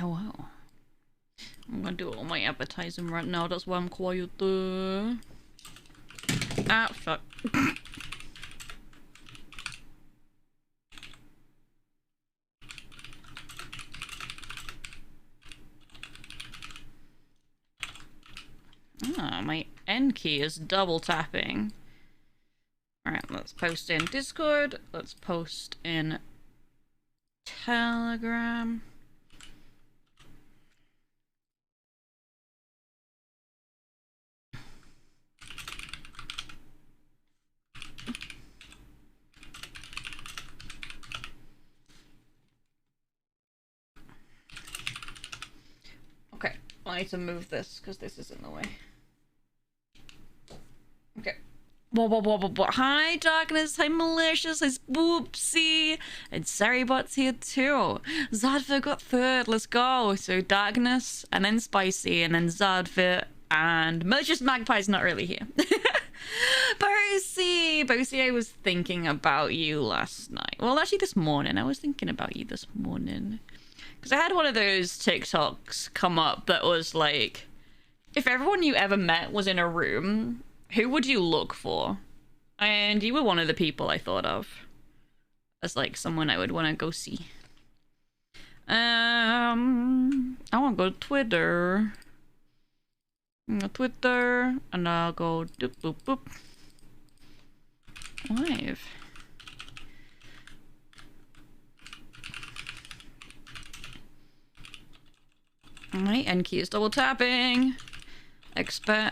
Oh wow. I'm gonna do all my advertising right now, that's why I'm quiet. Ah, fuck. Ah, my N key is double tapping. Alright, let's post in Discord. Let's post in Telegram. Okay, I need to move this because this is in the way. Okay. Hi, Darkness. Hi, Malicious. Hi, Spoopsy. And Sarybot's here too. Zadfit got third. Let's go. So, Darkness, and then Spicy, and then Zadfit, and Malicious Magpie's not really here. Bosie, I was thinking about you last night. Well, actually, this morning. I was thinking about you this morning. Because I had one of those TikToks come up that was like, if everyone you ever met was in a room, who would you look for? And you were one of the people I thought of as like someone I would want to go see. I want to go to Twitter. Twitter, and I'll go doop boop boop. Live. My N key is double tapping. Oh,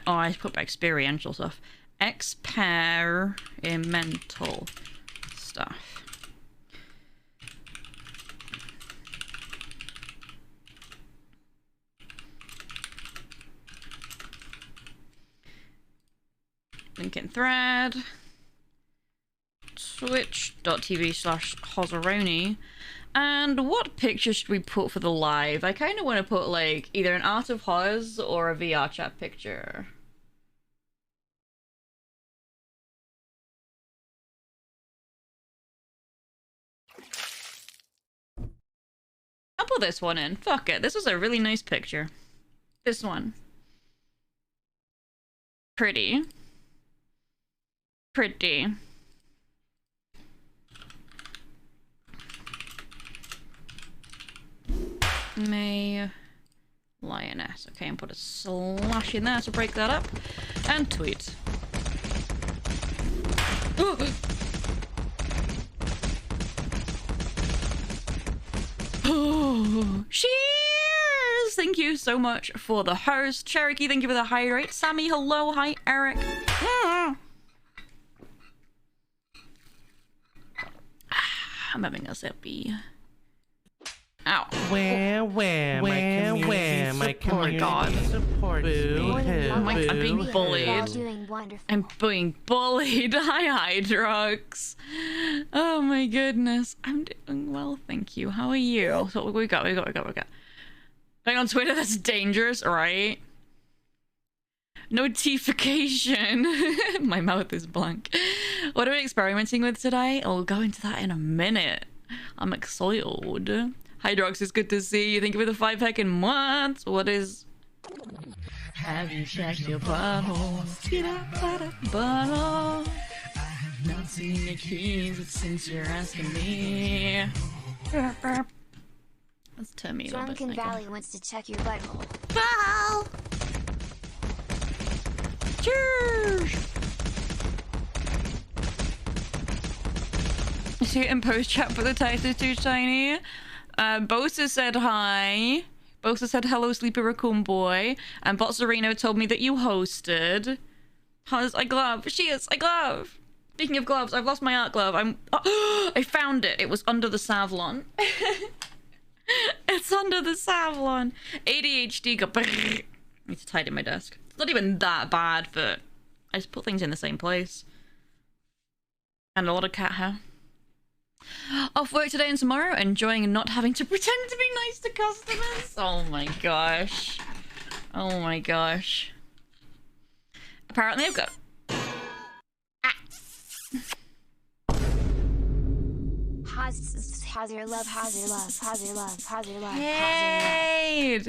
I put experiential stuff. Experimental stuff. Link in thread. Twitch.tv/Hozaroni. And what picture should we put for the live? I kind of want to put like either an Art of Hoz or a VR chat picture. I'll put this one in. Fuck it. This was a really nice picture. This one. Pretty. Pretty. May Lioness. Okay, and put a slash in there to break that up. And tweet. Oh, cheers! Thank you so much for the host. Cherokee, thank you for the hydrate. Sammy, hello. Hi, Eric. I'm having a sippy. Ow. Where, my community supports me. I'm being bullied. I'm being bullied. Hi, Hydrox. Oh my goodness. I'm doing well, thank you. How are you? So we got. Going on Twitter, that's dangerous, right? Notification. My mouth is blank. What are we experimenting with today? I'll go into that in a minute. I'm excited. Hydrox, is good to see you. Thank you for the 5 months. What is... Have you checked your butthole? Butthole. I have not seen your keys since you're asking me. Let's turn me a little bit. Drunken Valley wants to check your butthole. Val! Cheers! See it in post chat, but the text is too tiny. Bosa said hi. Bosa said hello, Sleepy Raccoon Boy. And Botsarino told me that you hosted. How's I glove? She is. I glove. Speaking of gloves, I've lost my art glove. I found it. It was under the Savlon. It's under the Savlon. ADHD got. I need to tidy my desk. It's not even that bad, but I just put things in the same place. And a lot of cat hair. Off work today and tomorrow, enjoying and not having to pretend to be nice to customers. Oh my gosh. Oh my gosh. Apparently I've got... how's your love, how's your love, how's your love, how's your love, how's your love. Hey!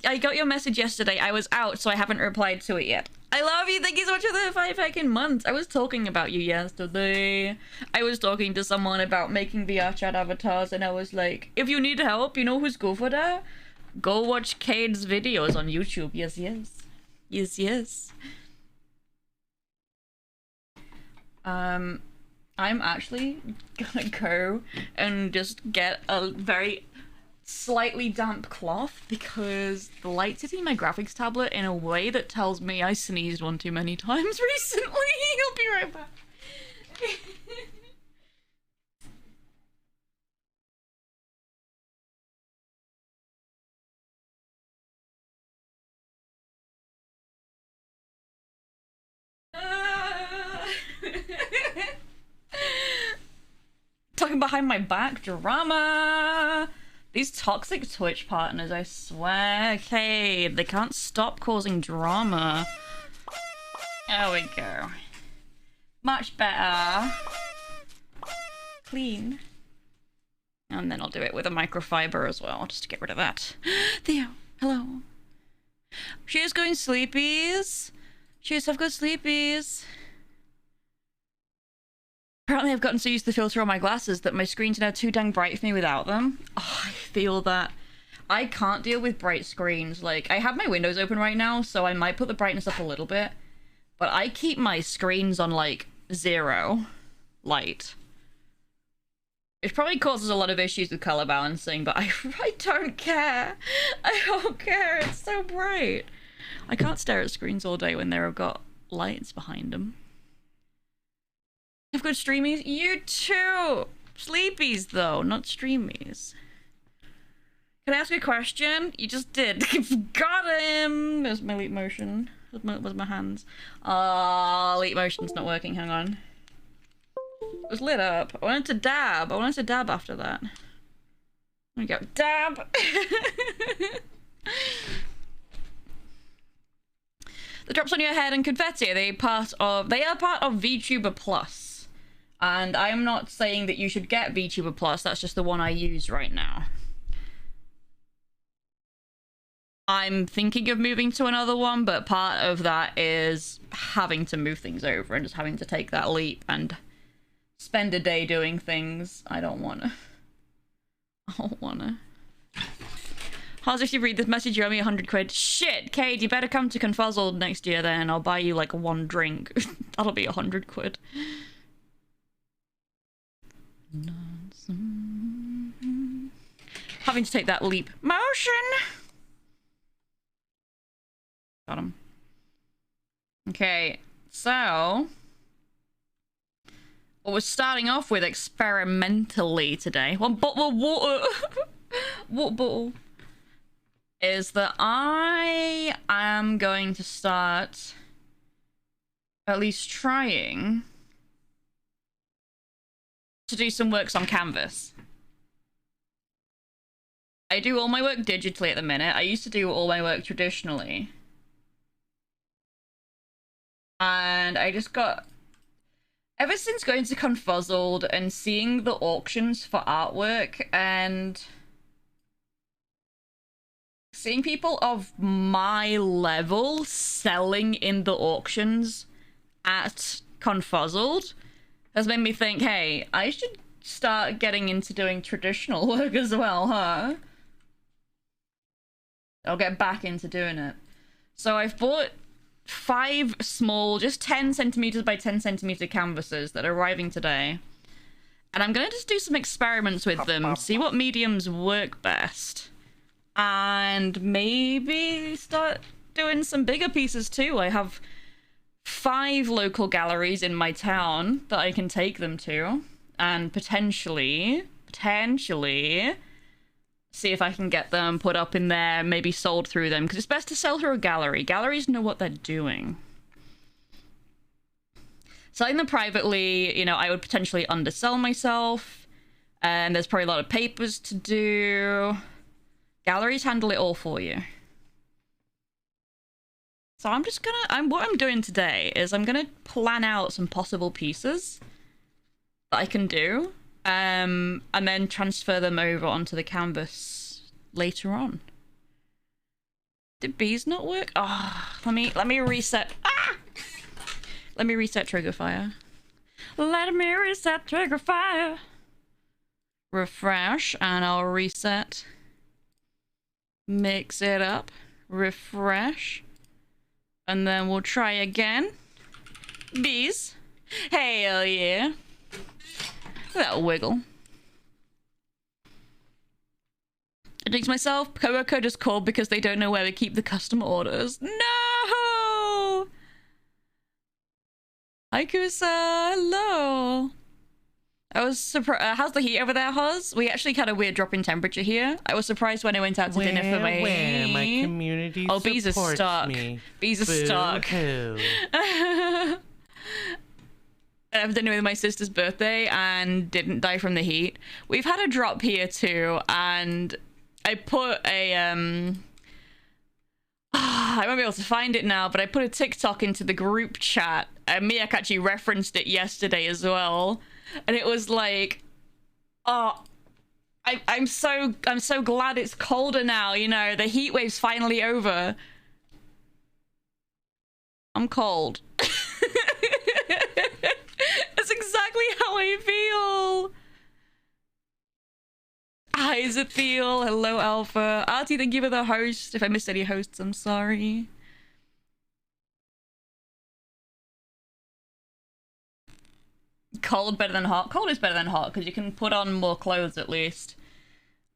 I got your message yesterday. I was out, so I haven't replied to it yet. I love you. Thank you so much for the 5 fucking months. I was talking about you yesterday. I was talking to someone about making VR chat avatars, and I was like, if you need help, you know who's good for that? Go watch Cade's videos on YouTube. Yes, yes. Yes, yes. I'm actually gonna go and just get a very slightly damp cloth because the light's hitting my graphics tablet in a way that tells me I sneezed one too many times recently. I'll be right back. Talking behind my back drama. These toxic Twitch partners, I swear. Okay, they can't stop causing drama. There we go. Much better. Clean. And then I'll do it with a microfiber as well, just to get rid of that. Theo, hello. She's going sleepies. She's have good sleepies. Apparently I've gotten so used to the filter on my glasses that my screens are now too dang bright for me without them. Oh, I feel that. I can't deal with bright screens. Like, I have my windows open right now, so I might put the brightness up a little bit. But I keep my screens on, like, 0 light. It probably causes a lot of issues with color balancing, but I don't care. I don't care. It's so bright. I can't stare at screens all day when they've got lights behind them. Have good streamies? You too! Sleepies, though, not streamies. Can I ask a question? You just did. Got him! There's my leap motion. Where's my hands? Leap motion's not working, hang on. It was lit up. I wanted to dab. I wanted to dab after that. There we go. Dab! The drops on your head and confetti, they are part of VTuber Plus. And I'm not saying that you should get VTuber Plus, that's just the one I use right now. I'm thinking of moving to another one, but part of that is having to move things over and just having to take that leap and spend a day doing things. I don't wanna. How's if you read this message, you owe me 100 quid. Shit, Cade, you better come to Confuzzled next year then. I'll buy you like 1 drink. That'll be 100 quid. Having to take that leap motion. Got him. Okay, so what we're starting off with experimentally today. One bottle of water. Water bottle. Is that I am going to start at least trying to do some works on canvas. I do all my work digitally at the minute. I used to do all my work traditionally. And I just got... Ever since going to Confuzzled and seeing the auctions for artwork and seeing people of my level selling in the auctions at Confuzzled has made me think, hey, I should start getting into doing traditional work as well, huh? I'll get back into doing it. So I've bought 5 small, just 10 centimeters by 10 centimeter canvases that are arriving today. And I'm gonna just do some experiments with them, see what mediums work best. And maybe start doing some bigger pieces too. I have 5 local galleries in my town that I can take them to, and potentially see if I can get them put up in there, maybe sold through them, because it's best to sell through a gallery. Galleries know what they're doing. Selling them privately, you know, I would potentially undersell myself, and there's probably a lot of papers to do. Galleries handle it all for you. So I'm just gonna, what I'm doing today is I'm gonna plan out some possible pieces that I can do and then transfer them over onto the canvas later on. Did bees not work? Oh, let me reset. Ah! Let me reset trigger fire. Let me reset trigger fire. Refresh, and I'll reset. Mix it up. Refresh. And then we'll try again. Bees. Hell yeah. Look at that wiggle. I jinxed myself. Coworker just called because they don't know where we keep the custom orders. No! Hi, Kusa. Hello. I was surprised. How's the heat over there, Hoz? We actually had a weird drop in temperature here. I was surprised when I went out to dinner for me. Where my community bees are stuck. Me. Bees are stuck. I have dinner with my sister's birthday and didn't die from the heat. We've had a drop here too, and I put a I won't be able to find it now, but I put a TikTok into the group chat, and Miak actually referenced it yesterday as well. And it was like, oh, I'm so glad it's colder now, you know, the heat wave's finally over. I'm cold. That's exactly how I feel. Hi, Zathiel. Hello, Alpha. Artie, thank you for the host. If I missed any hosts, I'm sorry. Cold better than hot. Cold is better than hot because you can put on more clothes at least.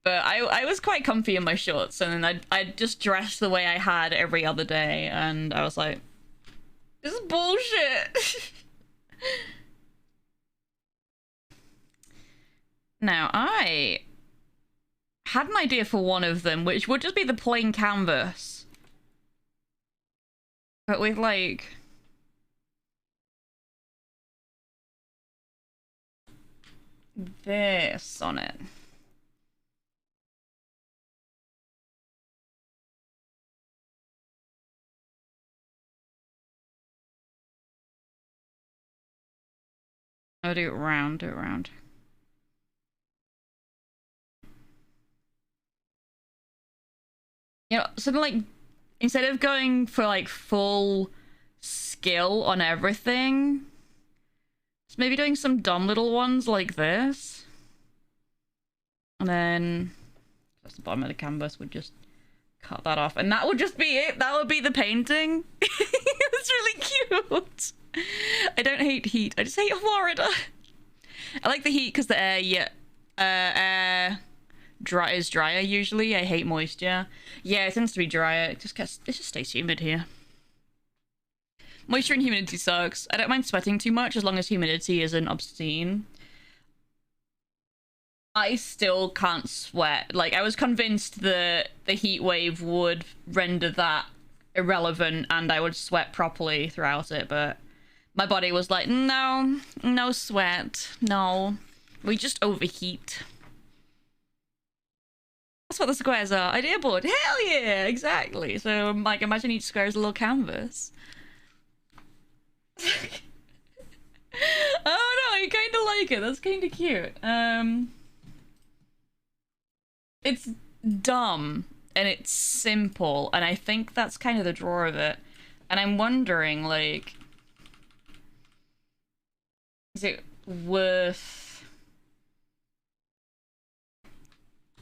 But I was quite comfy in my shorts, and then I just dressed the way I had every other day, and I was like, this is bullshit. Now, I had an idea for one of them, which would just be the plain canvas. But with like... this on it. I'll do it round, do it round. You know, something like, instead of going for like full skill on everything, just maybe doing some dumb little ones like this. And then that's the bottom of the canvas, would just cut that off. And that would just be it. That would be the painting. It's really cute. I don't hate heat. I just hate Florida. I like the heat because the air, air is drier usually. I hate moisture. Yeah, it tends to be drier. It just stays humid here. Moisture and humidity sucks. I don't mind sweating too much as long as humidity isn't obscene. I still can't sweat. Like, I was convinced that the heat wave would render that irrelevant and I would sweat properly throughout it, but my body was like, no, no sweat, no. We just overheat. That's what the squares are. Idea board. Hell yeah, exactly. So, like, imagine each square is a little canvas. Oh no, I kind of like it. That's kind of cute. It's dumb and it's simple, and I think that's kind of the draw of it. And I'm wondering, like, is it worth...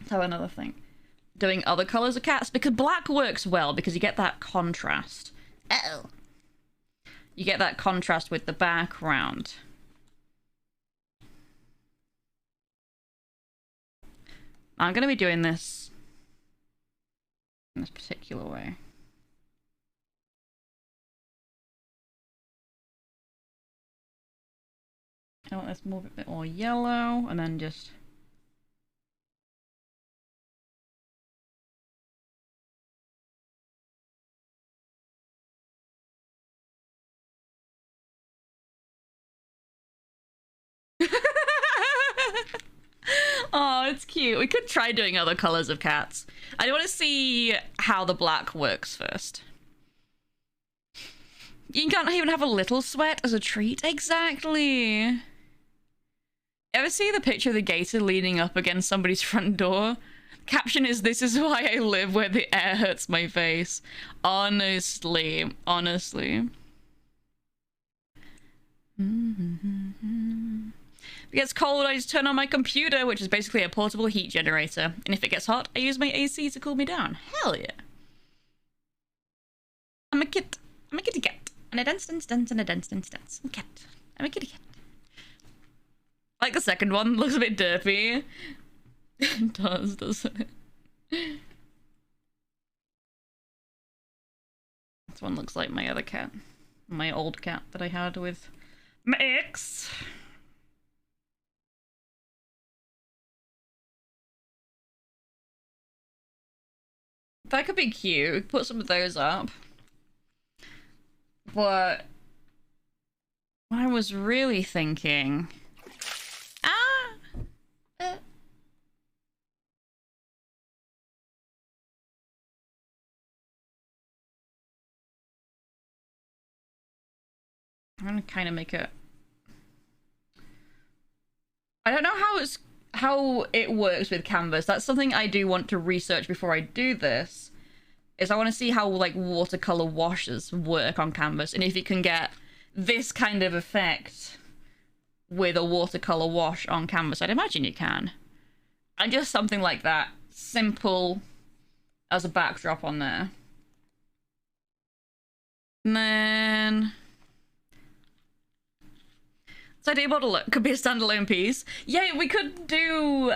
Tell another thing. Doing other colors of cats? Because black works well because you get that contrast. Uh-oh. You get that contrast with the background. I'm going to be doing this in this particular way. I want this more a bit more yellow, and then just... Oh, it's cute. We could try doing other colors of cats. I want to see how the black works first. You can't even have a little sweat as a treat. Exactly. Ever see the picture of the gator leaning up against somebody's front door? Caption is, "This is why I live where the air hurts my face." Honestly. If it gets cold, I just turn on my computer, which is basically a portable heat generator. And if it gets hot, I use my AC to cool me down. Hell yeah. I'm a kit. I'm a kitty cat. And a dance. And a dance. I'm a cat. I'm a kitty cat. I like the second one. Looks a bit derpy. It does, doesn't it? This one looks like my other cat. My old cat that I had with my ex. That could be cute. Put some of those up. But what I was really thinking... I'm gonna kind of make it... I don't know how it works with canvas. That's something I do want to research before I do this. Is I want to see how like watercolor washes work on canvas, and if you can get this kind of effect with a watercolor wash on canvas. I'd imagine you can. And just something like that, simple as a backdrop on there. And then this idea model could be a standalone piece. Yeah, we could do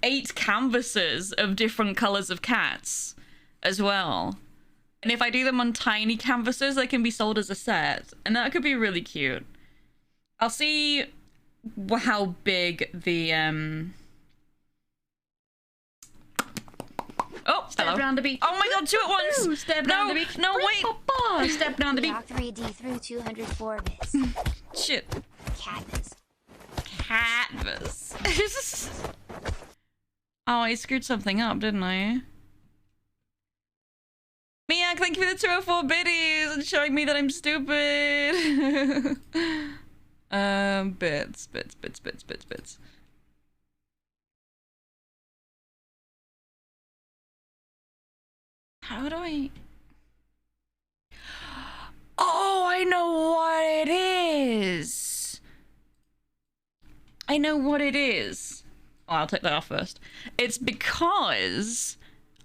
8 canvases of different colors of cats as well. And if I do them on tiny canvases, they can be sold as a set. And that could be really cute. I'll see how big the Oh, step down the beach. Oh my god, 2 at once! Ooh, step down the beach. No, wait! Papa. Step down the beach. Block 3D through 204 bits. Shit. Canvas. Oh, I screwed something up, didn't I? Miak, thank you for the 204 biddies and showing me that I'm stupid. Bits. How do I... Oh, I know what it is. Oh, I'll take that off first. It's because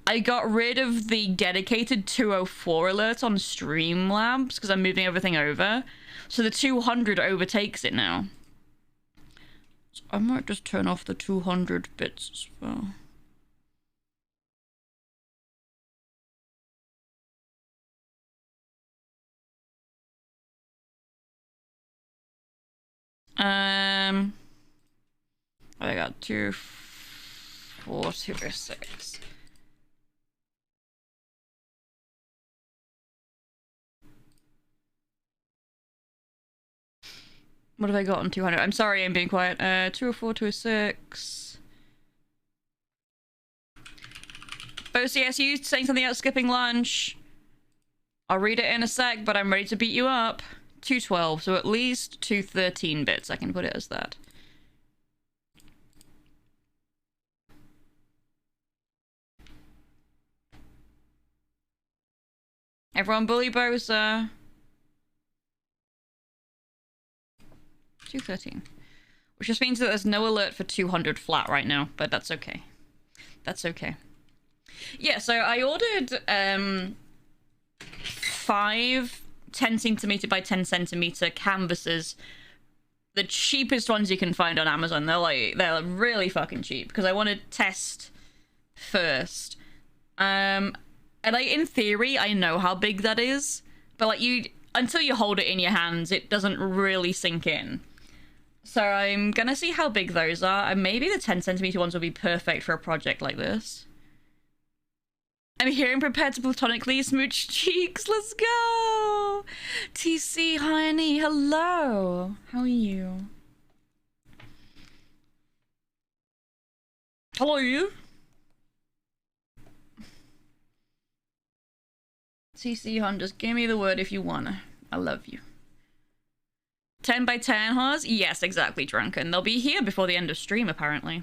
I got rid of the dedicated 204 alert on Streamlabs because I'm moving everything over. So the 200 overtakes it now. So I might just turn off the 200 bits as well. I got 2, 4, 2, 6. What have I got on 200? I'm sorry, I'm being quiet. 204, 206. OCS, you saying something about skipping lunch? I'll read it in a sec, but I'm ready to beat you up. 212, so at least 213 bits. I can put it as that. Everyone bully Bosa. 213. Which just means that there's no alert for 200 flat right now, but that's okay. That's okay. Yeah, so I ordered 5 10cm by 10cm canvases. The cheapest ones you can find on Amazon. They're really fucking cheap because I want to test first. And like in theory, I know how big that is, but like until you hold it in your hands, it doesn't really sink in. So I'm gonna see how big those are, and maybe the 10cm ones will be perfect for a project like this. I'm here and prepared to platonically smooch cheeks. Let's go! TC, honey, hello. How are you? Hello, you. TC, hon, just give me the word if you wanna. I love you. 10 by 10 horse? Yes, exactly, Drunken. They'll be here before the end of stream, apparently.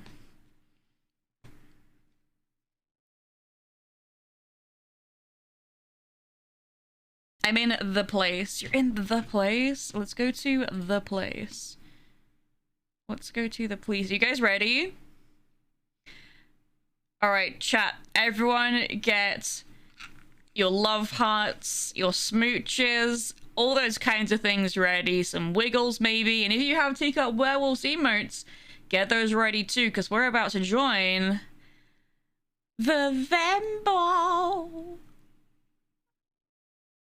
I'm in the place. You're in the place? Let's go to the place. Let's go to the place. You guys ready? Alright, chat. Everyone get your love hearts, your smooches, all those kinds of things ready. Some wiggles, maybe. And if you have Teacup Werewolves emotes, get those ready too, because we're about to join the Vembo.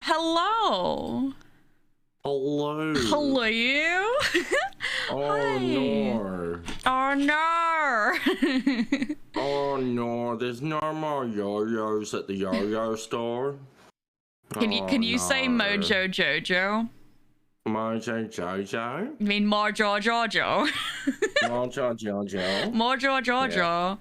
Hello. Hello. Hello, you. Oh Hi. no. Oh no. Oh no, there's no more yo-yos at the yo-yo store. Can you say no. Mojo Jojo? Mojo Jojo? You mean Mojo Jojo? Mojo Jojo? Mojo Jojo. Yeah.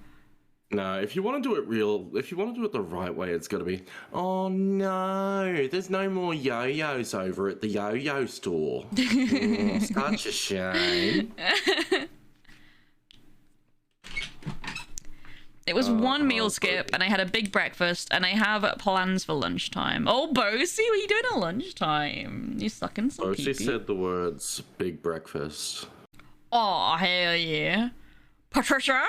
No, if you want to do it the right way, it's got to be, oh no, there's no more yo-yos over at the yo-yo store. Such a shame. It was one meal skip, and I had a big breakfast, and I have plans for lunchtime. Oh, Bosie, what are you doing at lunchtime? You sucking some She pee-pee? said the words big breakfast. Oh, hell yeah. Patricia,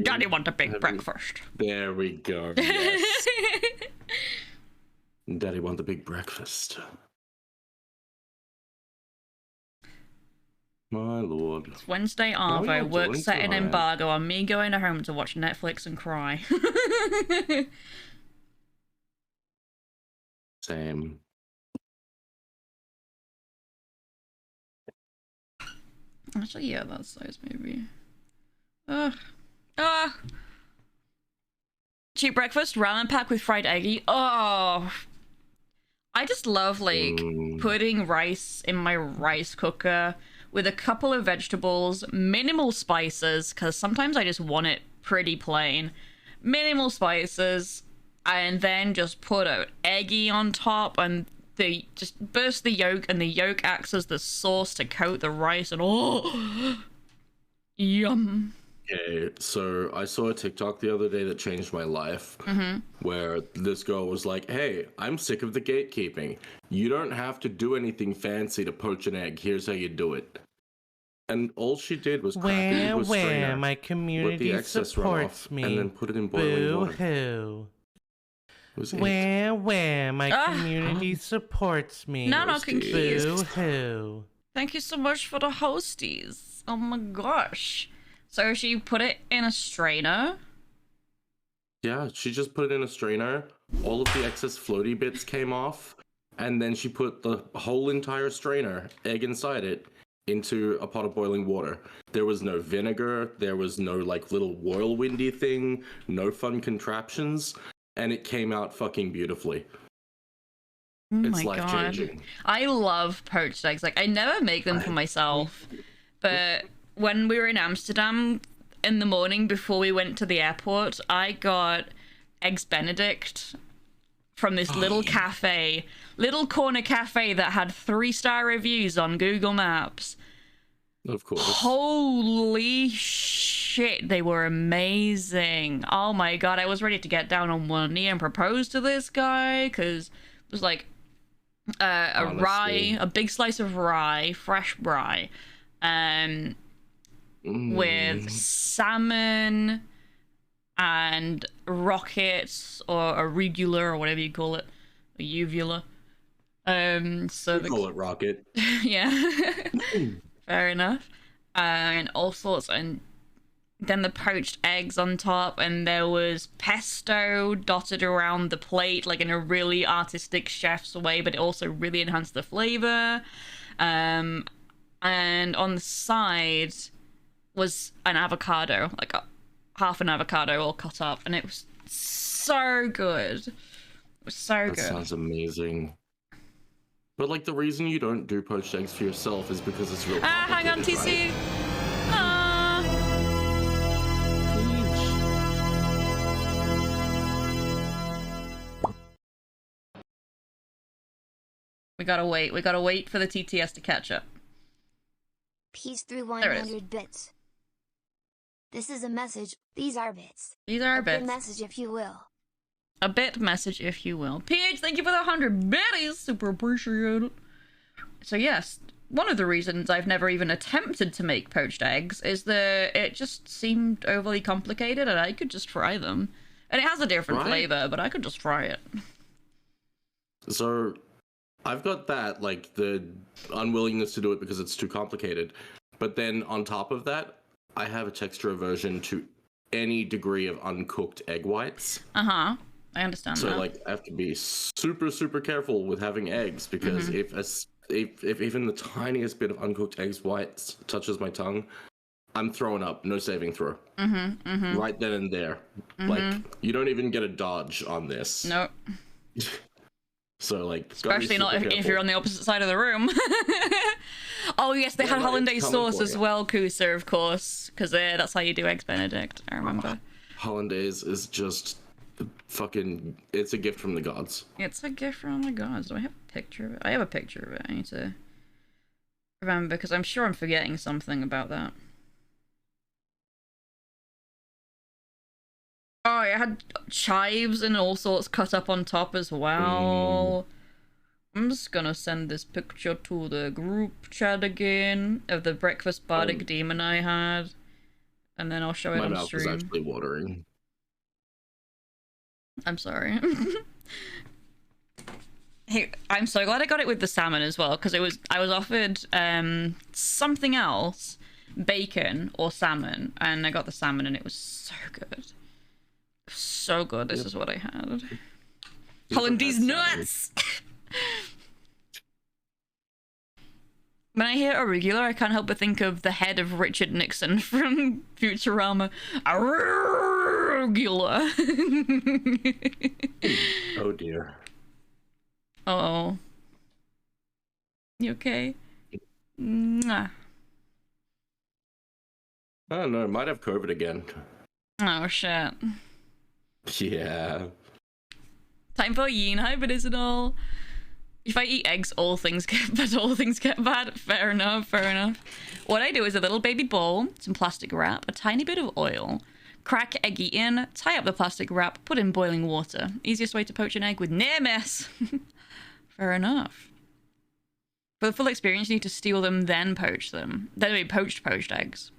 Daddy want a big breakfast. There we go. Yes. Daddy want the big breakfast. My lord. It's Wednesday are you Arvo, all work doing set an tonight? embargo on me going home to watch Netflix and cry. Same. Actually, yeah, that's those maybe. Ugh. Cheap breakfast, ramen pack with fried eggy. Oh, I just love like putting rice in my rice cooker with a couple of vegetables, minimal spices, because sometimes I just want it pretty plain. Minimal spices, and then just put an eggy on top, and they just burst the yolk, and the yolk acts as the sauce to coat the rice, and oh, yum. Okay, so I saw a TikTok the other day that changed my life, where this girl was like, hey, I'm sick of the gatekeeping. You don't have to do anything fancy to poach an egg. Here's how you do it. And all she did was crack it into a strainer, my let community the excess run supports off, me. and then put it in boiling water. Boo-hoo. Was it? Where my community supports me. No, Roasties. confused. Boo-hoo. Thank you so much for the hosties. Oh my gosh. So she put it in a strainer. Yeah, she just put it in a strainer. All of the excess floaty bits came off, and then she put the whole entire strainer, egg inside it, into a pot of boiling water. There was no vinegar, there was no like little whirlwindy thing, no fun contraptions, and it came out fucking beautifully. Oh It's my god. life-changing. I love poached eggs. Like, I never make them for myself, but when we were in Amsterdam in the morning before we went to the airport, I got eggs Benedict from this little cafe, little corner cafe that had 3-star reviews on Google Maps. Of course. Holy shit, they were amazing. Oh my god, I was ready to get down on one knee and propose to this guy, because it was like a rye, a big slice of rye, fresh rye, with salmon and rockets or arugula or whatever you call it, a uvula. So We call it rocket. yeah, fair enough. And all sorts, and then the poached eggs on top, and there was pesto dotted around the plate, like in a really artistic chef's way, but it also really enhanced the flavor. And on the side was an avocado, like half an avocado all cut up, and it was so good. It was so That good. sounds amazing. But like the reason you don't do poached eggs for yourself is because it's real Hang on, complicated, TC. right? We gotta wait. We gotta wait for the TTS to catch up. Peace through There it is. 100 bits. This is a message. These are bits. These are A bit bits. message, if you will. A bit message, if you will. PH, thank you for the 100 bitties. Super appreciate it. So yes, one of the reasons I've never even attempted to make poached eggs is that it just seemed overly complicated and I could just fry them. And it has a different flavor, but I could just fry it. So, I've got that, like, the unwillingness to do it because it's too complicated. But then, on top of that, I have a texture aversion to any degree of uncooked egg whites. Uh-huh. I understand So, that. like, I have to be super, super careful with having eggs because if even the tiniest bit of uncooked eggs whites touches my tongue, I'm throwing up. No saving throw. Right then and there. Like, you don't even get a dodge on this. Nope. So, like, Especially not if you're on the opposite side of the room. Oh, yes, they had hollandaise sauce as well, Kusa, of course. Because that's how you do Eggs Benedict, I remember. Hollandaise is just fucking... It's a gift from the gods. It's a gift from the gods. Do I have a picture of it? I have a picture of it. I need to remember, because I'm sure I'm forgetting something about that. Oh, it had chives and all sorts cut up on top as well. I'm just gonna send this picture to the group chat again of the breakfast bardic demon I had. And then I'll show it on stream. My mouth is actually watering. I'm sorry. Hey, I'm so glad I got it with the salmon as well, because I was offered something else, bacon or salmon, and I got the salmon and it was so good. So good. This is what I had. Hollandaise nuts. When I hear arugula, I can't help but think of the head of Richard Nixon from Futurama. Arugula. Oh dear. Uh-oh. You okay? Mwah. I don't know. Might have COVID again. Oh shit. Yeah. Time for yin hibernal. If I eat eggs, all things get bad. Fair enough, fair enough. What I do is a little baby bowl, some plastic wrap, a tiny bit of oil, crack eggy in, tie up the plastic wrap, put in boiling water. Easiest way to poach an egg with near mess. Fair enough. For the full experience, you need to steal them, then poach them. Then we poached eggs.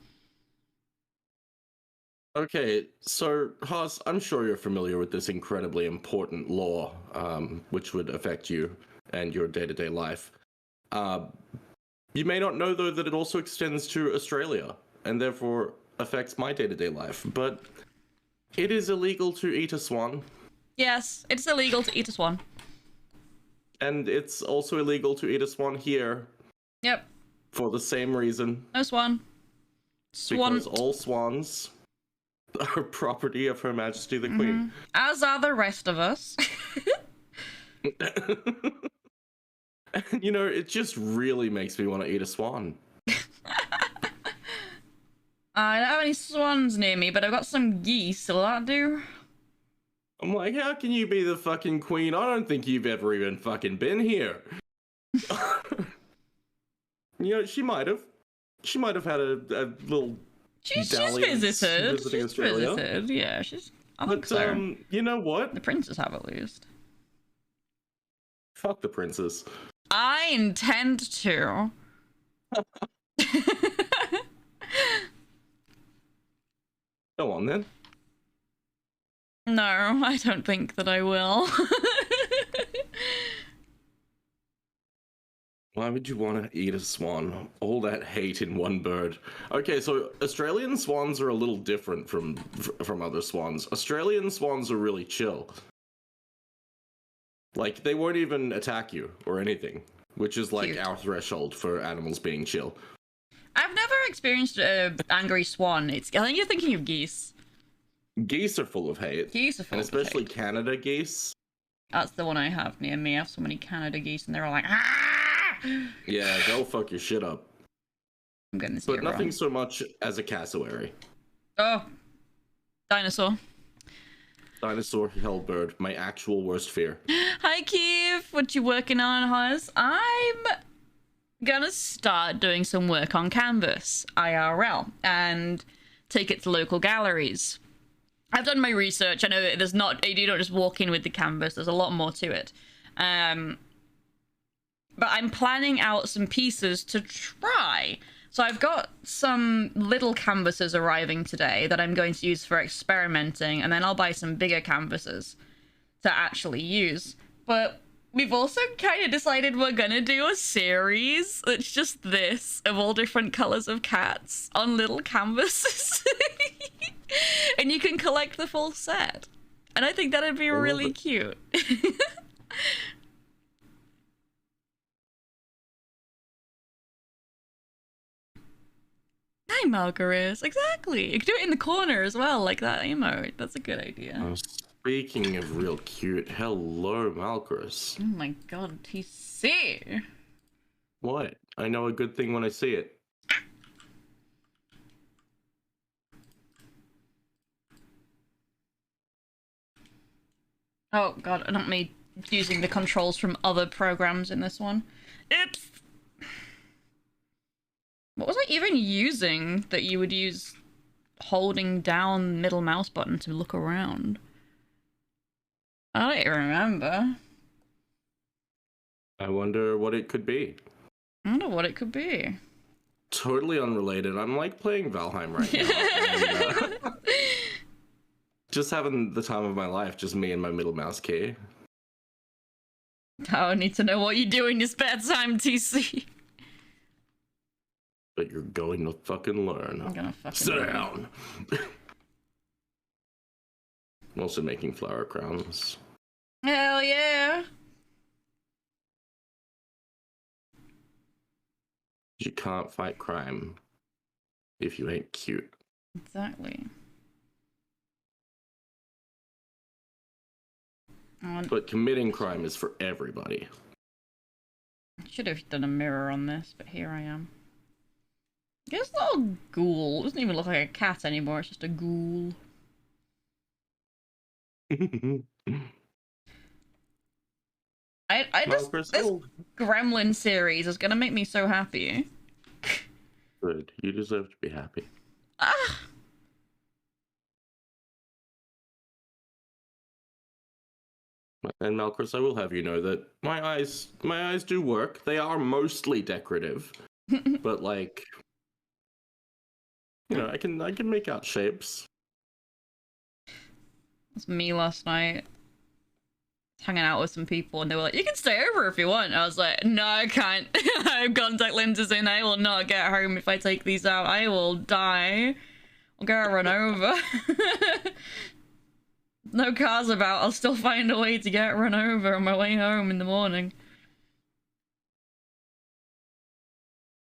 Okay, so Haas, I'm sure you're familiar with this incredibly important law, which would affect you and your day-to-day life. You may not know, though, that it also extends to Australia, and therefore affects my day-to-day life, but it is illegal to eat a swan. Yes, it's illegal to eat a swan. And it's also illegal to eat a swan here. Yep. For the same reason. No swan. Swan. Because all swans are property of Her Majesty the Queen. As are the rest of us. You know, it just really makes me want to eat a swan. I don't have any swans near me, but I've got some geese. Will that do? I'm like, how can you be the fucking queen? I don't think you've ever even fucking been here. You know, she might have. She might have had a little. She's dalliance visited. visiting She's Australia. visited. Yeah, she's. I think But so. you know what? The princes have at least. Fuck the princes. I intend to. Go on then. No, I don't think that I will. Why would you want to eat a swan? All that hate in one bird. Okay, so Australian swans are a little different from other swans. Australian swans are really chill. Like, they won't even attack you or anything, which is like Cute. our threshold for animals being chill. I've never experienced an angry swan. I think you're thinking of geese. Geese are full of hate. Geese are full And of especially hate. Canada geese. That's the one I have near me. I have so many Canada geese, and they're all like, ah! Yeah, they'll fuck your shit up. I'm getting this But year nothing wrong. so much as a cassowary. Oh, dinosaur. Dinosaur hellbird, my actual worst fear. Hi, Keith. What you working on, Huz? I'm gonna start doing some work on Canvas, IRL, and take it to local galleries. I've done my research. I know that there's not, you don't just walk in with the canvas. There's a lot more to it. But I'm planning out some pieces to try. So I've got some little canvases arriving today that I'm going to use for experimenting, and then I'll buy some bigger canvases to actually use. But we've also kind of decided we're gonna do a series that's just this, of all different colors of cats on little canvases. And you can collect the full set. And I think that'd be really cute. Hi, Malgaris. Exactly. You could do it in the corner as well, like that emote. That's a good idea. Speaking of real cute, hello, Malchus. Oh my god, TC. What? I know a good thing when I see it. Oh god, not me using the controls from other programs in this one. Oops! What was I even using that you would use holding down middle mouse button to look around? I don't even remember. I wonder what it could be. I wonder what it could be. Totally unrelated. I'm like playing Valheim right now. And, just having the time of my life, just me and my middle mouse key. I need to know what you do in your spare time, TC. But you're going to fucking learn. I'm gonna fucking sit learn. down. I'm also making flower crowns. Hell yeah! You can't fight crime if you ain't cute. Exactly. But committing crime is for everybody. I should have done a mirror on this, but here I am. This little ghoul. It doesn't even look like a cat anymore, it's just a ghoul. I just, this Gremlin series is gonna make me so happy. Good. You deserve to be happy. Ah! And Malchus, I will have you know that my eyes do work. They are mostly decorative, but like, you know, I can make out shapes. That's me last night. Hanging out with some people, and they were like, "You can stay over if you want." I was like, "No, I can't. I have contact lenses in. I will not get home if I take these out. I will die. I'll get run over." No cars about, I'll still find a way to get run over on my way home in the morning.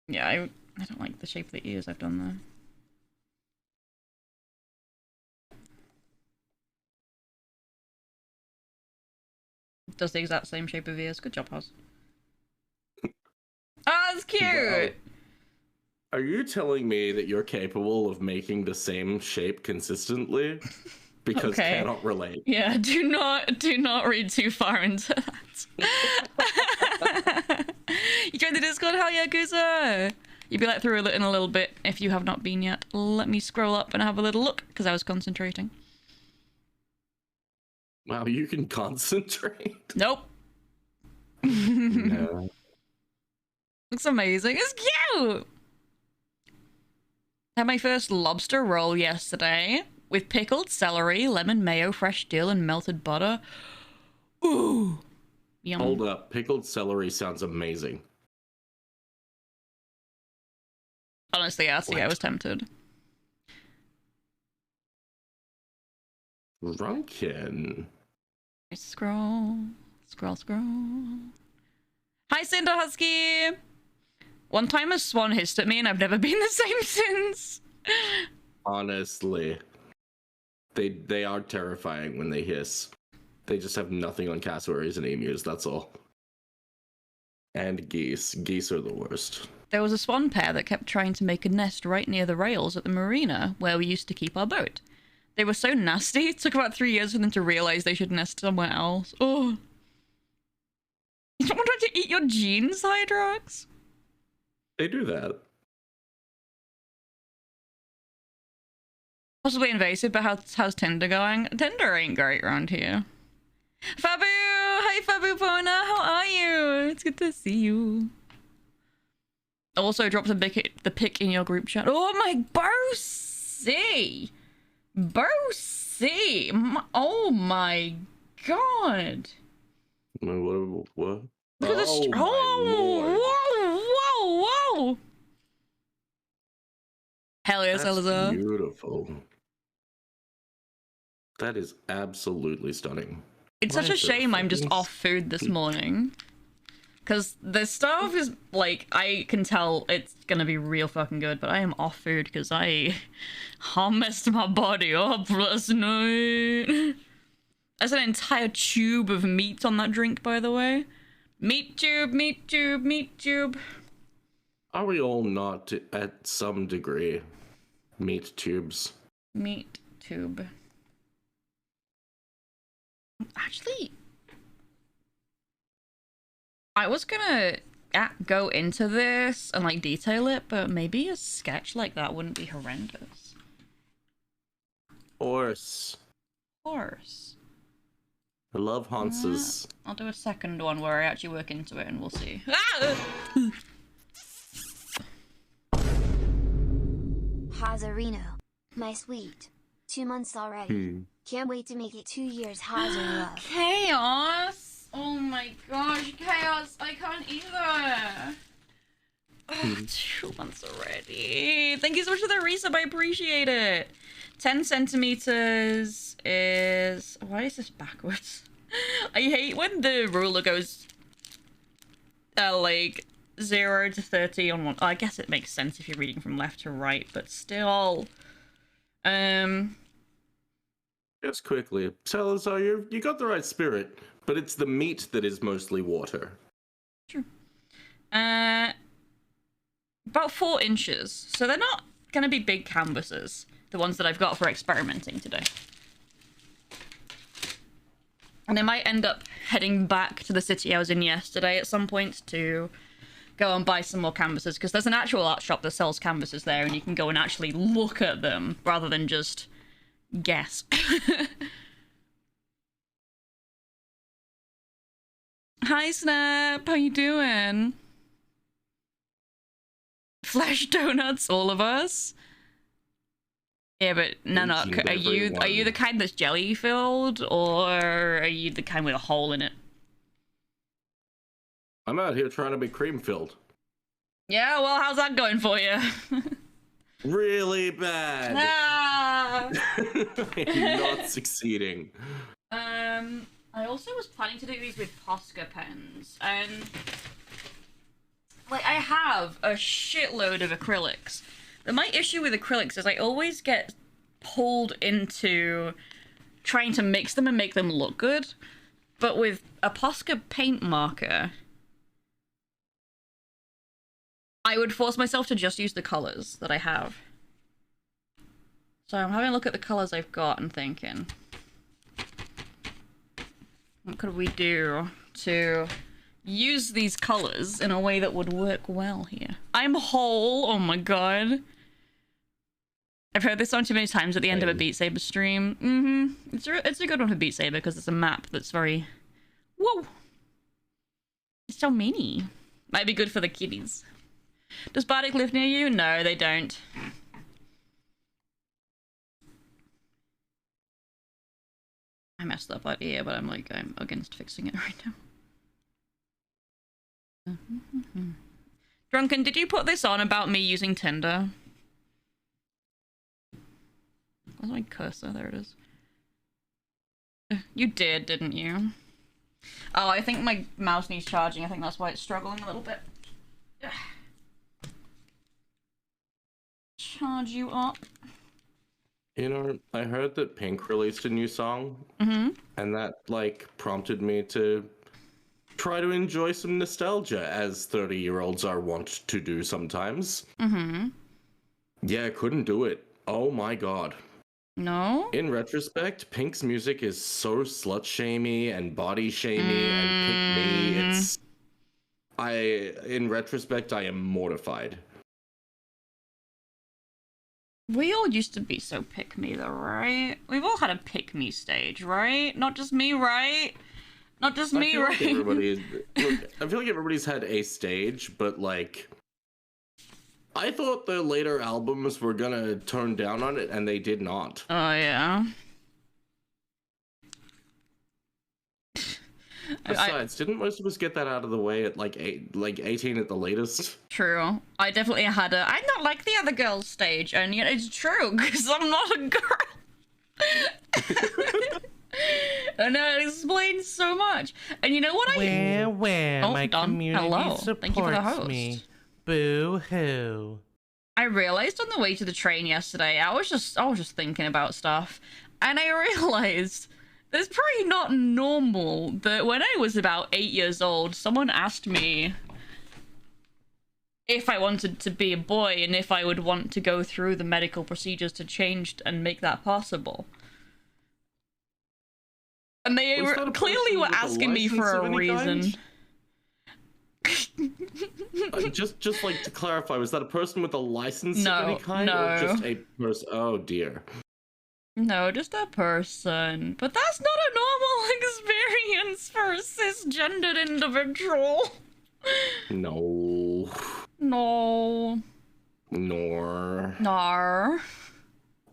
Yeah, I don't like the shape of the ears I've done there. It does the exact same shape of ears. Good job, Oz. Oh, that's cute! Wow. Are you telling me that you're capable of making the same shape consistently? Because Okay. Cannot relate. Yeah, do not read too far into that. You joined the Discord? Hell yeah, Yakuza! You'll be let through it in a little bit if you have not been yet. Let me scroll up and have a little look, because I was concentrating. Wow, you can concentrate? Nope. No. Looks amazing. It's cute! Had my first lobster roll yesterday. With pickled celery, lemon mayo, fresh dill, and melted butter. Ooh! Yum. Hold up. Pickled celery sounds amazing. Honestly, I see, I was tempted. Drunken. Scroll. Hi, Cinder Husky! One time a swan hissed at me and I've never been the same since. Honestly. They are terrifying when they hiss. They just have nothing on cassowaries and emus, that's all. And geese. Geese are the worst. There was a swan pair that kept trying to make a nest right near the rails at the marina where we used to keep our boat. They were so nasty, it took about 3 years for them to realize they should nest somewhere else. Oh. Someone tried to eat your jeans, Hydrox? They do that. Possibly invasive, but how's Tinder going? Tinder ain't great around here. Fabu! Hi, Fabu Pona! How are you? It's good to see you. Also dropped the pic in your group chat. Oh my, Bosie! Bosie! Oh my god! What? Look at this. Whoa! Hell yes, Elazar. Beautiful. That is absolutely stunning. It's such a shame I'm just off food this morning. Because the stuff is, like, I can tell it's gonna be real fucking good, but I am off food because I messed my body up last night. There's an entire tube of meat on that drink, by the way. Meat tube, meat tube, meat tube. Are we all not, at some degree, meat tubes? Meat tube. Actually, I was gonna go into this and like detail it, but maybe a sketch like that wouldn't be horrendous. Horse. Horse. I love Hanses. I'll do a second one where I actually work into it and we'll see. Hazarino. My sweet. 2 months already. Can't wait to make it 2 years, Hazard love. Chaos! Oh my gosh, Chaos! I can't either! 2 months already. Thank you so much for the resub, I appreciate it. 10 centimeters is... Why is this backwards? I hate when the ruler goes like 0 to 30 on one. I guess it makes sense if you're reading from left to right, but still. Just quickly, tell us how you got the right spirit, but it's the meat that is mostly water. True. About 4 inches. So they're not gonna be big canvases. The ones that I've got for experimenting today. And I might end up heading back to the city I was in yesterday at some point to go and buy some more canvases, because there's an actual art shop that sells canvases there and you can go and actually look at them rather than just guess. Hi Snap, how you doing? Flesh donuts, all of us. Yeah, but Nanok, are you the kind that's jelly filled, or are you the kind with a hole in it? I'm out here trying to be cream filled. Yeah, well, how's that going for you? Really bad. Ah! I'm not succeeding. I also was planning to do these with Posca pens, and like I have a shitload of acrylics. But my issue with acrylics is I always get pulled into trying to mix them and make them look good. But with a Posca paint marker, I would force myself to just use the colors that I have. So I'm having a look at the colors I've got and thinking, what could we do to use these colors in a way that would work well here? I'm whole, oh my god. I've heard this song too many times at the end of a Beat Saber stream. It's a good one for Beat Saber because it's a map that's very... Whoa! It's so mini. Might be good for the kiddies. Does Bardic live near you? No, they don't. I messed up that ear, but I'm against fixing it right now. Drunken, did you put this on about me using Tinder? Where's my cursor? There it is. You did, didn't you? Oh, I think my mouse needs charging. I think that's why it's struggling a little bit. Charge you up. You know, I heard that Pink released a new song, and that, like, prompted me to try to enjoy some nostalgia, as 30-year-olds are wont to do sometimes. Yeah, couldn't do it. Oh my god. No? In retrospect, Pink's music is so slut-shamey and body-shamey and pick-me. in retrospect, I am mortified. We all used to be so pick-me though, right? We've all had a pick-me stage, right? Not just me, right? Not just me, right? I feel like everybody's had a stage, but like, I thought the later albums were gonna tone down on it, and they did not. Oh, yeah. Besides, didn't most of us get that out of the way at like 18 at the latest? True. I definitely had I'm not like the other girls stage, and yet it's true, because I'm not a girl. And that explains so much. And you know what Where my done. community Hello. supports Thank you for the host. me. Boo-hoo. I realized on the way to the train yesterday, I was just thinking about stuff, and I realized that it's probably not normal that when I was about 8 years old, someone asked me if I wanted to be a boy and if I would want to go through the medical procedures to change and make that possible. And they clearly were asking me for a reason. Just like to clarify, was that a person with a license of any kind, or just a person? Oh dear. No, just a person. But that's not a normal experience for a cisgendered individual. No. No. Nor. Nar.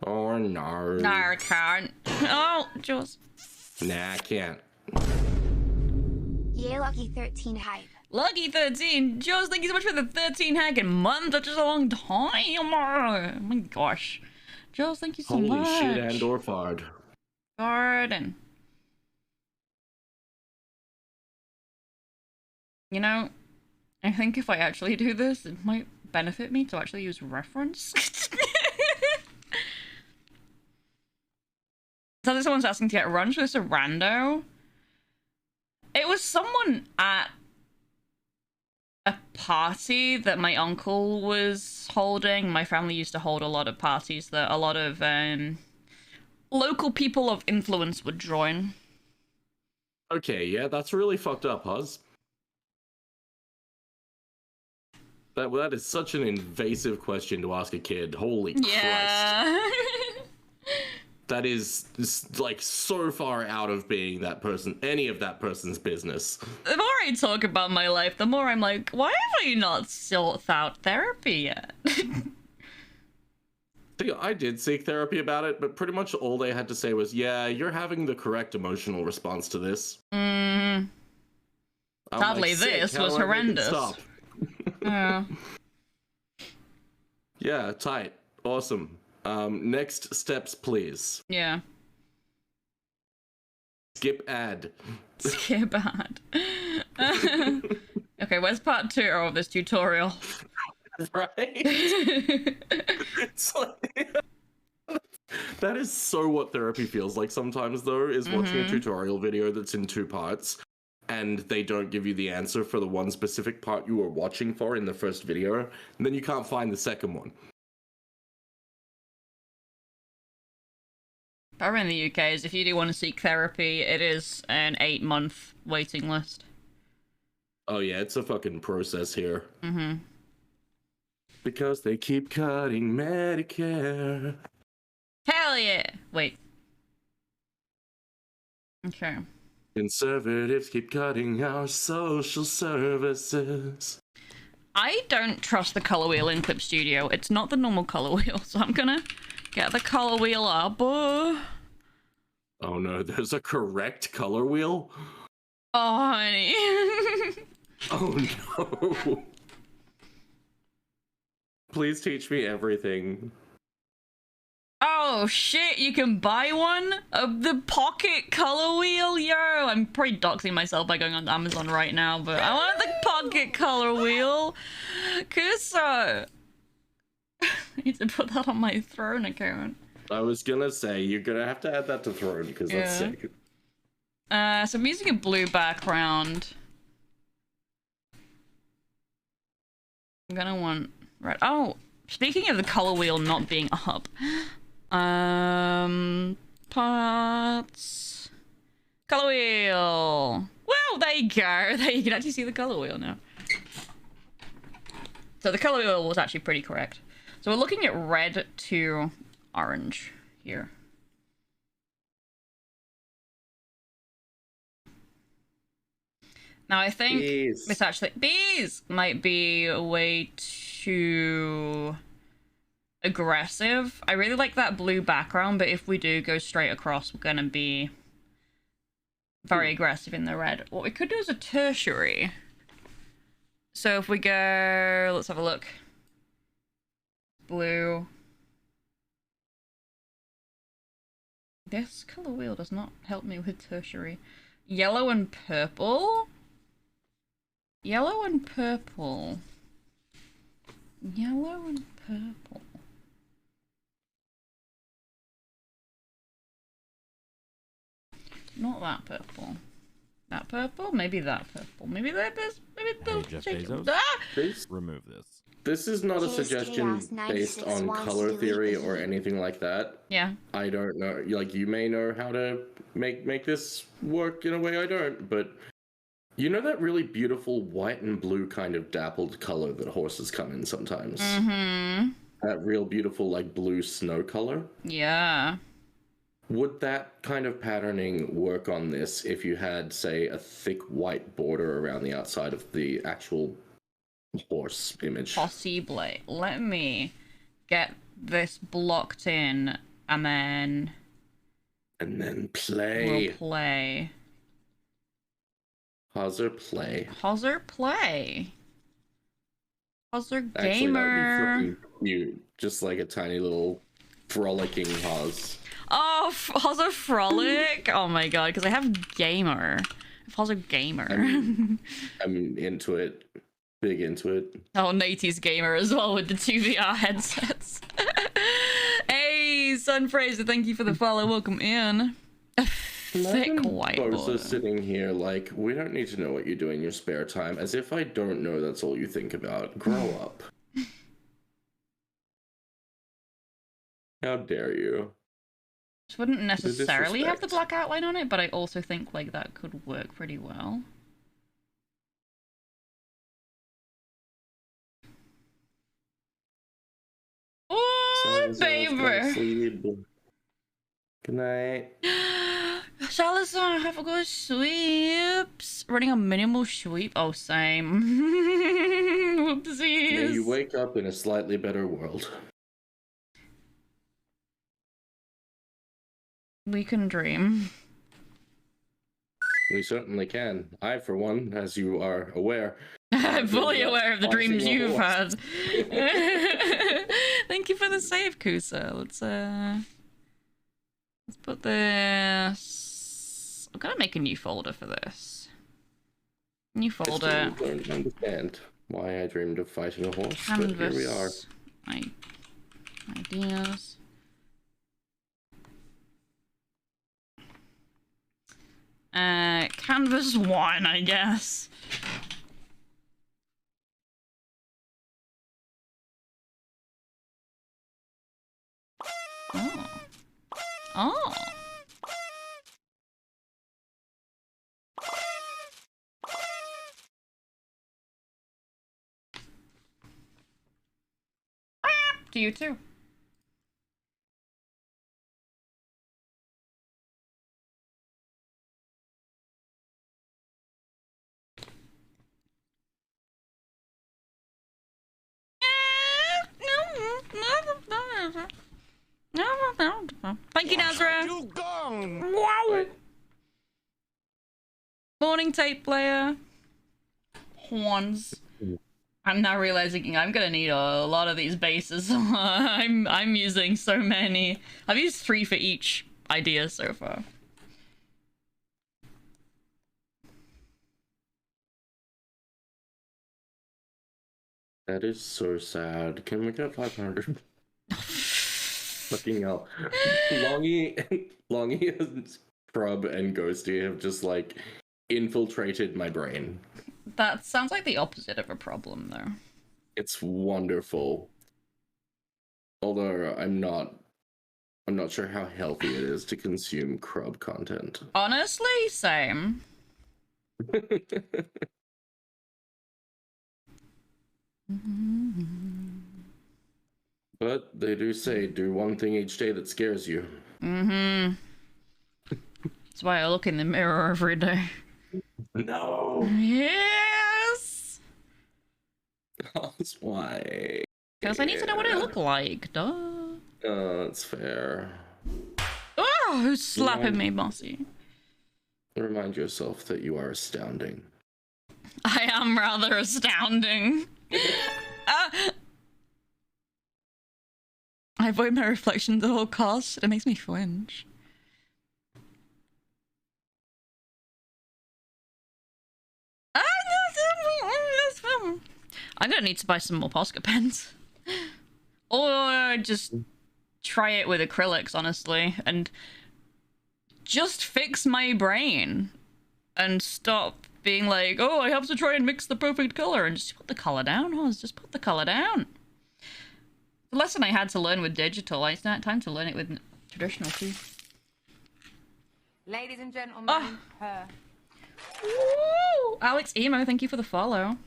Or nar. Nar, can't. Oh, Jules. Nah, I can't. Yay, lucky 13 hype. Lucky 13. Jules, thank you so much for the 13 hacking month. That's just a long time. Oh my gosh. Jules, thank you so much. Holy shit, and or fard. Garden. You know, I think if I actually do this, it might benefit me to actually use reference. So someone's asking to get runs with a rando. It was someone at a party that my uncle was holding. My family used to hold a lot of parties that a lot of local people of influence would join. Okay, yeah, that's really fucked up, Huz. That is such an invasive question to ask a kid. Holy Christ. That is like so far out of being that person, any of that person's business. The more I talk about my life, the more I'm like, why have I not sought out therapy yet? See, I did seek therapy about it, but pretty much all they had to say was, yeah, you're having the correct emotional response to this. Sadly, like, this was horrendous. Yeah. Yeah, tight. Awesome. Next steps, please. Yeah. Skip ad. Skip ad. Okay, where's part 2 of this tutorial? Right? It's like, that is so what therapy feels like sometimes, though, is watching a tutorial video that's in 2 parts, and they don't give you the answer for the one specific part you were watching for in the first video, and then you can't find the second one. Over in the UK is if you do want to seek therapy, it is an 8-month waiting list. Oh yeah, it's a fucking process here. Because they keep cutting Medicare. Hell yeah! Wait. Okay. Conservatives keep cutting our social services. I don't trust the color wheel in Clip Studio. It's not the normal color wheel, so I'm gonna get the color wheel up. Oh no, there's a correct color wheel? Oh, honey. Oh no. Please teach me everything. Oh shit, you can buy one of the pocket color wheel? Yo, I'm probably doxing myself by going on Amazon right now, but I want the pocket color wheel. Kuso. I need to put that on my Throne account. I was gonna say, you're gonna have to add that to Throne, because that's sick. So I'm using a blue background. I'm gonna want... Right. Oh, speaking of the color wheel not being up. Parts... Color wheel! Well, there you go. There you can actually see the color wheel now. So the color wheel was actually pretty correct. So we're looking at red to orange here. Now I think this actually bees might be way too aggressive. I really like that blue background, but if we do go straight across, we're gonna be very aggressive in the red. What we could do is a tertiary. So if we go, let's have a look. Blue. This color wheel does not help me with tertiary. Yellow and purple? Yellow and purple. Yellow and purple. Not that purple. That purple? Maybe that purple. Maybe that is. Maybe the Jeff Bezos? Remove this. This is not a Here's suggestion Chaos based 96 on wants color to theory delete or the- anything like that. Yeah. I don't know. Like, you may know how to make this work in a way I don't, but you know that really beautiful white and blue kind of dappled color that horses come in sometimes? Mm-hmm. That real beautiful, like, blue snow color? Yeah. Would that kind of patterning work on this if you had, say, a thick white border around the outside of the actual horse image? Possible. Let me get this blocked in and then Play. we'll play. Howser play. Howser play. Howser Actually, that'd gamer. be freaking cute. Just like a tiny little frolicking Haas. Oh, Howser frolic. Oh my god, because I have gamer. Howser gamer. I'm into it. Big into it. Oh, Nate's gamer as well with the two VR headsets. Hey, Sunfraser, thank you for the follow. Welcome in. A thick white Bosa border. sitting here like, we don't need to know what you do in your spare time, as if I don't know that's all you think about. Grow up. How dare you? This wouldn't necessarily have the disrespect. black outline on it, but I also think like that could work pretty well. Oh, baby. Sleep. Good night. Salazar, have a good sweeps. Running a minimal sweep. Oh, same. Whoopsies. May you wake up in a slightly better world. We can dream. We certainly can. I, for one, as you are aware, I'm fully aware of the dreams Passing a you've horse. had. Thank you for the save, Kusa. Let's put this. I'm gonna make a new folder for this. New I folder. still don't understand why I dreamed of fighting a horse, but here we are. Canvas. Ideas. Canvas 1, I guess. Oh. Oh. To you too. Thank you, Nazra. Wow. Morning, tape player. Horns. I'm now realizing I'm gonna need a lot of these bases. I'm using so many. I've used 3 for each idea so far. That is so sad. Can we get 500? Fucking hell. Longy and Crub and Ghosty have just, like, infiltrated my brain. That sounds like the opposite of a problem, though. It's wonderful. Although I'm not sure how healthy it is to consume Crub content. Honestly, same. But they do say, do one thing each day that scares you. That's why I look in the mirror every day. No. Yes! That's why. Because I need to know what I look like, duh. That's fair. Oh, who's slapping me, bossy? Remind yourself that you are astounding. I am rather astounding. I avoid my reflections at all costs. It makes me flinch. I'm gonna need to buy some more Posca pens. Or just try it with acrylics, honestly, and just fix my brain and stop being like, oh, I have to try and mix the perfect color, and just put the color down, Oz. Just put the color down. The lesson I had to learn with digital, it's not time to learn it with traditional too. Ladies and gentlemen, her. Woo! Alex Emo, thank you for the follow.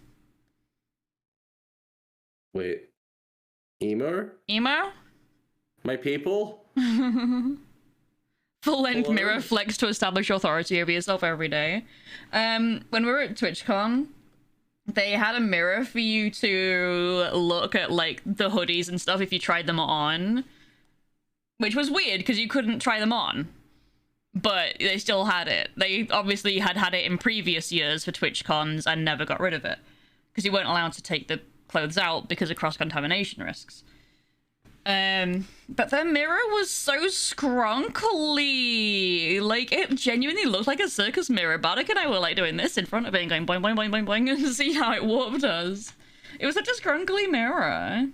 Wait. Emo? Emo? My people? Full-length Hello? mirror flex to establish authority over yourself every day. When we were at TwitchCon, they had a mirror for you to look at, like, the hoodies and stuff if you tried them on. Which was weird, because you couldn't try them on. But they still had it. They obviously had had it in previous years for TwitchCons and never got rid of it. Because you weren't allowed to take the clothes out because of cross-contamination risks. But the mirror was so scrunkly. Like, it genuinely looked like a circus mirror. Bardic and I were, like, doing this in front of it and going boing, boing, boing, boing, boing, and see how it warped us. It was such a scrunkly mirror.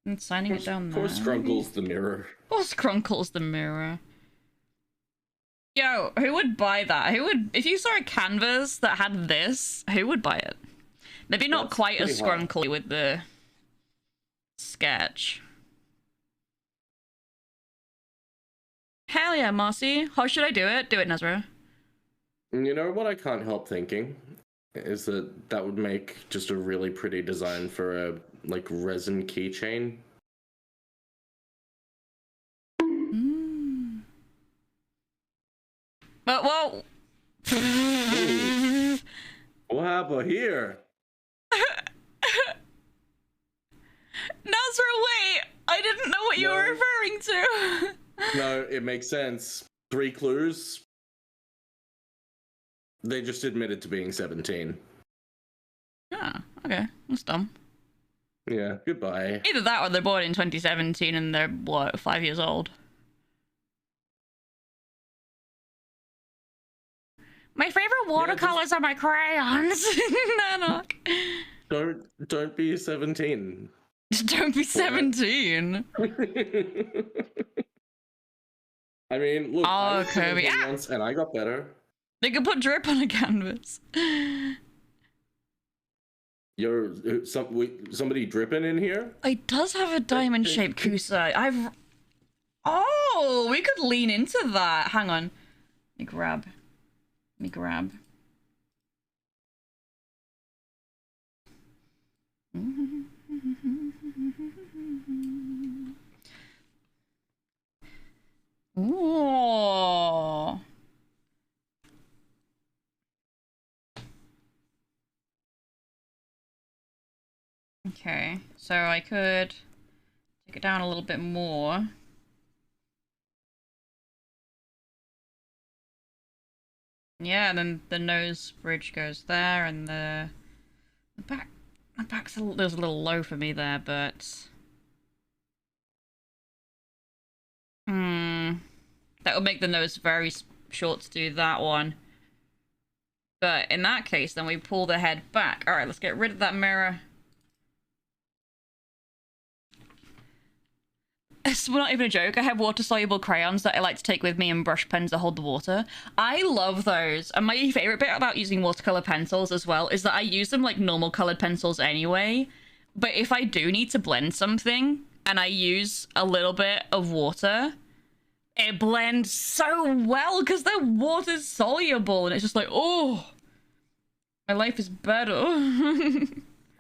And signing it down there. Poor Scrunkle's the mirror. Poor Scrunkle's the mirror. Yo, who would buy that? Who would, if you saw a canvas that had this, who would buy it? Maybe not That's quite as pretty hot. scrunkly with the sketch. Hell yeah, Marcy. How should I do it? Do it, Nazra. You know what I can't help thinking is that that would make just a really pretty design for a, like, resin keychain. But, well... What happened here? Nazra, wait! I didn't know what you were referring to! No, it makes sense. 3 clues. They just admitted to being 17. Ah, okay. That's dumb. Yeah, goodbye. Either that or they're born in 2017 and they're, what, 5 years old. My favorite watercolors are my crayons. Nanok. Don't be 17. Just don't be 17. I mean, look, I was Kirby. 17 once and I got better. They could put drip on a canvas. Somebody dripping in here? It does have a diamond-shaped Kusa. Oh, we could lean into that. Hang on. Let me grab. Ooh. Okay, so I could take it down a little bit more. Yeah, and then the nose bridge goes there, and the back's there's a little low for me there, but that would make the nose very short to do that one. But in that case, then we pull the head back. All right, let's get rid of that mirror. It's not even a joke. I have water-soluble crayons that I like to take with me and brush pens that hold the water. I love those. And my favorite bit about using watercolor pencils as well is that I use them like normal colored pencils anyway. But if I do need to blend something and I use a little bit of water, it blends so well because they're water soluble and it's just like, oh, my life is better.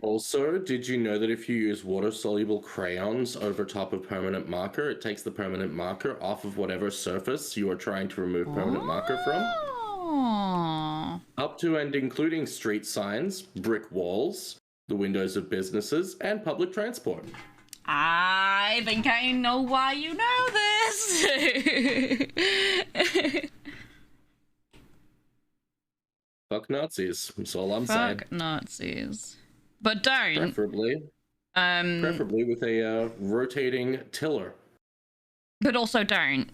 Also, did you know that if you use water-soluble crayons over top of permanent marker, it takes the permanent marker off of whatever surface you are trying to remove permanent marker from? Oh. Up to and including street signs, brick walls, the windows of businesses, and public transport. I think I know why you know this. Fuck Nazis. That's all I'm saying. Fuck Nazis. But don't. Preferably with a rotating tiller. But also don't.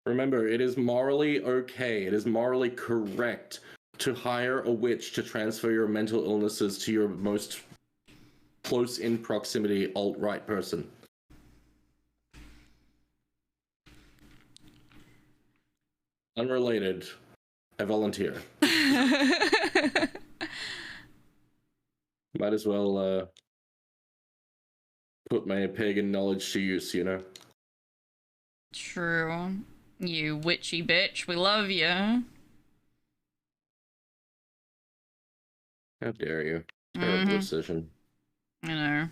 Remember, it is morally okay, it is morally correct to hire a witch to transfer your mental illnesses to your most close in proximity alt-right person. Unrelated. I volunteer. Might as well put my pagan knowledge to use, you know? True. You witchy bitch, we love you. How dare you? Terrible decision. I know.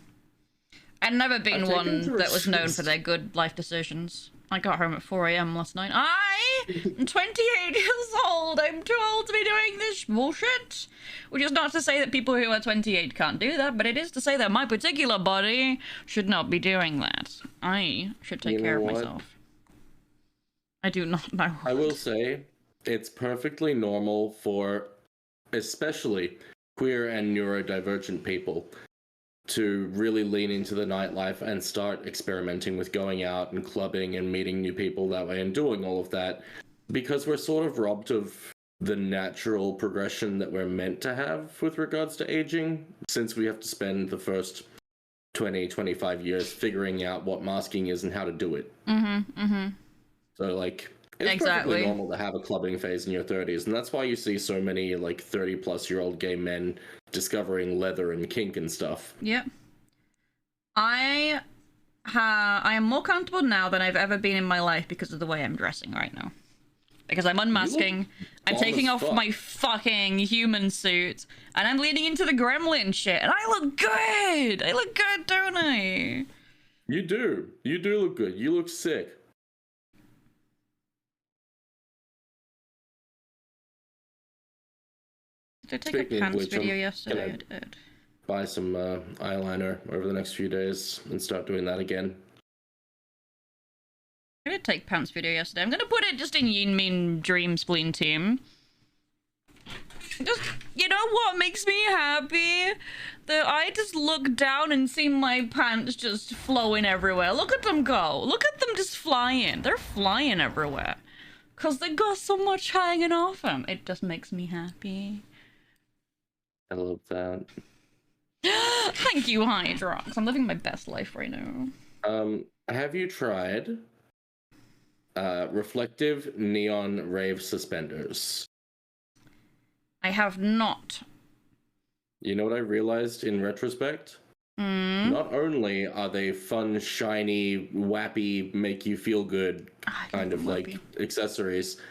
I'd never been I've one taken that was known risks. for their good life decisions. I got home at 4 AM last night. I'm 28 years old. I'm too old to be doing this bullshit. Which is not to say that people who are 28 can't do that, but it is to say that my particular body should not be doing that. I should take You care know of what? myself. I do not know. I will say, it's perfectly normal for especially queer and neurodivergent people to really lean into the nightlife and start experimenting with going out and clubbing and meeting new people that way and doing all of that, because we're sort of robbed of the natural progression that we're meant to have with regards to aging, since we have to spend the first 20-25 years figuring out what masking is and how to do it. So, like, it's Exactly. perfectly normal to have a clubbing phase in your 30s, and that's why you see so many, like, 30-plus-year-old gay men discovering leather and kink and stuff. Yep. I am more comfortable now than I've ever been in my life because of the way I'm dressing right now. Because I'm unmasking, I'm bomb taking as off fuck. my fucking human suit, and I'm leaning into the gremlin shit, and I look good! I look good, don't I? You do. You do look good. You look sick. Did I take Speaking a of pants which, video I'm yesterday? gonna- I did. Buy some eyeliner over the next few days and start doing that again. I did take pants video yesterday. I'm gonna put it just in Yin Min Dream Spleen Team. Just, you know what makes me happy? That I just look down and see my pants just flowing everywhere. Look at them go. Look at them just flying. They're flying everywhere. Because they got so much hanging off them. It just makes me happy. I love that. Thank you, Hydrox. I'm living my best life right now. Have you tried reflective neon rave suspenders? I have not. You know what I realized in retrospect? Not only are they fun, shiny, wappy, make you feel good kind of like accessories,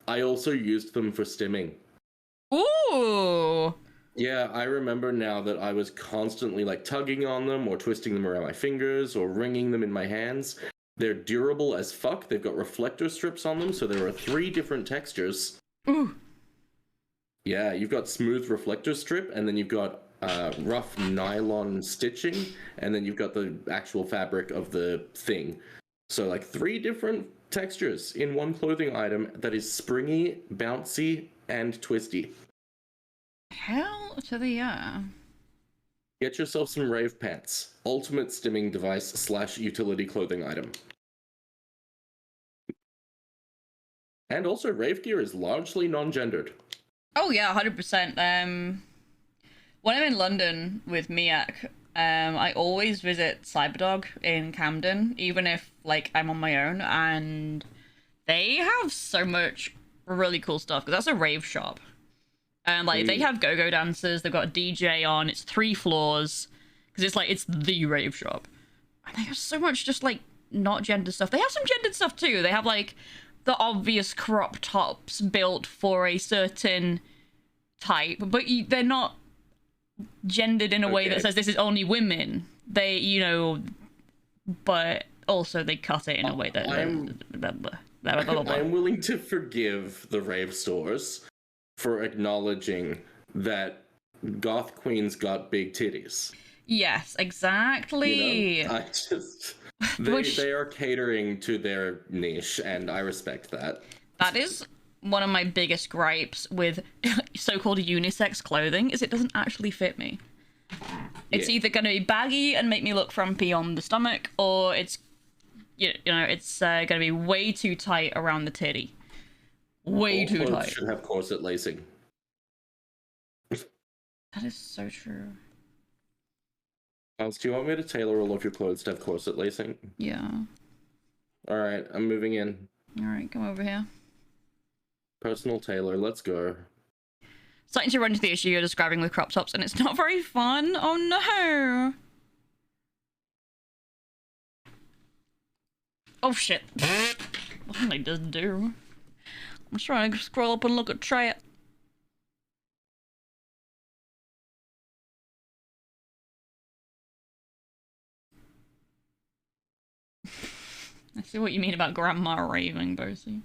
I also used them for stimming. Ooh! Yeah, I remember now that I was constantly like tugging on them or twisting them around my fingers or wringing them in my hands. They're durable as fuck. They've got reflector strips on them, so there are 3 different textures. Ooh. Yeah, you've got smooth reflector strip, and then you've got rough nylon stitching, and then you've got the actual fabric of the thing. So like 3 different textures in one clothing item that is springy, bouncy, and twisty. Hell to the Get yourself some rave pants. Ultimate stimming device / utility clothing item. And also, rave gear is largely non-gendered. Oh yeah, 100%. When I'm in London with Miak, I always visit Cyberdog in Camden, even if like I'm on my own, and they have so much really cool stuff because that's a rave shop. And like they have go-go dancers, they've got a DJ on, it's 3 floors because it's the rave shop. And they have so much just like not gendered stuff. They have some gendered stuff too. They have like the obvious crop tops built for a certain type, but they're not gendered in a way that says this is only women. They, you know, but also they cut it in a way that I'm willing to forgive the rave stores for acknowledging that goth queens got big titties. Yes, exactly. You know? They are catering to their niche, and I respect that. That is one of my biggest gripes with so-called unisex clothing, is it doesn't actually fit me. It's either going to be baggy and make me look frumpy on the stomach, or it's, you know, it's going to be way too tight around the titty. Way too tight. Should have corset lacing. That is so true. Do you want me to tailor all of your clothes to have corset lacing? Yeah. Alright, I'm moving in. Alright, come over here. Personal tailor, let's go. Starting to run into the issue you're describing with crop tops, and it's not very fun. Oh no! Oh shit. What did I just do? I'm just trying to scroll up and look at chat. I see what you mean about grandma raving, Bosie.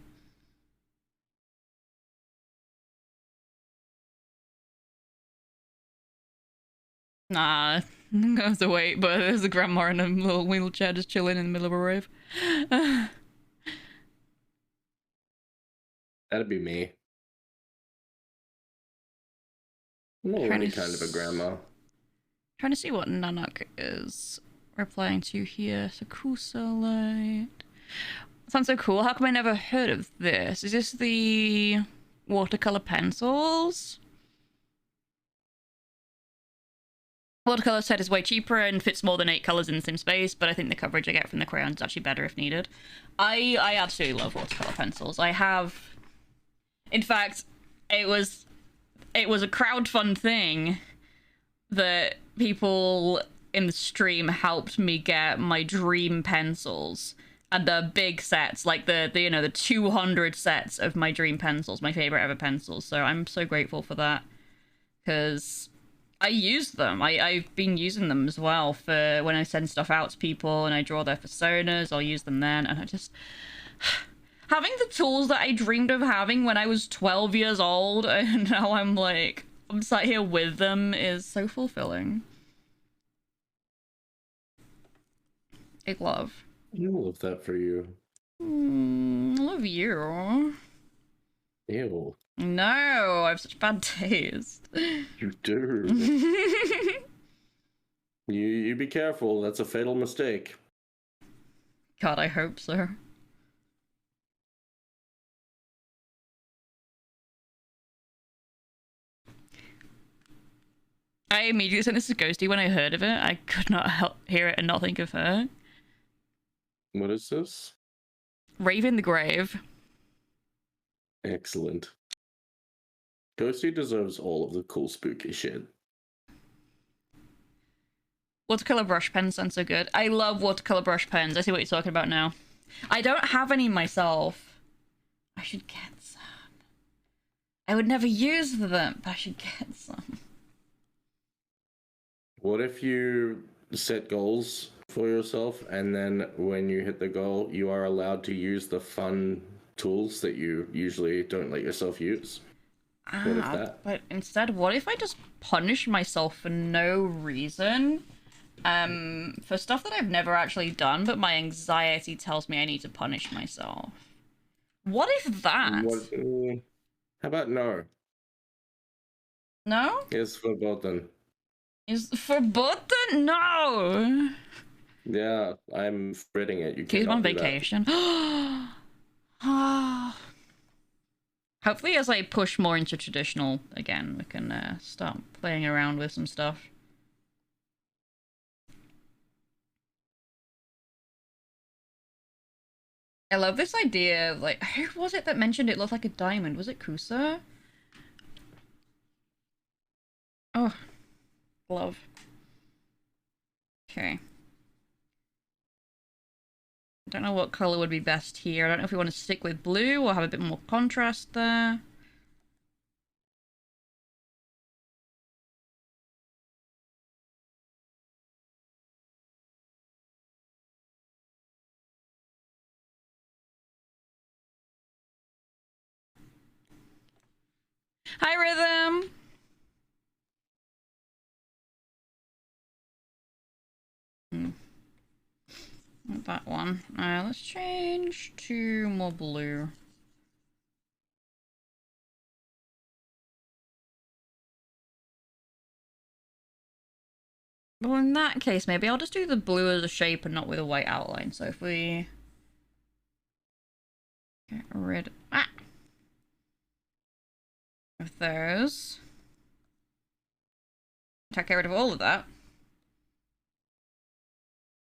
Nah, I'm gonna have to wait, but there's a grandma in a little wheelchair just chilling in the middle of a rave. That'd be me. I'm already kind of a grandma. Trying to see what Nanak is replying to here. Sakusa Light. Sounds so cool. How come I never heard of this? Is this the watercolor pencils? Watercolor set is way cheaper and fits more than 8 colors in the same space, but I think the coverage I get from the crayons is actually better if needed. I absolutely love watercolor pencils. I have, in fact, it was a crowdfund thing that people in the stream helped me get my dream pencils, and the big sets, like the you know, the 200 sets of my dream pencils, my favorite ever pencils. So I'm so grateful for that, because I use them. I've been using them as well for when I send stuff out to people and I draw their personas. I'll use them then, and I just having the tools that I dreamed of having when I was 12 years old, and now I'm sat here with them, is so fulfilling. I love. I love that for you. I love you. Ew. No, I have such bad taste. You do. You be careful. That's a fatal mistake. God, I hope so. I immediately sent this to Ghosty when I heard of it. I could not hear it and not think of her. What is this? Rave in the Grave. Excellent. Ghosty deserves all of the cool spooky shit. Watercolor brush pens sound so good. I love watercolor brush pens. I see what you're talking about now. I don't have any myself. I should get some. I would never use them, but I should get some. What if you set goals for yourself, and then when you hit the goal, you are allowed to use the fun tools that you usually don't let yourself use? What if that? But instead, what if I just punish myself for no reason? For stuff that I've never actually done, but my anxiety tells me I need to punish myself. What if that? How about no? No? It's verboten. Is verboten? No! Yeah, I'm spreading it. You He's can't on do that. vacation. Hopefully as I push more into traditional again, we can start playing around with some stuff. I love this idea of, like, who was it that mentioned it looked like a diamond? Was it Kusa? Oh, love. Okay. Don't know what color would be best here. I don't know if we want to stick with blue or have a bit more contrast there. Hi, Rhythm! Not that one. Let's change to more blue. Well, in that case, maybe I'll just do the blue as a shape and not with a white outline. So if we get rid of those, get rid of all of that.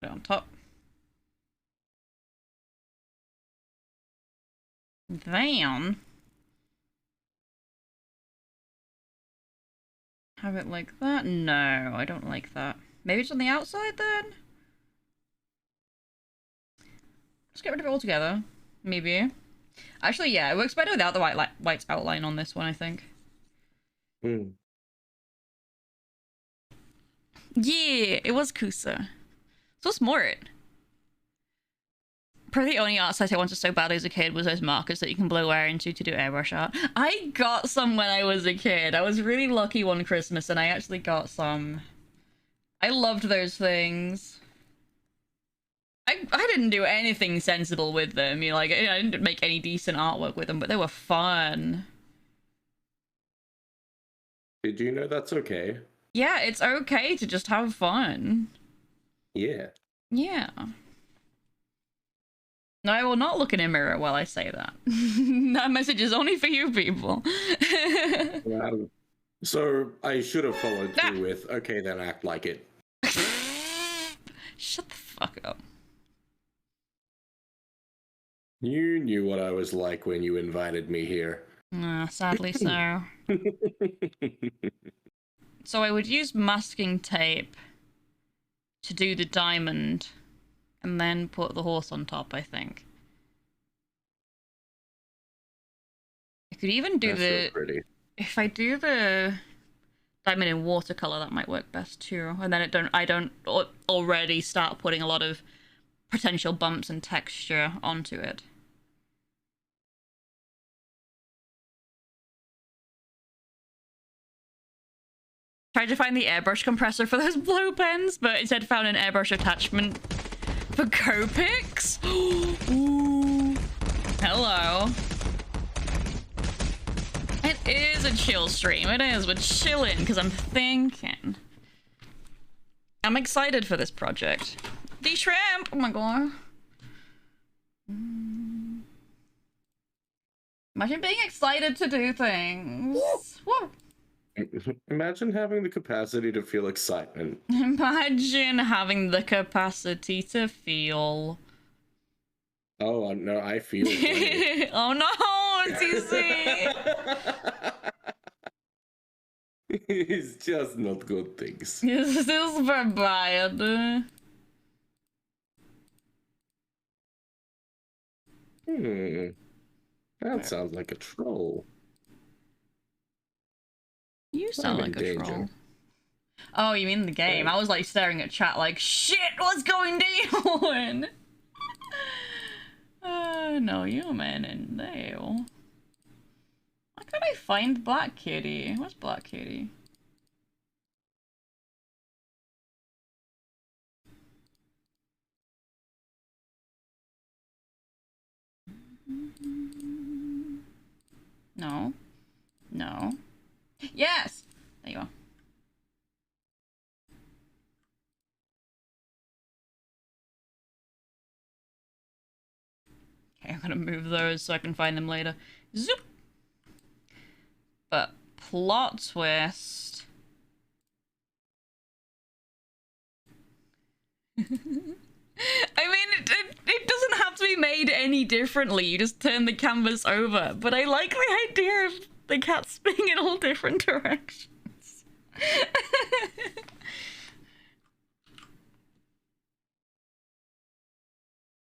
Put it on top. Then have it like that? No, I don't like that. Maybe it's on the outside then? Just get rid of it altogether. Maybe. Actually, yeah, it works better without the white outline on this one, I think. Hmm. Yeah, it was Kusa. So what's more it? Probably the only art set I wanted so badly as a kid was those markers that you can blow air into to do airbrush art. I got some when I was a kid. I was really lucky one Christmas and I actually got some. I loved those things. I didn't do anything sensible with them. You know, like, I didn't make any decent artwork with them, but they were fun. Did you know that's okay? Yeah, it's okay to just have fun. Yeah. Yeah. No, I will not look in a mirror while I say that. That message is only for you people. So I should have followed through with, okay, then act like it. Shut the fuck up. You knew what I was like when you invited me here. Sadly so. So I would use masking tape to do the diamond and then put the horse on top, I think. I could even do That's so pretty. if I do the diamond in watercolor, that might work best too. And then I don't already start putting a lot of potential bumps and texture onto it. Tried to find the airbrush compressor for those blow pens, but instead found an airbrush attachment for Copics. Ooh. Hello. It is a chill stream. It is. We're chilling because I'm thinking. I'm excited for this project. The shrimp. Oh my god. Imagine being excited to do things. Woo. Imagine having the capacity to feel excitement. Imagine having the capacity to feel. Oh, no, I feel it. Oh no, TC! It's just not good things. This is bad. That sounds like a troll. You sound I'm in like a danger. troll. Oh, you mean the game? I was like staring at chat like, shit, what's going down? No human in there. Why can't I find Black Kitty? Where's Black Kitty? No. No. Yes! There you are. Okay, I'm gonna move those so I can find them later. Zoop! But plot twist. I mean, it doesn't have to be made any differently. You just turn the canvas over. But I like the idea of the cat spinning in all different directions.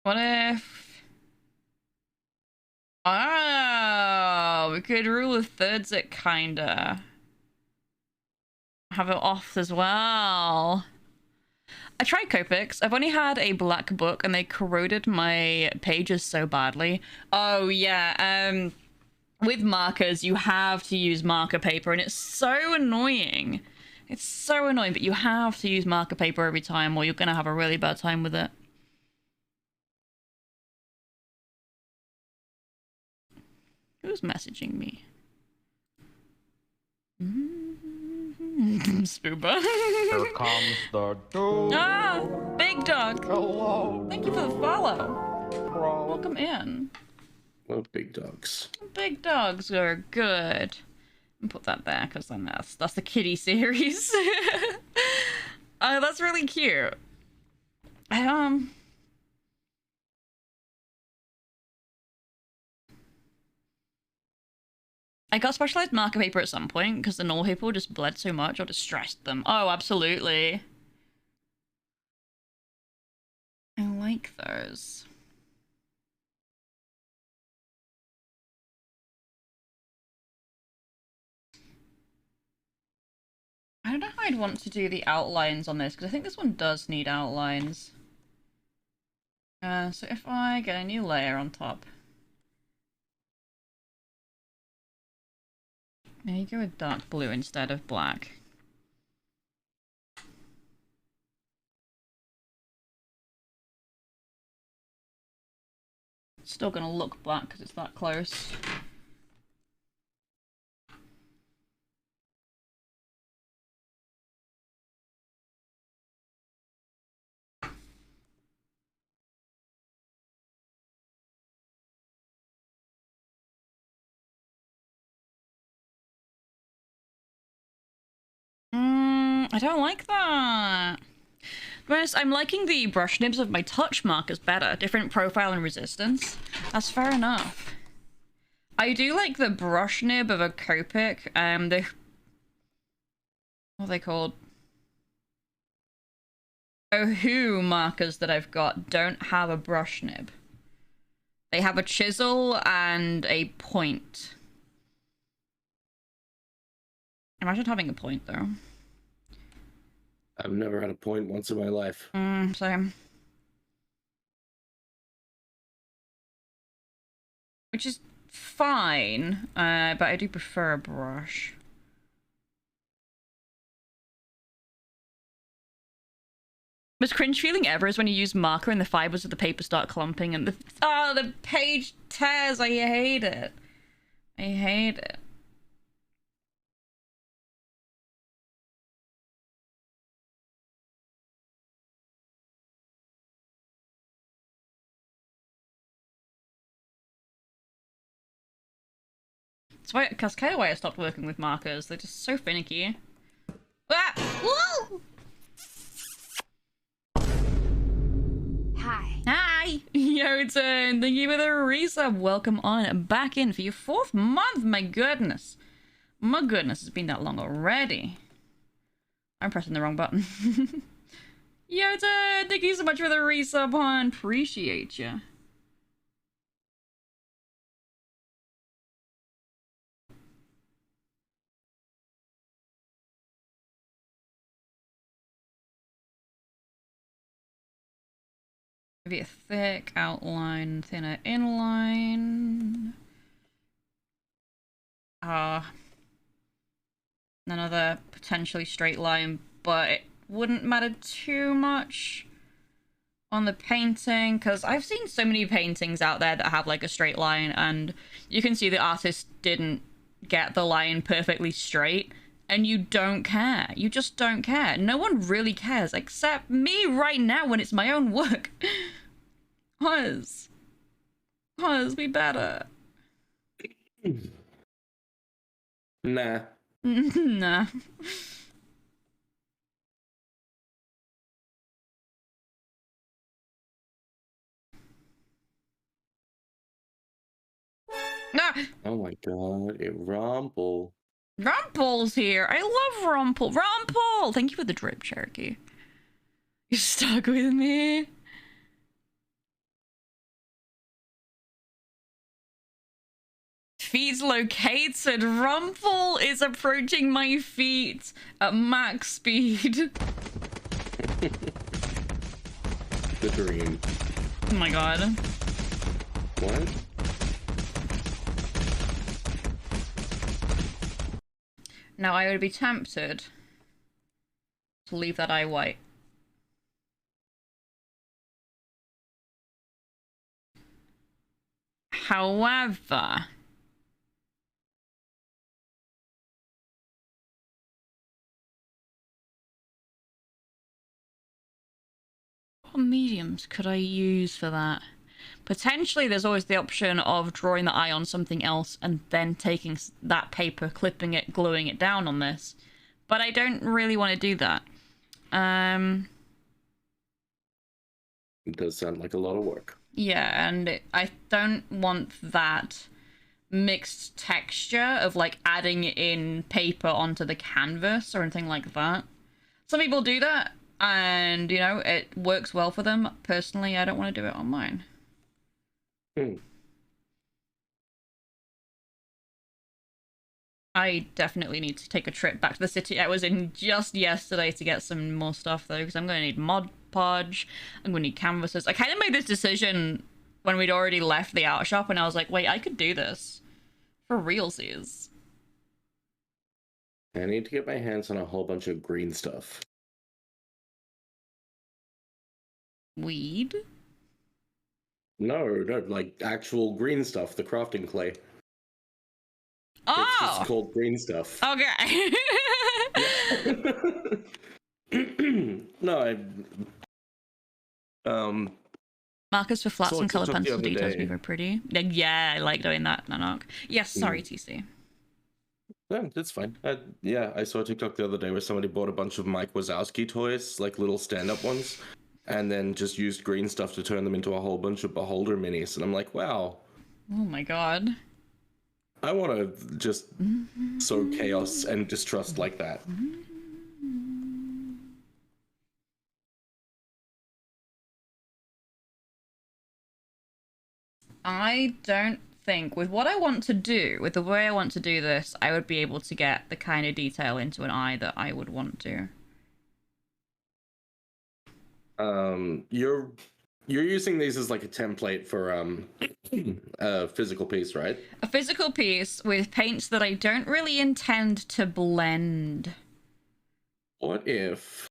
What if... Oh, we could rule with thirds it kinda. Have it off as well. I tried Copics. I've only had a black book and they corroded my pages so badly. Oh yeah, with markers you have to use marker paper and it's so annoying. It's so annoying, but you have to use marker paper every time or you're gonna have a really bad time with it. Who's messaging me? Spooba. Here comes the dog. Ah, big dog. Hello. Thank you for the follow. Welcome in. Well, big dogs. Big dogs are good. And put that there because then that's the kitty series. Oh, that's really cute. I got specialized marker paper at some point because the normal people just bled so much or distressed them. Oh, absolutely. I like those. I don't know how I'd want to do the outlines on this because I think this one does need outlines. So if I get a new layer on top. Maybe go with dark blue instead of black. It's still gonna look black because it's that close. I don't like that. Whereas I'm liking the brush nibs of my touch markers better. Different profile and resistance. That's fair enough. I do like the brush nib of a Copic. What are they called? Ohu markers that I've got don't have a brush nib. They have a chisel and a point. Imagine having a point though. I've never had a point once in my life. Same. Which is fine, but I do prefer a brush. Most cringe feeling ever is when you use marker and the fibers of the paper start clumping and the page tears. I hate it. I hate it. That's kind of why I stopped working with markers. They're just so finicky. Ah! Woo! Hi. Hi! Yoten, thank you for the resub. Welcome on back in for your 4th month. My goodness. My goodness, it's been that long already. I'm pressing the wrong button. Yoten, thank you so much for the resub, hon. Appreciate you. Maybe a thick outline, thinner inline. Another potentially straight line, but it wouldn't matter too much on the painting, because I've seen so many paintings out there that have like a straight line, and you can see the artist didn't get the line perfectly straight, and you don't care. You just don't care. No one really cares, except me right now when it's my own work. Huz, be better. Nah. Nah. Nah. Oh my god, a Rumple. Rumple's here. I love Rumple. Rumple! Thank you for the drip, Cherokee. You're stuck with me. feet located. Rumple is approaching my feet at max speed. The dream. Oh my god. What? Now I would be tempted to leave that eye white. However, what mediums could I use for that? Potentially there's always the option of drawing the eye on something else and then taking that paper, clipping it, gluing it down on this. But I don't really want to do that. It does sound like a lot of work. Yeah, and I don't want that mixed texture of like adding in paper onto the canvas or anything like that. Some people do that and, you know, it works well for them. Personally, I don't want to do it on mine. I definitely need to take a trip back to the city I was in just yesterday to get some more stuff though, because I'm going to need Mod Podge, I'm going to need canvases. I kind of made this decision when we'd already left the art shop and I was like, wait, I could do this for realsies. I need to get my hands on a whole bunch of green stuff. Weed? No, like actual green stuff, the crafting clay. Oh! It's just called green stuff. Okay. No, Markers for flats saw and a color TikTok the pencil other details day. be very pretty. Yeah, I like doing that, Nanok. Yes, sorry, TC. Yeah, that's fine. Yeah, I saw a TikTok the other day where somebody bought a bunch of Mike Wazowski toys, like little stand-up ones, and then just used green stuff to turn them into a whole bunch of Beholder minis. And I'm like, wow. Oh my god. I want to just sow chaos and distrust like that. I don't think, with what I want to do, with the way I want to do this, I would be able to get the kind of detail into an eye that I would want to. You're using these as like a template for a physical piece, right? A physical piece with paints that I don't really intend to blend. What if,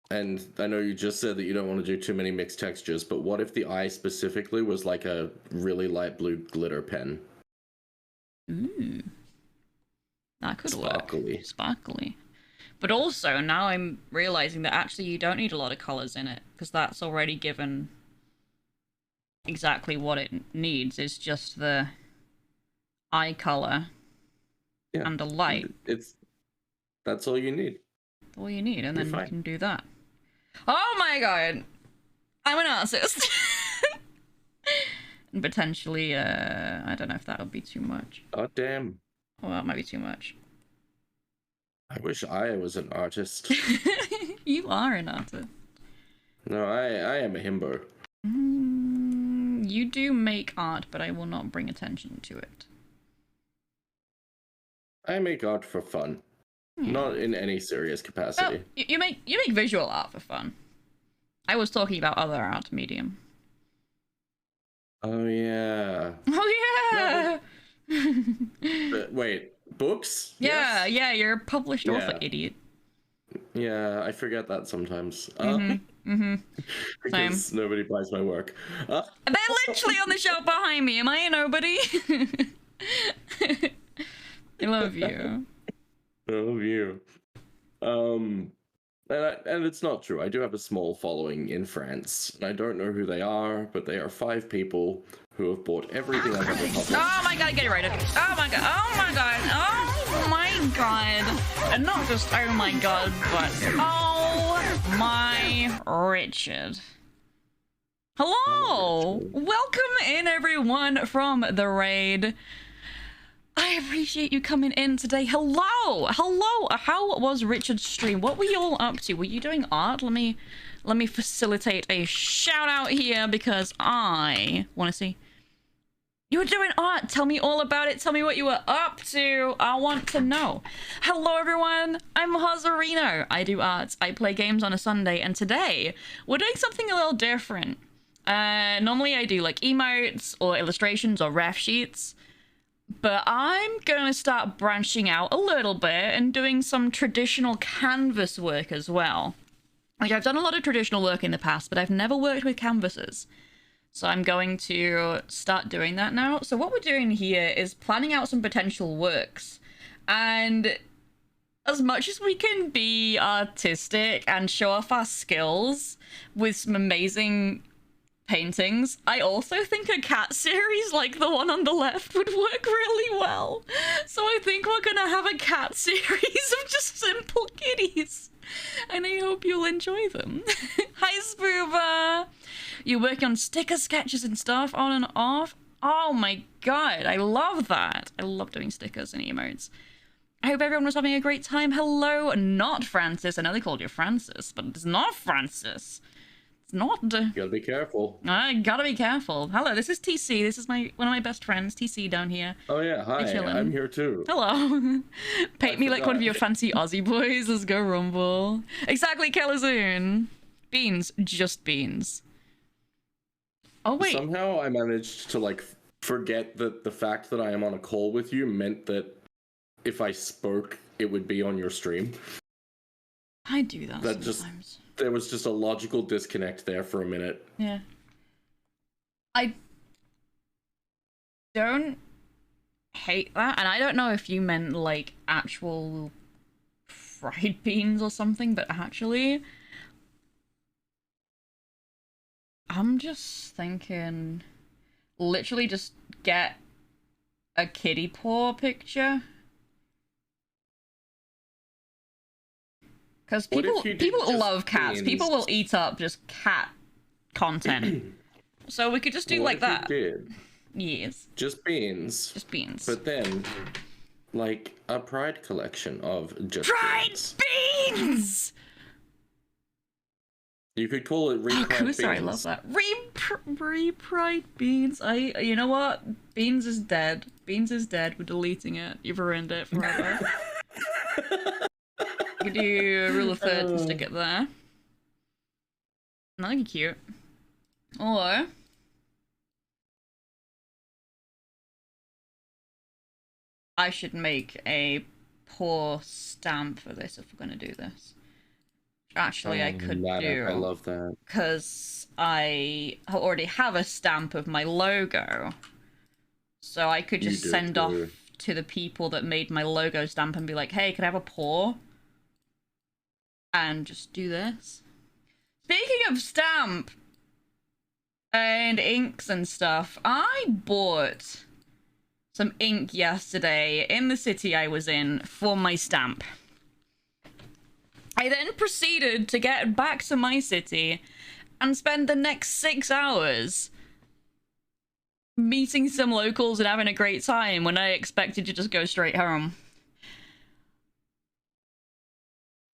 and I know you just said that you don't want to do too many mixed textures, but what if the eye specifically was like a really light blue glitter pen? Ooh. That could Sparkly. work. Sparkly. But also, now I'm realizing that actually you don't need a lot of colors in it, because that's already given exactly what it needs. It's just the eye color and the light. That's all you need. That's all you need, and You're then fine. you can do that. Oh my god! I'm an artist! And potentially, I don't know if that would be too much. Oh, damn. Well, that might be too much. I wish I was an artist. You are an artist. No, I am a himbo. You do make art, but I will not bring attention to it. I make art for fun. Not in any serious Well, capacity. you make visual art for fun. I was talking about other art medium. Oh, yeah. Oh yeah. But wait, books? Yeah, Yes? yeah. You're a published author, Yeah. idiot. Yeah, I forget that sometimes. Same. Because nobody buys my work. They're literally on the shelf behind me. Am I a nobody? I love you. Oh, you. And it's not true. I do have a small following in France. And I don't know who they are, but they are 5 people who have bought everything I've ever published. Oh my god, get it right. Oh my god. Oh my god. Oh my god. And not just oh my god, but oh my Richard. Hello! Welcome in, everyone, from the raid. I appreciate you coming in today. Hello! Hello! How was Richard's stream? What were you all up to? Were you doing art? Let me facilitate a shout out here because I want to see. You were doing art. Tell me all about it. Tell me what you were up to. I want to know. Hello, everyone. I'm Hazarino. I do art. I play games on a Sunday, and today we're doing something a little different. Normally I do like emotes or illustrations or ref sheets, but I'm gonna start branching out a little bit and doing some traditional canvas work as well. Like, I've done a lot of traditional work in the past, but I've never worked with canvases. So I'm going to start doing that now. So what we're doing here is planning out some potential works. And as much as we can be artistic and show off our skills with some amazing paintings, I also think a cat series like the one on the left would work really well. So I think we're gonna have a cat series of just simple kitties. And I hope you'll enjoy them. Hi, Spooba! You're working on sticker sketches and stuff on and off? Oh my god, I love that. I love doing stickers and emotes. I hope everyone was having a great time. Hello, not Francis. I know they called you Francis, but it's not Francis. It's not. You gotta be careful. I gotta be careful. Hello, this is TC. This is one of my best friends, TC, down here. Oh yeah, hi. I'm here too. Hello. Paint me like one of your fancy Aussie boys. Let's go rumble. Exactly, Kelazoon. Beans, just beans. Oh wait. Somehow I managed to like forget that the fact that I am on a call with you meant that if I spoke, it would be on your stream. I do that sometimes. There was just a logical disconnect there for a minute. Yeah. I don't hate that, and I don't know if you meant like actual fried beans or something, but actually I'm just thinking literally just get a kitty paw picture. Because people love cats. Beans? People will eat up just cat content. So we could just do like that. Did? Yes. Just beans. Just beans. But then, like, a pride collection of just Pride beans. beans! You could call it Oh, Pride Kusa, I beans. love that. Pride beans. You know what? Beans is dead. Beans is dead. We're deleting it. You've ruined it forever. You could do a rule of thirds and stick it there. That'd be cute. Or I should make a poor stamp for this if we're gonna do this. Actually, I could do. I love that. Because I already have a stamp of my logo. So I could just send off to the people that made my logo stamp and be like, hey, can I have a paw? And just do this. Speaking of stamp and inks and stuff, I bought some ink yesterday in the city I was in for my stamp. I then proceeded to get back to my city and spend the next 6 hours meeting some locals and having a great time when I expected to just go straight home.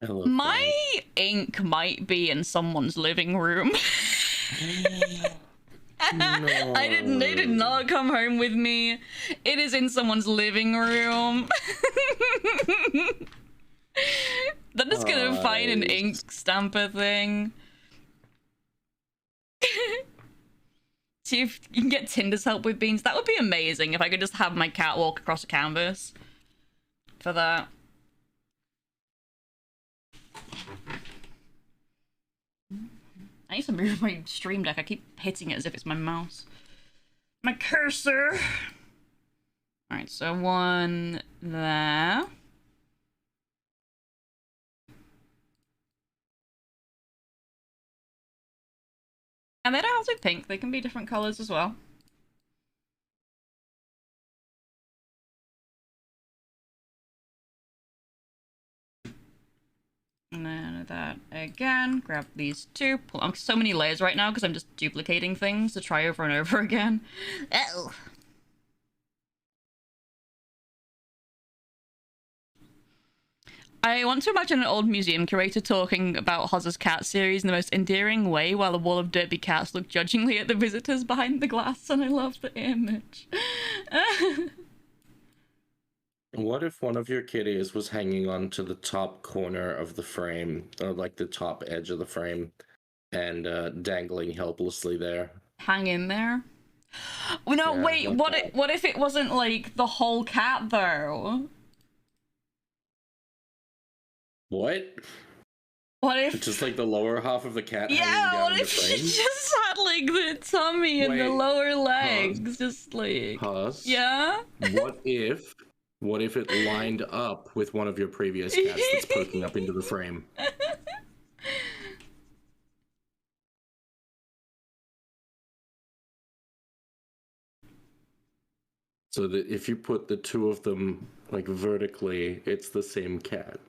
My ink might be in someone's living room. No. They did not come home with me. It is in someone's living room. They're just gonna find an ink stamper thing. See if you can get Tinder's help with beans. That would be amazing if I could just have my cat walk across a canvas for that. I need to move my stream deck. I keep hitting it as if it's my mouse. My cursor! Alright, so one there. And they don't have to be pink, they can be different colours as well. And then that again, grab these two, pull on so many layers right now because I'm just duplicating things to try over and over again. Oh. I want to imagine an old museum curator talking about Hoz's cat series in the most endearing way while a wall of derpy cats look judgingly at the visitors behind the glass, and I love the image. What if one of your kitties was hanging on to the top corner of the frame, or like the top edge of the frame, and dangling helplessly there? Hang in there. Oh, no, Yeah, wait, like what if it wasn't like the whole cat though? What? What if Just like the lower half of the cat hanging yeah, down what in the if she frame? just had like the tummy and the Wait, lower legs just like Huss, yeah? what if it lined up with one of your previous cats that's poking up into the frame? So that if you put the two of them like vertically, it's the same cat.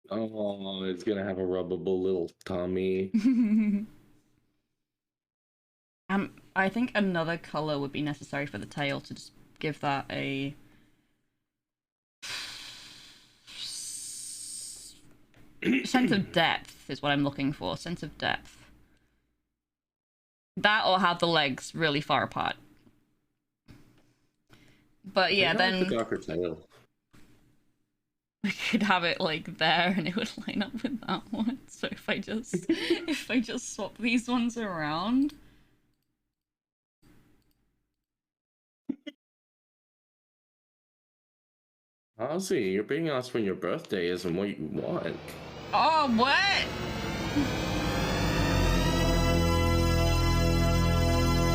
Oh, it's gonna have a rubbable little tummy. I think another color would be necessary for the tail to just give that a sense of depth is what I'm looking for. Sense of depth. That or have the legs really far apart. But yeah, I then like the darker tail. we could have it like there and it would line up with that one. So if I just swap these ones around. Ozzy, you're being asked when your birthday is and what you want. Oh, what?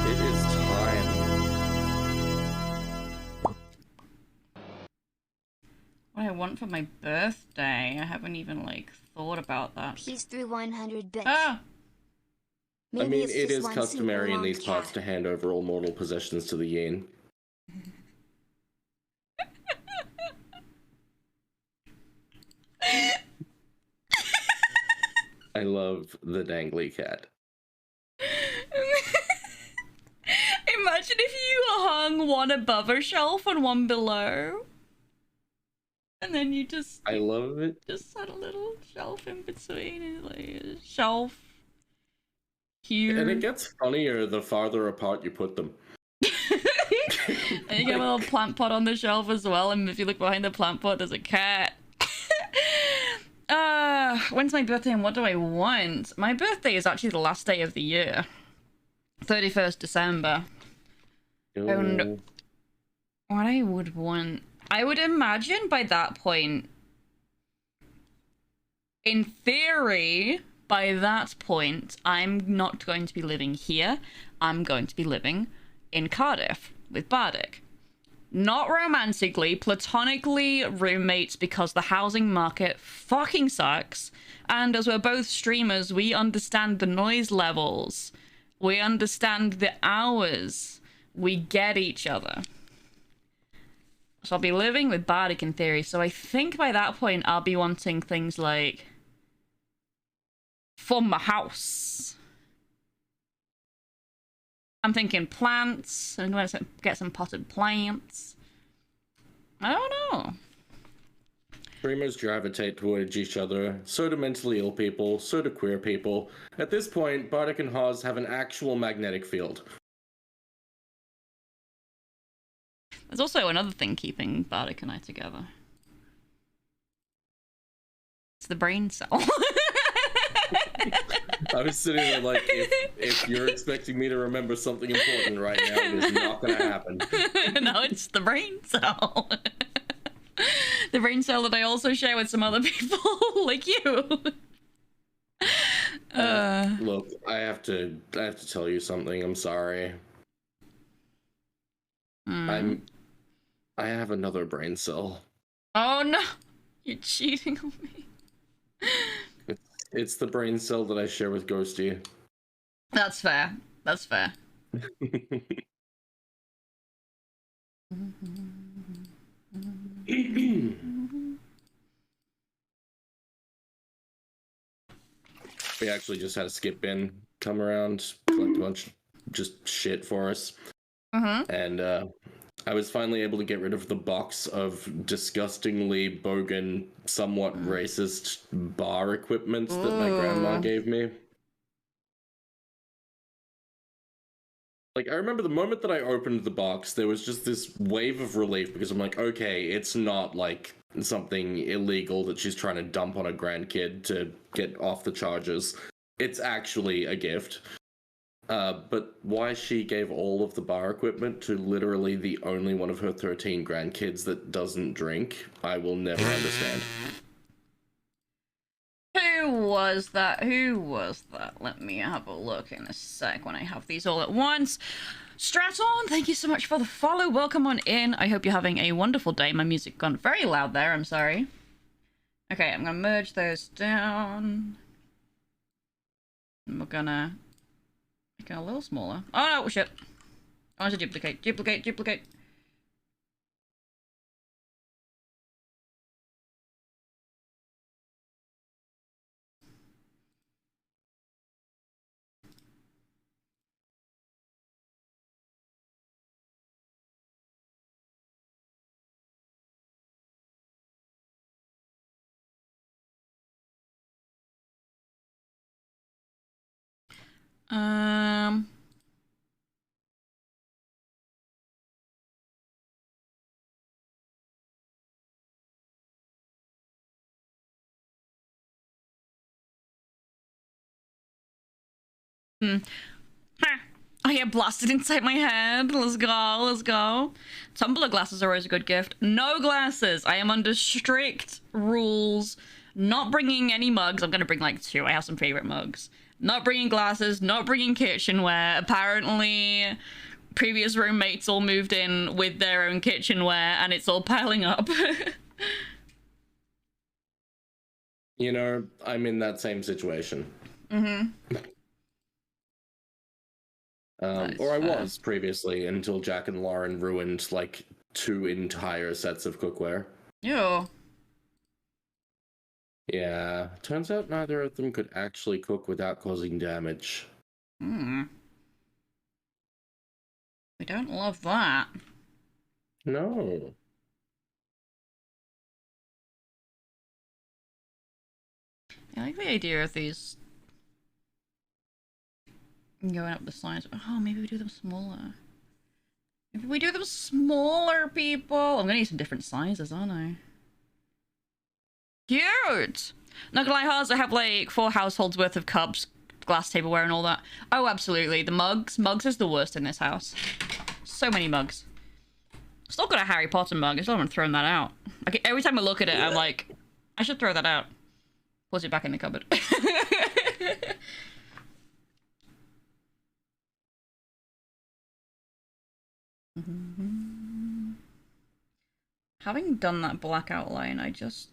It is time. What I want for my birthday? I haven't even like thought about that. Peace through 100 bits. Ah! Maybe I mean, it's it just is one customary in single these long parts cat. to hand over all mortal possessions to the yin. I love the dangly cat. Imagine if you hung one above a shelf and one below. And then you I love it. just had a little shelf in between and like a shelf here. And it gets funnier the farther apart you put them. And you get a little plant pot on the shelf as well, and if you look behind the plant pot, there's a cat. When's my birthday and what do I want? My birthday is actually the last day of the year. 31st December. And Ooh. what I would want... I would imagine by that point... In theory, by that point, I'm not going to be living here. I'm going to be living in Cardiff with Bardic. Not romantically, platonically roommates because the housing market fucking sucks. And as we're both streamers, we understand the noise levels. We understand the hours. We get each other. So I'll be living with Bardic in theory. So I think by that point, I'll be wanting things like... for my house. I'm thinking plants. I'm going to get some potted plants. I don't know. Streamers gravitate towards each other. So do mentally ill people. So do queer people. At this point, Bardic and Hawes have an actual magnetic field. There's also another thing keeping Bardic and I together. It's the brain cell. I was sitting there like, if you're expecting me to remember something important right now, it is not going to happen. No, it's the brain cell. The brain cell that I also share with some other people, like you. Look, I have to tell you something. I'm sorry. I have another brain cell. Oh no, you're cheating on me. It's the brain cell that I share with Ghosty. That's fair. That's fair. We actually just had a skip bin come around, collect a bunch of just shit for us. And I was finally able to get rid of the box of disgustingly bogan, somewhat racist bar equipment that my grandma gave me. Like, I remember the moment that I opened the box, there was just this wave of relief because I'm like, okay, it's not like something illegal that she's trying to dump on a grandkid to get off the charges. It's actually a gift. But why she gave all of the bar equipment to literally the only one of her 13 grandkids that doesn't drink, I will never understand. Who was that? Who was that? Let me have a look in a sec when I have these all at once. Straton, thank you so much for the follow. Welcome on in. I hope you're having a wonderful day. My music gone very loud there. I'm sorry. Okay, I'm gonna merge those down. And we're gonna make it a little smaller. Oh no, shit. I want to duplicate, duplicate, duplicate. Um... I get blasted inside my head. Let's go, let's go. Tumbler glasses are always a good gift. No glasses. I am under strict rules. Not bringing any mugs. I'm gonna bring like 2. I have some favorite mugs. Not bringing glasses. Not bringing kitchenware. Apparently, previous roommates all moved in with their own kitchenware, and it's all piling up. You know, I'm in that same situation. Mm-hmm. Or I was previously, until Jack and Lauren ruined like 2 entire sets of cookware. Ew. Yeah, turns out neither of them could actually cook without causing damage. We don't love that. No. I like the idea of these going up the sides. Oh, maybe we do them smaller. Maybe we do them smaller, people. I'm gonna need some different sizes, aren't I? Cute! Not gonna lie, Haas, I have like 4 households worth of cups, glass tableware and all that. Oh, absolutely. The mugs. Mugs is the worst in this house. So many mugs. Still got a Harry Potter mug. I still haven't thrown that out. Like, every time I look at it, I'm like, I should throw that out. Put it back in the cupboard. Having done that black outline, I just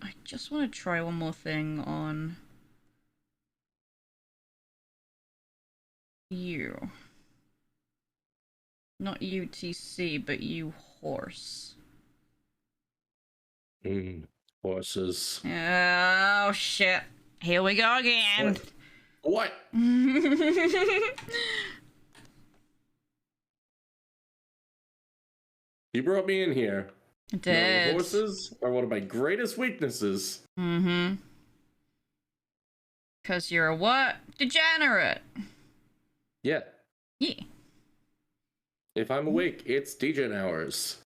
want to try one more thing on you. Not UTC, but you horse. Horses. Oh shit. Here we go again. What? You brought me in here. I did. No, horses are one of my greatest weaknesses. Mm-hmm. Because you're a what? Degenerate. Yeah. Yeah. If I'm awake, it's degen hours.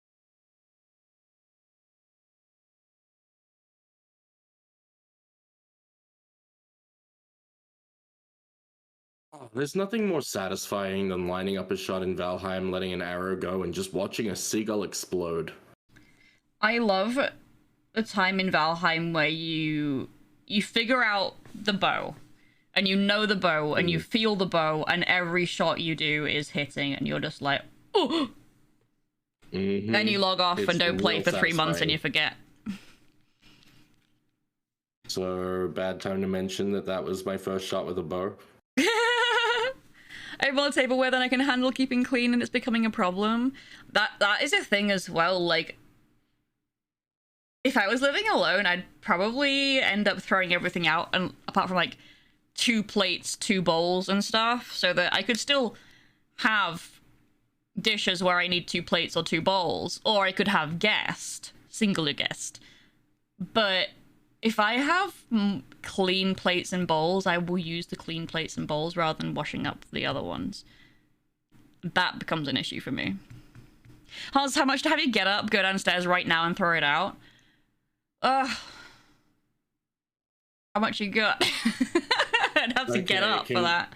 Oh, there's nothing more satisfying than lining up a shot in Valheim, letting an arrow go, and just watching a seagull explode. I love the time in Valheim where you figure out the bow, and you know the bow, and you feel the bow, and every shot you do is hitting, and you're just like, oh! Then you log off and don't play for 3 months, and you forget. So, bad time to mention that was my first shot with a bow. I have more tableware than I can handle keeping clean, and it's becoming a problem. That is a thing as well. Like, if I was living alone, I'd probably end up throwing everything out, and apart from like 2 plates, 2 bowls and stuff, so that I could still have dishes where I need 2 plates or 2 bowls, or I could have guest, singular guest. But if I have clean plates and bowls, I will use the clean plates and bowls rather than washing up the other ones. That becomes an issue for me. Hans, how much to have you get up, go downstairs right now and throw it out? Ugh. How much you got? I'd have to get up for that.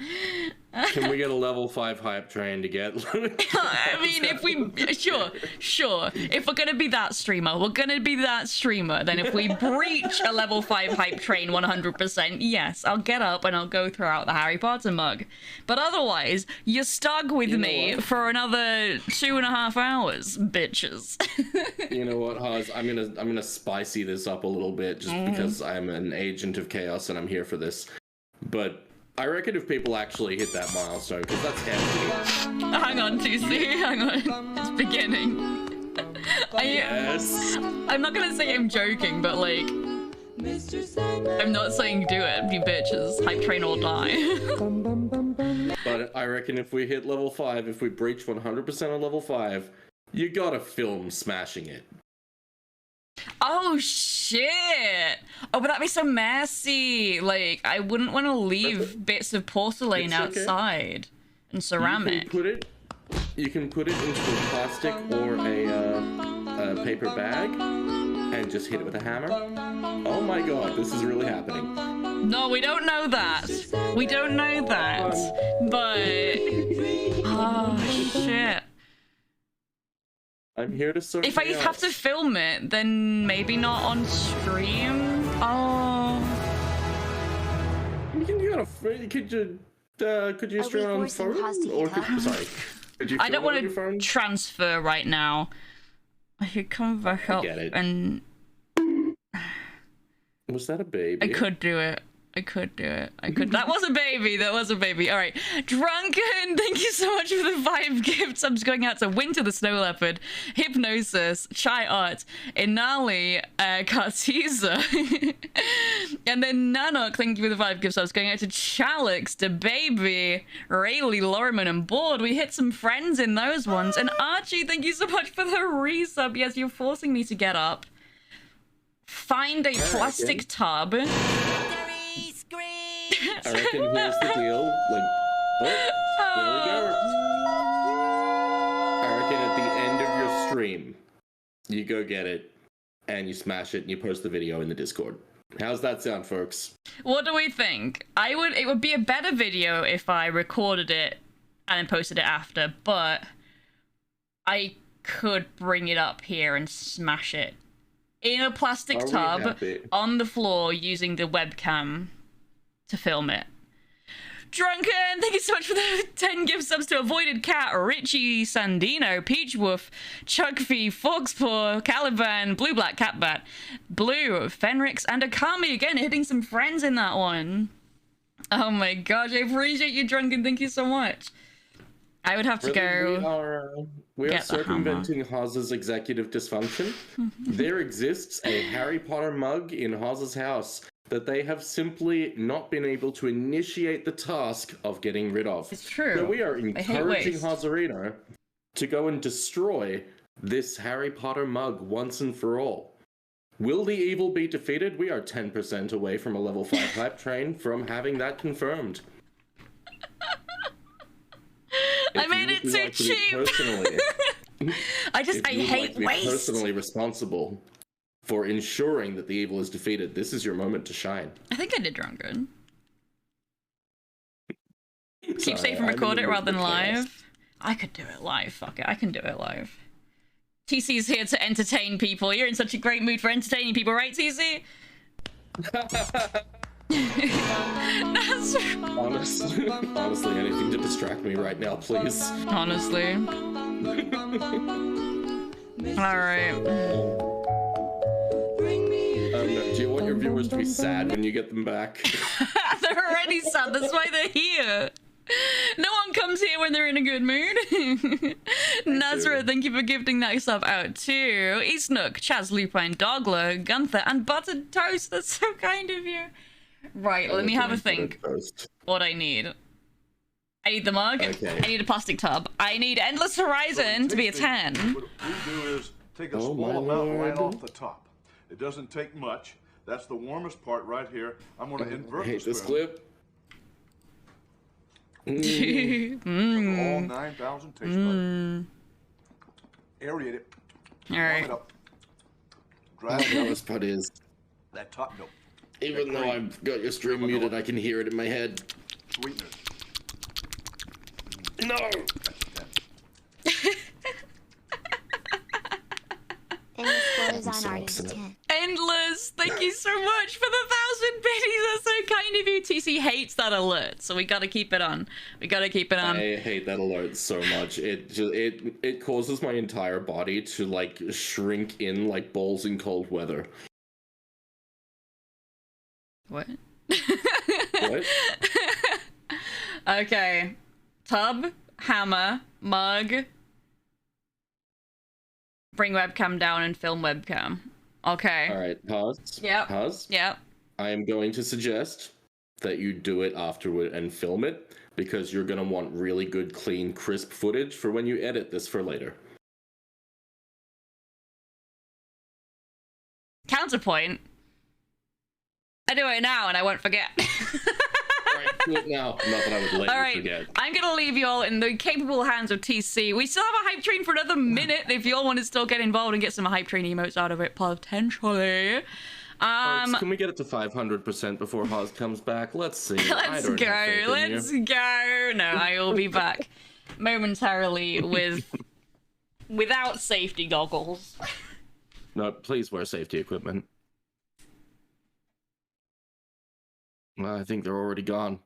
Can we get a level 5 hype train to get? I mean, if we... Sure. If we're gonna be that streamer, we're gonna be that streamer. Then if we breach a level 5 hype train 100%, yes, I'll get up and I'll go throw out the Harry Potter mug. But otherwise, you're stuck with me for another 2.5 hours, bitches. You know what, Haz? I'm gonna spicy this up a little bit just because I'm an agent of chaos and I'm here for this. But I reckon if people actually hit that milestone, because that's hefty. Hang on, TC, hang on. It's beginning. Yes. I'm not gonna say I'm joking, but like, I'm not saying do it, you bitches. Hype train or die. But I reckon if we hit level 5, if we breach 100% on level 5, you gotta film smashing it. Oh shit! Oh, but that'd be so messy. Like, I wouldn't want to leave bits of porcelain outside and ceramic. You can put it into a plastic or a paper bag and just hit it with a hammer. Oh my god, this is really happening. No, we don't know that. We don't know that. But oh shit. I'm here to sort. If I have to film it, then maybe not on stream. Oh. Could you stream on phone? Or could you I don't want to to transfer right now. I could come back up and. Was that a baby? I could do it. That was a baby. All right. Drunken, thank you so much for the 5 gifts. I'm just going out to Winter the Snow Leopard, Hypnosis, Chai Art, Inali, Cartesa, and then Nanok, thank you for the 5 gifts. I was going out to Chalix, the baby, Rayleigh, Loriman, and Board. We hit some friends in those ones. And Archie, thank you so much for the resub. Yes, you're forcing me to get up. Find a plastic tub. I reckon here's the deal. Like, there we go. I reckon at the end of your stream, you go get it, and you smash it, and you post the video in the Discord. How's that sound, folks? What do we think? It would be a better video if I recorded it and then posted it after, but I could bring it up here and smash it in a plastic tub on the floor using the webcam to film it. Drunken, thank you so much for the 10 gift subs to Avoided Cat, Richie Sandino, Peach Wolf, Chugfee, Foxpaw, Caliban, Blue Black Catbat, Blue, Fenrix, and Akami again, hitting some friends in that one. Oh my gosh, I appreciate you, Drunken, thank you so much. I would have to go. We are circumventing Haz's executive dysfunction. There exists a Harry Potter mug in Haz's house that they have simply not been able to initiate the task of getting rid of. It's true. So we are encouraging Hazarino to go and destroy this Harry Potter mug once and for all. Will the evil be defeated? We are 10% away from a level 5 hype train from having that confirmed. I made it too cheap. I hate waste. Personally responsible for ensuring that the evil is defeated. This is your moment to shine. I think I did Drunken. Keep safe and record it rather than live. I could do it live. Fuck it, I can do it live. TC's here to entertain people. You're in such a great mood for entertaining people, right, TC? Honestly, anything to distract me right now, please. Honestly. Alright. Do you want your viewers to be sad when you get them back? They're already sad, that's why they're here. No one comes here when they're in a good mood. Nazra, thank you for gifting that sub out too. Eastnook, Chaz, Lupine, Dogler, Gunther, and Buttered Toast. That's so kind of you. Right, let me have a think. What I need. I need the mug. Okay. I need a plastic tub. I need Endless Horizon to be a 10. What we do is take a Oh, my small amount right lord. off the top. It doesn't take much. That's the warmest part right here. I'm going to invert Hate the this spoon. clip. Cover all 9,000 taste buds. Aerate it. All Warm right. it up. Dry it The out. worst part is, That top note. even though I've got your stream muted, I can hear it in my head. Sweetness. No! Endless flow design so artist upset. 10. Endless, thank you so much for the 1,000 biddies. That's so kind of you. TC hates that alert, so we gotta keep it on. We gotta keep it on. I hate that alert so much. It causes my entire body to like shrink in like balls in cold weather. What? What? Okay. Tub, hammer, mug. Bring webcam down and film webcam. Okay. All right, pause. Yep. Pause. Yep. I am going to suggest that you do it afterward and film it because you're gonna want really good, clean, crisp footage for when you edit this for later. Counterpoint. I do it now and I won't forget. Alright, do it now. Not that I would later All right, forget. I'm gonna leave you all in the capable hands of TC. We still have a hype train for another minute if you all want to still get involved and get some hype train emotes out of it, potentially. Folks, can we get it to 500% before Haas comes back? Let's see. I Let's don't have faith go. in you. Let's go. No, I will be back momentarily without safety goggles. No, please wear safety equipment. Well, I think they're already gone.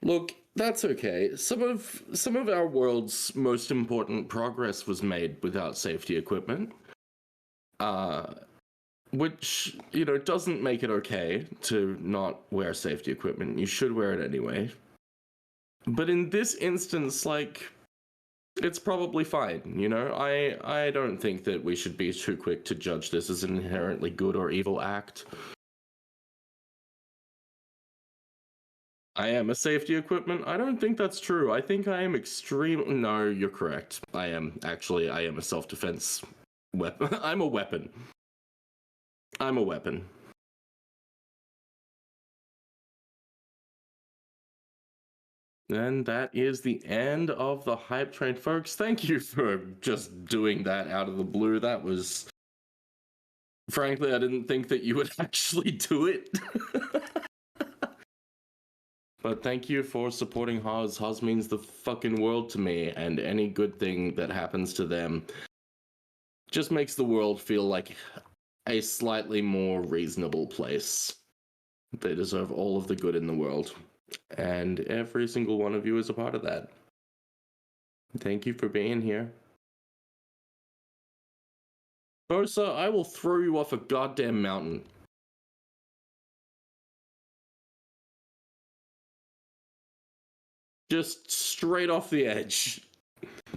Look, that's okay. Some of our world's most important progress was made without safety equipment. Which, you know, doesn't make it okay to not wear safety equipment. You should wear it anyway. But in this instance, like, it's probably fine, you know? I don't think that we should be too quick to judge this as an inherently good or evil act. I am a safety equipment? I don't think that's true. I think I am extreme. No, you're correct. I am a self-defense weapon. I'm a weapon. I'm a weapon. And that is the end of the hype train, folks. Thank you for just doing that out of the blue. That was... Frankly, I didn't think that you would actually do it. But thank you for supporting Haas. Haas means the fucking world to me, and any good thing that happens to them just makes the world feel like a slightly more reasonable place. They deserve all of the good in the world, and every single one of you is a part of that. Thank you for being here. Bosa, I will throw you off a goddamn mountain. Just straight off the edge.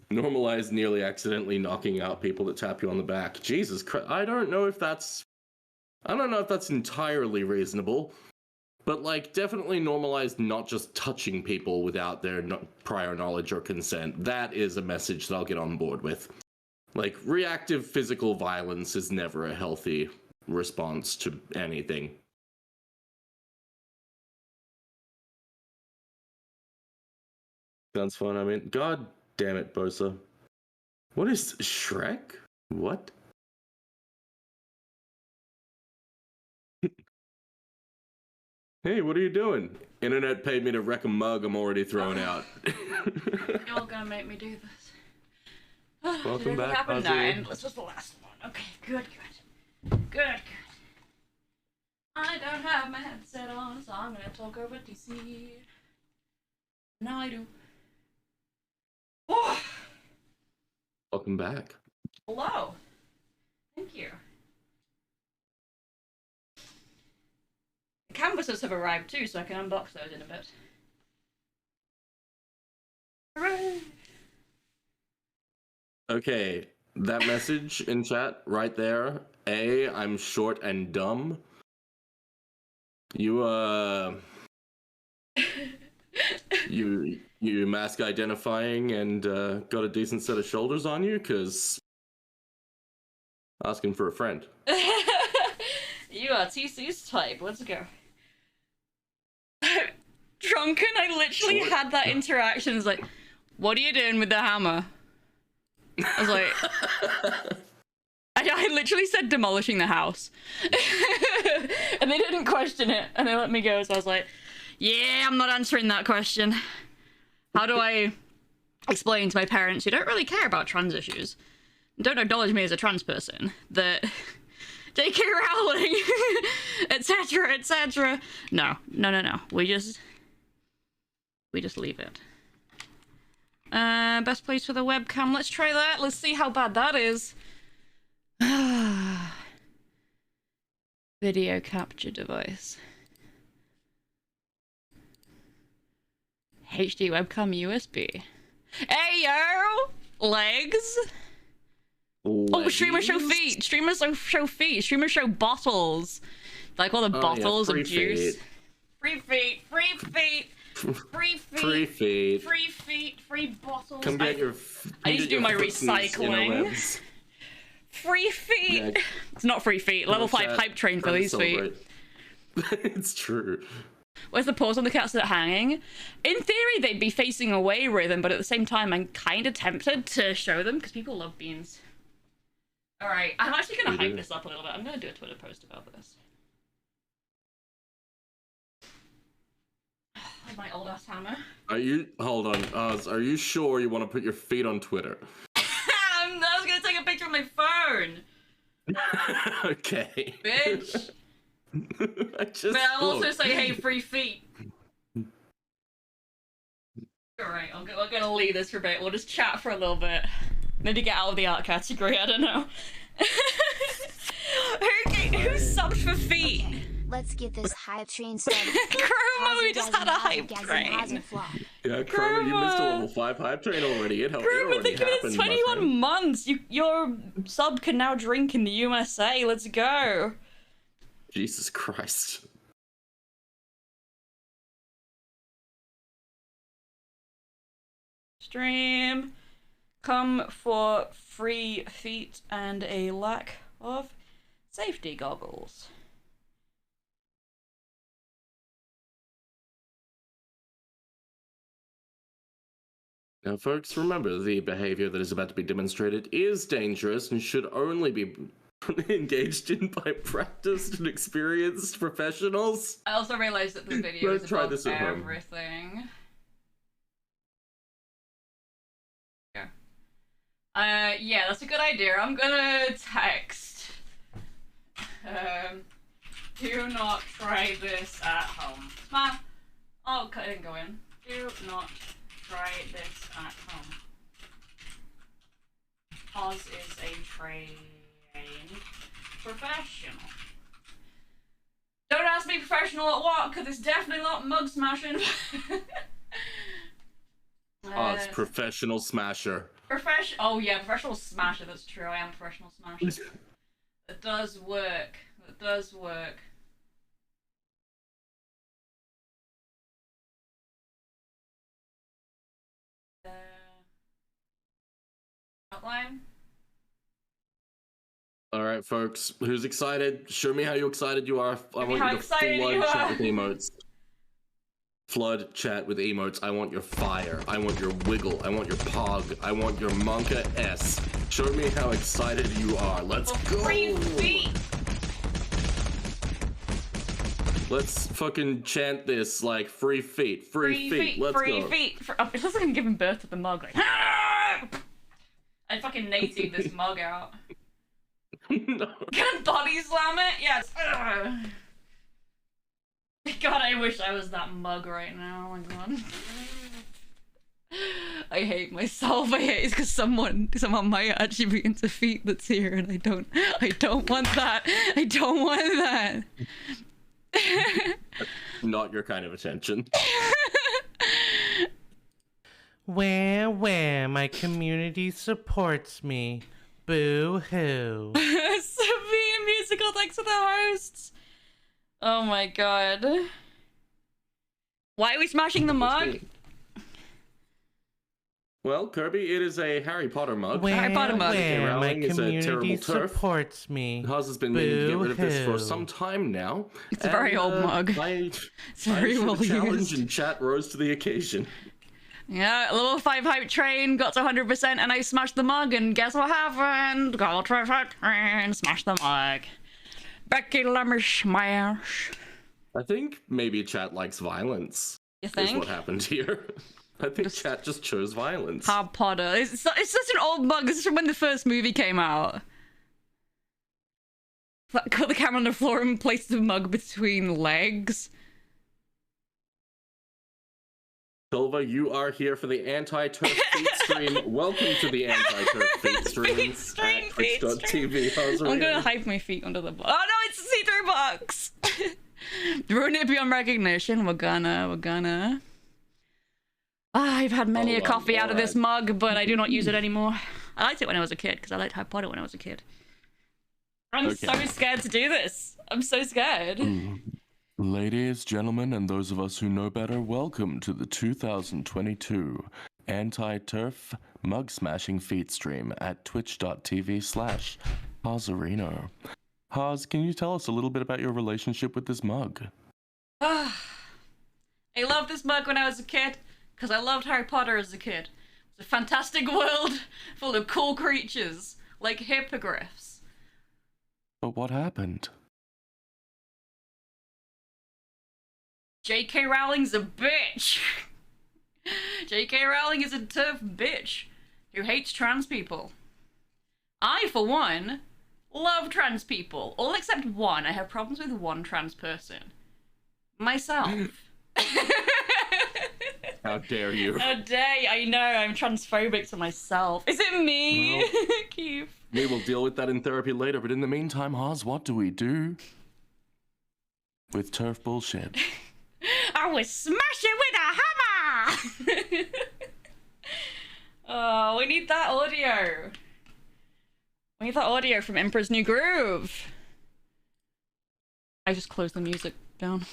Normalize nearly accidentally knocking out people that tap you on the back. Jesus Christ, I don't know if that's entirely reasonable, but like definitely normalize not just touching people without their prior knowledge or consent. That is a message that I'll get on board with. Like, reactive physical violence is never a healthy response to anything. Sounds fun. I mean, god damn it, Bosa. What is Shrek? What? Hey, what are you doing? Internet paid me to wreck a mug I'm already throwing out. You're gonna make me do this. Welcome Did anything back, happen? No, Ozzy. Endless was the last one. Okay, good. Good. I don't have my headset on, so I'm gonna talk over TC. Now I do. Oh, Welcome back. hello. Thank you. The canvases have arrived too, so I can unbox those in a bit. Hooray! Okay, that message in chat right there. A, I'm short and dumb. You, you mask identifying and got a decent set of shoulders on you? Because asking for a friend. You are TC's type. Let's go. Drunken, I literally had that interaction. It's like, what are you doing with the hammer? I was like, I literally said demolishing the house. And they didn't question it, and they let me go, so I was like, yeah, I'm not answering that question. How do I explain to my parents who don't really care about trans issues, don't acknowledge me as a trans person, that J.K. Rowling, etc., etc. No. We just leave it. Best place for the webcam. Let's try that. Let's see how bad that is. Video capture device. HD webcam USB. Hey yo! Legs! Oh, streamers show feet! Streamers show feet! Streamers show bottles! Like all the bottles of juice. Free feet! Free feet! Free feet! Free feet! Free feet! Free bottles! Come get your. I need to do my recycling. Free feet! Yeah. It's not free feet. Level 5 hype train for these feet. It's true. Where's the paws on the cats that are hanging? In theory, they'd be facing away with them, but at the same time, I'm kind of tempted to show them because people love beans. Alright, I'm actually going to hype this up a little bit. I'm going to do a Twitter post about this. My old ass hammer. Hold on, Oz, are you sure you want to put your feet on Twitter? I was going to take a picture of my phone. Okay. Bitch. But I'll also say, hey, free feet. Alright, we're gonna leave this for a bit. We'll just chat for a little bit. Maybe get out of the art category, I don't know. Who subbed for feet? Let's get this hype train started. Chroma, we just had a hype train. Yeah, Chroma, you missed a level 5 hype train already. It Chroma, think of it, it's 21 months. Your sub can now drink in the USA. Let's go. Jesus Christ. Stream. Come for free feet and a lack of safety goggles. Now, folks, remember the behavior that is about to be demonstrated is dangerous and should only be engaged in by practiced and experienced professionals. I also realized that the video is try above this at home. everything. Yeah, that's a good idea. I'm gonna text. Do not try this at home. Oh, I didn't go in. Do not try this at home. Oz is a trained professional. Don't ask me professional at what, because it's definitely not mug smashing. Oz, professional smasher. Oh yeah, professional smasher, that's true. I am a professional smasher. That does work. That does work. Outline. Alright, folks, who's excited? Show me how excited you are. I want you to flood chat with emotes. Flood chat with emotes. I want your fire. I want your wiggle. I want your pog. I want your Monka S. Show me how excited you are. Let's go! Free feet! Let's fucking chant this like free feet. Free feet. Let's free go. Feet. It's like I'm giving birth to the mug. Like, I fucking native this mug out. No. Can body slam it? Yes. God, I wish I was that mug right now. Oh my god. I hate myself. I hate it because someone might actually be into feet that's here, and I don't want that. I don't want that. Not your kind of attention. Where, my community supports me. Boo-hoo. Severe musical thanks to the hosts. Oh my god. Why are we smashing the mug? Well, Kirby, it is a Harry Potter mug. Harry Potter mug. Where my Rowling is a terrible community turf. supports me. Haas has been meaning to get rid of this for Boo-hoo. some time now. It's a very old mug. It's very I well challenge used. and chat rose to the occasion. Yeah, level 5 hype train got to 100% and I smashed the mug, and guess what happened? Got to hype train, smashed the mug. Becky Lemmer smash. I think maybe chat likes violence. You Is think? what happened here. I think chat just chose violence. Harry Potter. It's such an old mug. This is from when the first movie came out. Put the camera on the floor and place the mug between legs. Silva, you are here for the anti-turf feet stream. Welcome to the anti-turf feet stream. Feet stream, at feet twitch.tv. I'm gonna hide my feet under the box. Oh no, it's a see-through box! Ruin it beyond recognition. We're gonna. I've had many a coffee out of this mug, but I do not use it anymore. I liked it when I was a kid, because I liked Harry Potter when I was a kid. I'm so scared to do this. I'm so scared. Ladies, gentlemen, and those of us who know better, welcome to the 2022 Anti-Turf Mug Smashing Feet stream at twitch.tv/Hazarino. Haz, can you tell us a little bit about your relationship with this mug? I loved this mug when I was a kid, because I loved Harry Potter as a kid. It's a fantastic world full of cool creatures, like hippogriffs. But what happened? J.K. Rowling's a bitch. J.K. Rowling is a tough bitch who hates trans people. I, for one, love trans people. All except one. I have problems with one trans person. Myself. How dare you? How dare you? I know, I'm transphobic to myself. Is it me? Well, Keith. We will deal with that in therapy later, but in the Meantime, Haz, what do we do with turf bullshit? I will smash it with a hammer! Oh, we need that audio. We need that audio from Emperor's New Groove. I just closed the music down.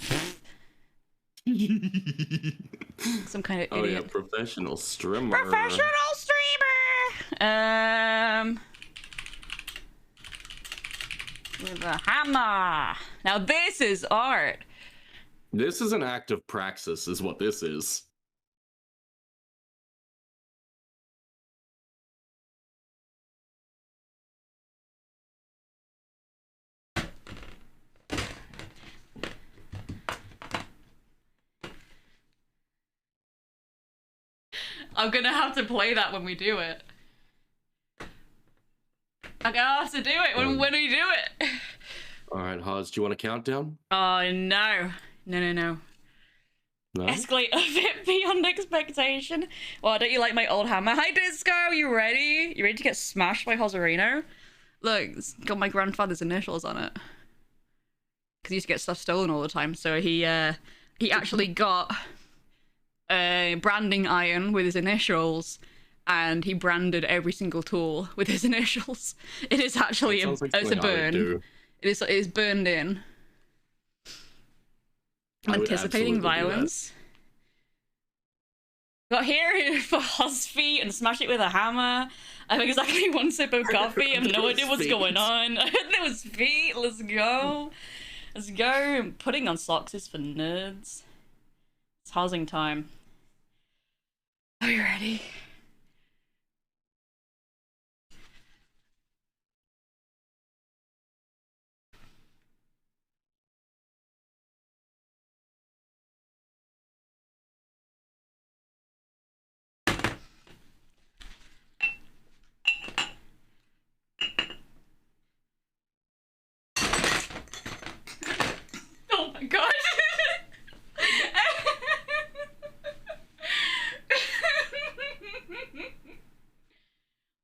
Some kind of idiot. Oh yeah, professional streamer. Professional streamer! With a hammer. Now this is art. This is an act of praxis, is what this is. I'm gonna have to play that when we do it. I'm gonna have to do it when we do it. Alright, Haz, do you want a countdown? Oh no. No. No? Escalate a bit beyond expectation. Well, don't you like my old hammer? Hi Disco, you ready? You ready to get smashed by Hazarino? Look, it's got my grandfather's initials on it. Because he used to get stuff stolen all the time, so he actually got a branding iron with his initials, and he branded every single tool with his initials. It is actually That sounds like it's a something I would burn. do. It is burned in. I would Anticipating absolutely do that. violence. Got here for Haz feet and smash it with a hammer. I have exactly one sip of coffee. I have no idea what's going on. I heard there was feet. Let's go. Let's go. Putting on socks is for nerds. It's housing time. Are you ready? Oh my god.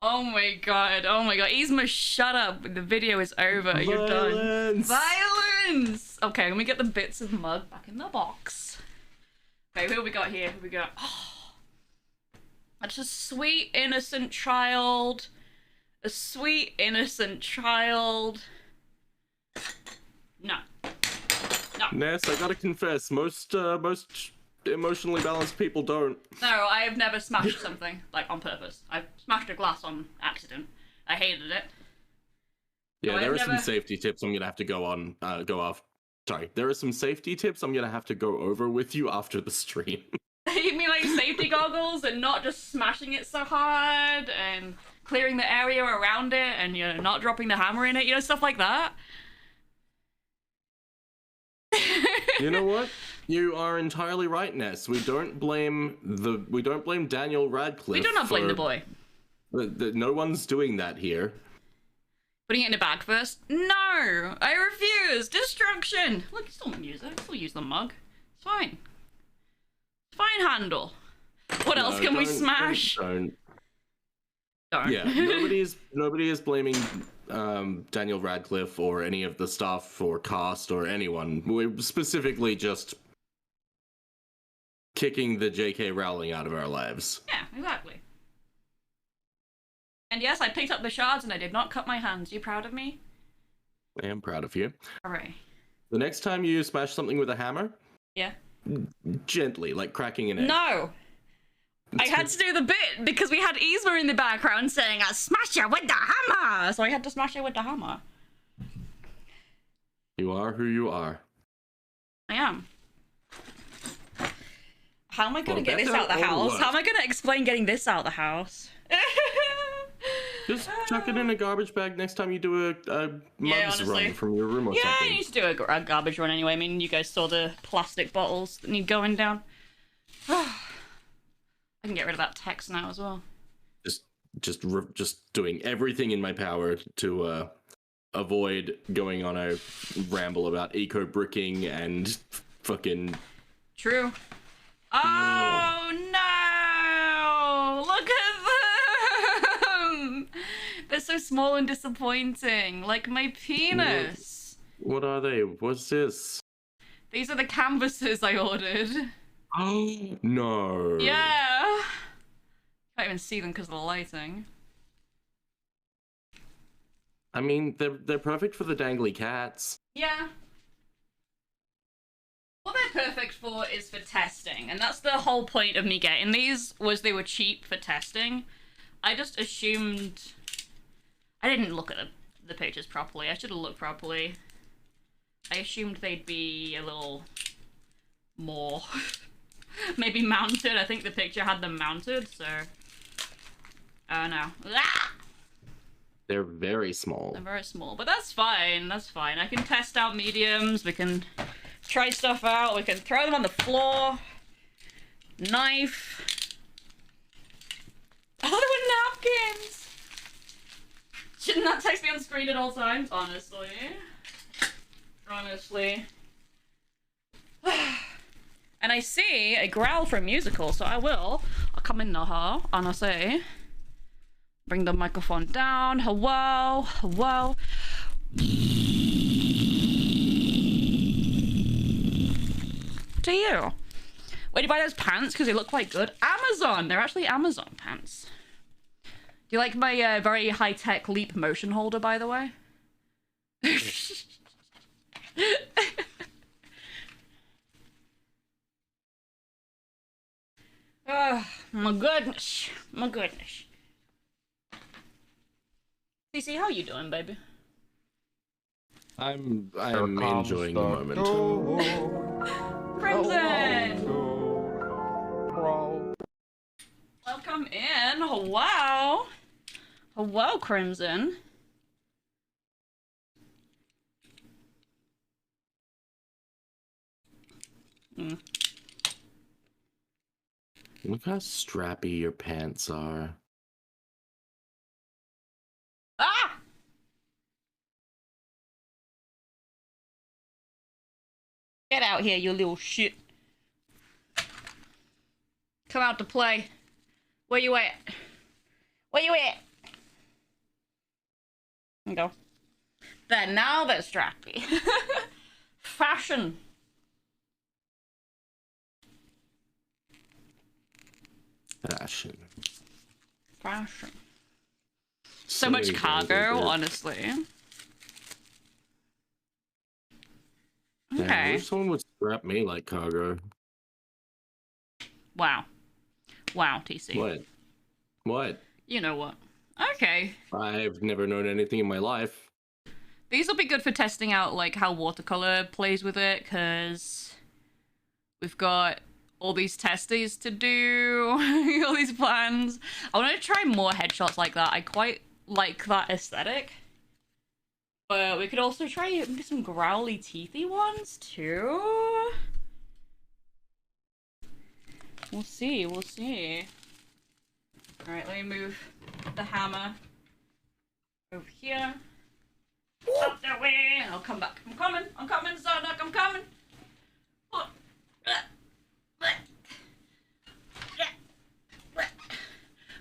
Oh my god. Oh my god. Yzma, shut up. The video is over. You're done. Violence! Okay, let me get the bits of mug back in the box. Okay, who have we got here? Who have we got? Oh, that's a sweet, innocent child. A sweet, innocent child. No. Ness, I gotta confess, most emotionally balanced people don't. No, I have never smashed something, like, on purpose. I've smashed a glass on accident. I hated it. Yeah, No, there are I've some never- safety tips I'm gonna have to go off. Sorry, there are some safety tips I'm gonna have to go over with you after the stream. You mean like safety goggles and not just smashing it so hard and clearing the area around it and, you know, not dropping the hammer in it, you know, stuff like that? You know what? You are entirely right, Ness. We don't blame Daniel Radcliffe. We do not blame for- the boy. No one's doing that here. Putting it in a bag first? No! I refuse! Destruction! Look, you still use it. Still use the mug. It's fine. It's fine handle. What else can we smash? Don't. Don't. Yeah, nobody is blaming Daniel Radcliffe or any of the staff or cast or anyone. We're specifically just kicking the J.K. Rowling out of our lives. Yeah, exactly. And yes, I picked up the shards and I did not cut my hands. You proud of me? I am proud of you. Hooray. The next time you smash something with a hammer, Yeah. gently, like cracking an egg. No! I had to do the bit because we had Yzma in the background saying, I smash it with the hammer! So I had to smash it with the hammer. You are who you are. I am. How am I gonna Well, get this that's out the how it house? works. How am I gonna explain getting this out the house? Just chuck it in a garbage bag next time you do a mugs honestly. run from your room or Yeah, I something. need to do a garbage run anyway. I mean, you guys saw the plastic bottles that need going down. I can get rid of that text now as well. Just doing everything in my power to avoid going on a ramble about eco bricking and fucking. True. Oh no! Look at them! They're so small and disappointing, like my penis. What are they? What's this? These are the canvases I ordered. Oh no! Yeah. Can't even see them because of the lighting. I mean, they're perfect for the dangly cats. Yeah. What they're perfect for is for testing, and that's the whole point of me getting these, was they were cheap for testing. I just assumed... I didn't look at the pictures properly. I should have looked properly. I assumed they'd be a little more maybe mounted. I think the picture had them mounted, so... Oh no. Ah! They're very small. They're very small, but that's fine. That's fine. I can test out mediums. We can try stuff out. We can throw them on the floor. Knife. Oh, there were napkins. Shouldn't that text be on screen at all times? Honestly. Honestly. And I see a growl from musical, so I'll come in now and I'll say, bring the microphone down. Hello, hello. To you. Where do you buy those pants? Because they look quite good. Amazon! They're actually Amazon pants. Do you like my very high-tech Leap motion holder, by the way? Oh, my goodness. My goodness. CC, how you doing, baby? I'm Here comes enjoying the moment. Crimson! Welcome in. Hello. Hello, Crimson. Look how strappy your pants are. Ah! Get out here, you little shit. Come out to play. Where you at? Where you at? There you go. There, now they're strappy. Fashion. Fashion. Fashion. So much many things cargo, like that. honestly. Yeah, I Okay. wish someone would strap me like cargo. Wow. Wow, TC. What? What? You know what? Okay. I've never known anything in my life. These will be good for testing out, like, how watercolor plays with it, because we've got all these testes to do, all these plans. I want to try more headshots like that. I quite like that aesthetic. But we could also try maybe some growly, teethy ones, too. We'll see, we'll see. Alright, let me move the hammer over here. Out that way! I'll come back. I'm coming, Zarnak, I'm coming!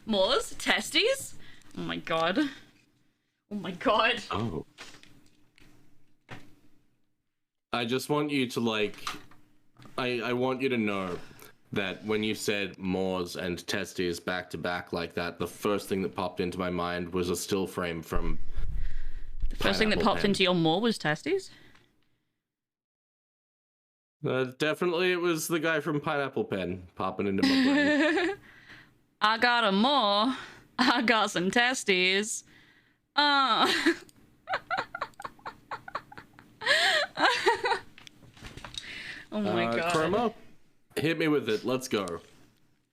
Moors? Testes? Oh my god. Oh my god. Oh. I just want you to, like... I want you to know that when you said Moors and testes back to back like that, the first thing that popped into my mind was a still frame from... The first thing that popped into your Moor was testes? Definitely it was the guy from Pineapple Pen popping into my brain. I got a Moor. I got some testes. Oh my god. Chroma, hit me with it. Let's go.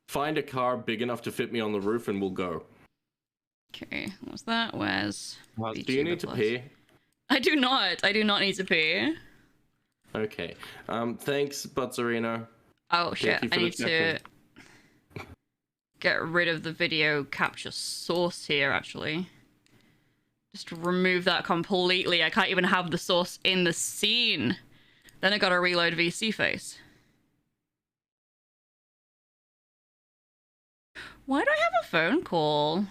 Find a car big enough to fit me on the roof and we'll go. Okay, what's that? Where's... Do you need to pee? I do not. I do not need to pee. Okay. Thanks, Butzarino. Oh shit, I need to get rid of the video capture source here, actually. Just remove that completely. I can't even have the source in the scene. Then I gotta reload VC face. Why do I have a phone call?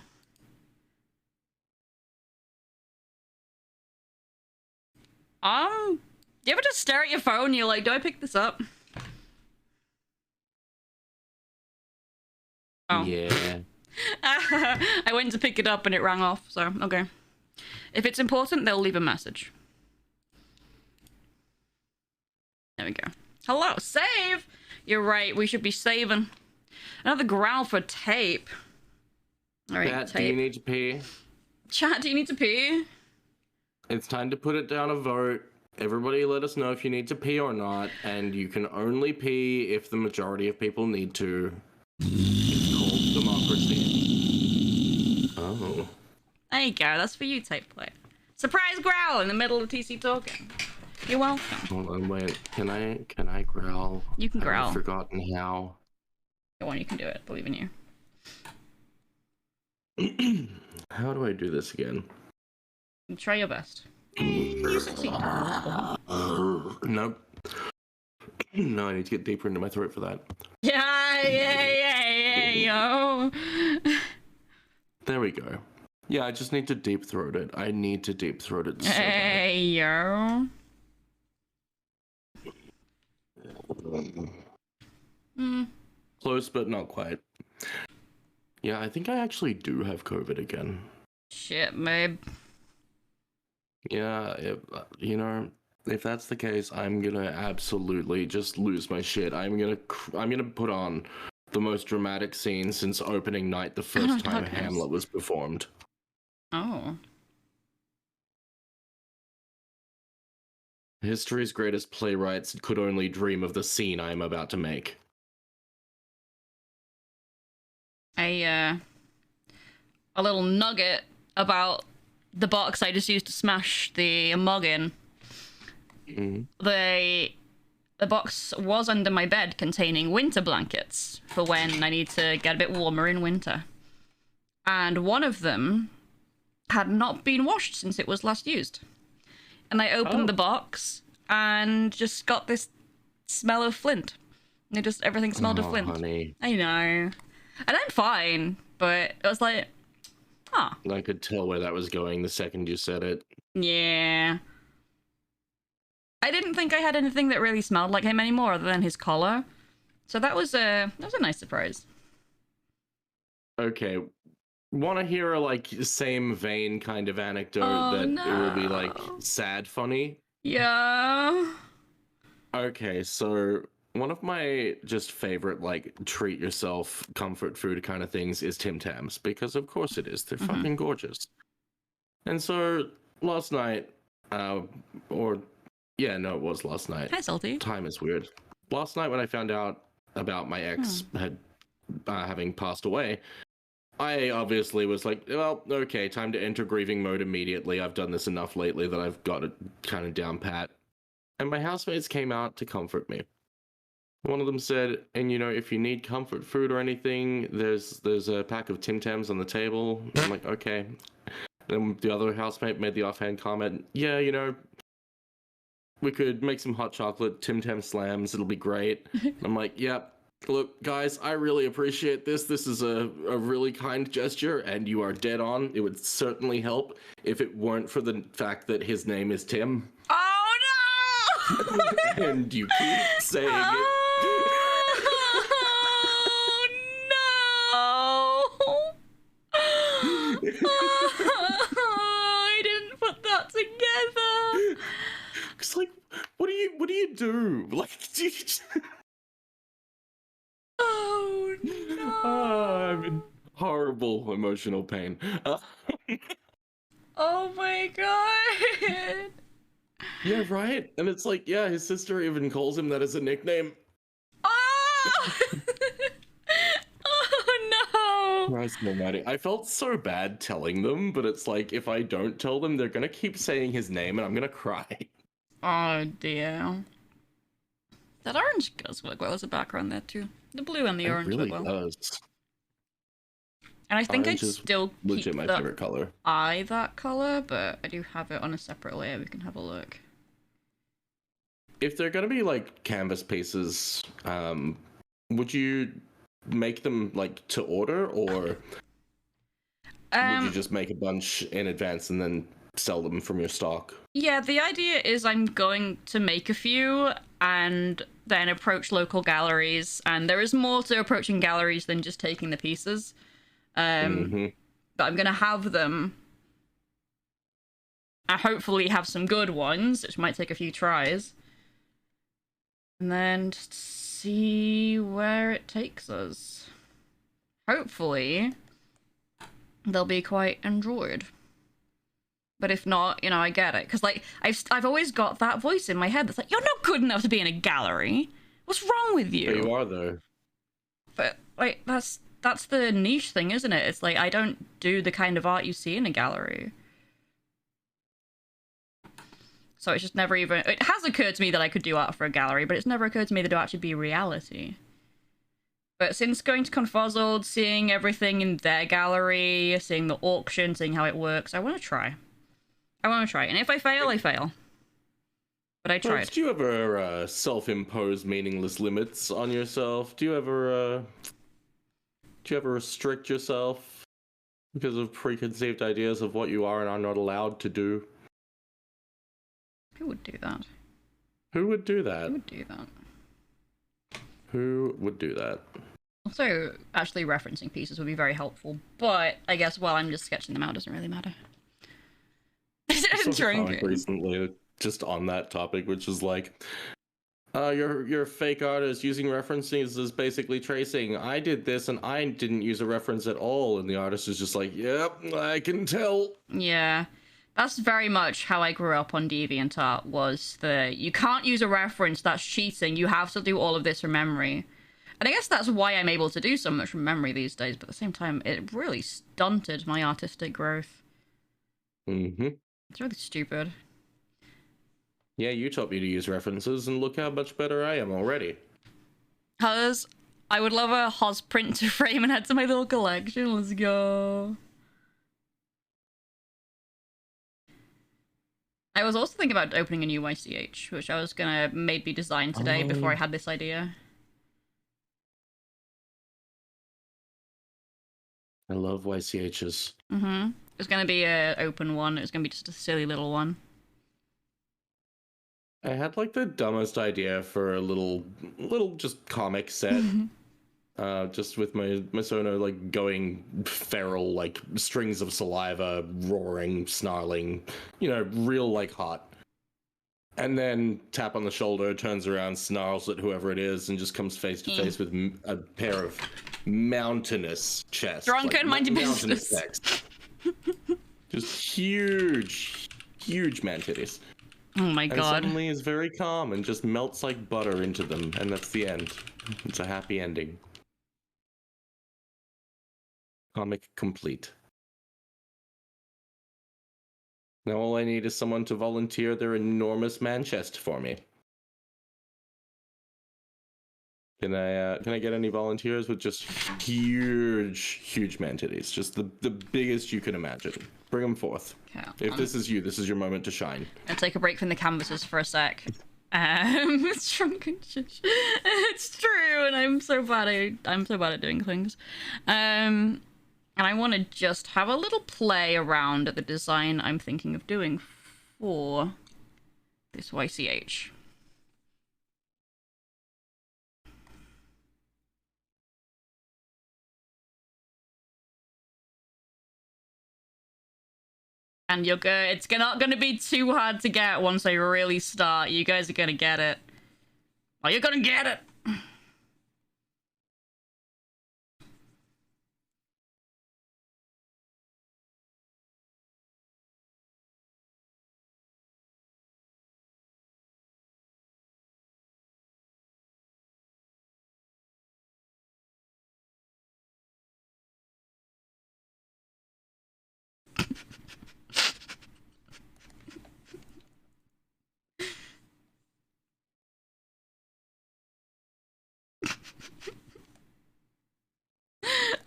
You ever just stare at your phone and you're like, do I pick this up? Oh. Yeah. I went to pick it up and it rang off, so, okay. If it's important, they'll leave a message. There we go. Hello, save! You're right, we should be saving. Another growl for tape. Alright, Chat, tape. do you need to pee? Chat, do you need to pee? It's time to put it down a vote. Everybody let us know if you need to pee or not, and you can only pee if the majority of people need to. It's called democracy. Oh. There you go, that's for you, tape player. Surprise growl in the middle of TC talking. You're welcome. Hold on, wait. Can I growl? You can growl. I've forgotten how. Go on, you can do it. Believe in you. How do I do this again? Try your best. Nope. No, I need to get deeper into my throat for that. Yeah, yo. There we go. Yeah, I just need to deep throat it. I need to deep throat it so bad. Hey, yo. Close, but not quite. Yeah, I think I actually do have COVID again. Shit, babe. Yeah, if that's the case, I'm gonna absolutely just lose my shit. I'm gonna put on the most dramatic scene since opening night the first time Hamlet was performed. Oh. History's greatest playwrights could only dream of the scene I am about to make. A little nugget about the box I just used to smash the mug in. Mm-hmm. The box was under my bed containing winter blankets for when I need to get a bit warmer in winter. And one of them had not been washed since it was last used. And I opened the box and just got this smell of flint. And everything smelled of flint. Honey. I know. And I'm fine, but it was like, I could tell where that was going the second you said it. Yeah. I didn't think I had anything that really smelled like him anymore other than his collar. So that was a nice surprise. Okay. Want to hear a, like, same vein kind of anecdote it will be, like, sad funny? Yeah. Okay, so one of my just favorite like treat yourself comfort food kind of things is Tim Tams, because of course it is. They're fucking gorgeous. And so last night, it was last night. Hi, Salty. Time is weird. Last night when I found out about my ex had having passed away, I obviously was like, well, okay, time to enter grieving mode immediately. I've done this enough lately that I've got it kind of down pat. And my housemates came out to comfort me. One of them said, and you know, if you need comfort food or anything, there's a pack of Tim Tams on the table. I'm like, okay. Then the other housemate made the offhand comment, yeah, you know, we could make some hot chocolate Tim Tam slams. It'll be great. I'm like, yep. Look, guys, I really appreciate this. This is a really kind gesture, and you are dead on. It would certainly help if it weren't for the fact that his name is Tim. Oh no! And you keep saying it. Oh no! I didn't put that together. It's like, what do you do? Like, do you Oh no! I'm in horrible emotional pain. Oh my god! Yeah, right? And it's like, yeah, his sister even calls him that as a nickname. Oh! Oh no! Christ almighty. I felt so bad telling them, but it's like, if I don't tell them, they're gonna keep saying his name and I'm gonna cry. Oh dear. That orange does work well as a background there too. The blue and the orange really work well. does. And I think Orange I'd is still legit keep my the favorite color. eye that color, but I do have it on a separate layer. We can have a look. If they're gonna be like canvas pieces, would you make them like to order, or would you just make a bunch in advance and then sell them from your stock? Yeah, the idea is I'm going to make a few and then approach local galleries, and there is more to approaching galleries than just taking the pieces. But I'm gonna have them. I hopefully have some good ones, which might take a few tries. And then just see where it takes us. Hopefully, they'll be quite enjoyed. But if not, you know, I get it. Because, like, I've always got that voice in my head that's like, you're not good enough to be in a gallery. What's wrong with you? But you are, though. But, like, that's the niche thing, isn't it? It's like, I don't do the kind of art you see in a gallery. So it's just never even... It has occurred to me that I could do art for a gallery, but it's never occurred to me that it would actually be reality. But since going to Confuzzled, seeing everything in their gallery, seeing the auction, seeing how it works, I want to try. And if I fail, I fail. But I tried. Do you ever self-impose meaningless limits on yourself? Do you ever restrict yourself because of preconceived ideas of what you are and are not allowed to do? Who would do that? Who would do that? Who would do that? Who would do that? Also, actually referencing pieces would be very helpful, but I guess while I'm just sketching them out, it doesn't really matter. I saw a comic recently just on that topic, which is like, your fake artist using references is basically tracing. I did this and I didn't use a reference at all, and the artist is just like, yep, I can tell. Yeah. That's very much how I grew up on DeviantArt, was that you can't use a reference, that's cheating, you have to do all of this from memory. And I guess that's why I'm able to do so much from memory these days, but at the same time, it really stunted my artistic growth. Mm-hmm. It's really stupid. Yeah, you taught me to use references, and look how much better I am already. Cause I would love a Hos print to frame and add to my little collection, let's go. I was also thinking about opening a new YCH, which I was gonna maybe design today before I had this idea. I love YCHs. Mm-hmm. It was gonna be an open one. It was gonna be just a silly little one. I had like the dumbest idea for a little just comic set. Just with my Sono like going feral, like strings of saliva, roaring, snarling, you know, real like hot. And then tap on the shoulder, turns around, snarls at whoever it is, and just comes face to face with a pair of mountainous chests. Drunken, mind your mountainous business. pecs. Just huge man titties. Oh my And god. suddenly is very calm and just melts like butter into them, and that's the end. It's a happy ending. Comic complete. Now all I need is someone to volunteer their enormous man chest for me. Can I get any volunteers with just huge man titties? Just the biggest you can imagine. Bring them forth. Okay, If this is you, this is your moment to shine. I'll take a break from the canvases for a sec. It's drunken shit. It's true, and I'm so bad at doing things. And I want to just have a little play around at the design I'm thinking of doing for this YCH. And you're good. It's not going to be too hard to get once I really start. You guys are going to get it. Oh, you're going to get it.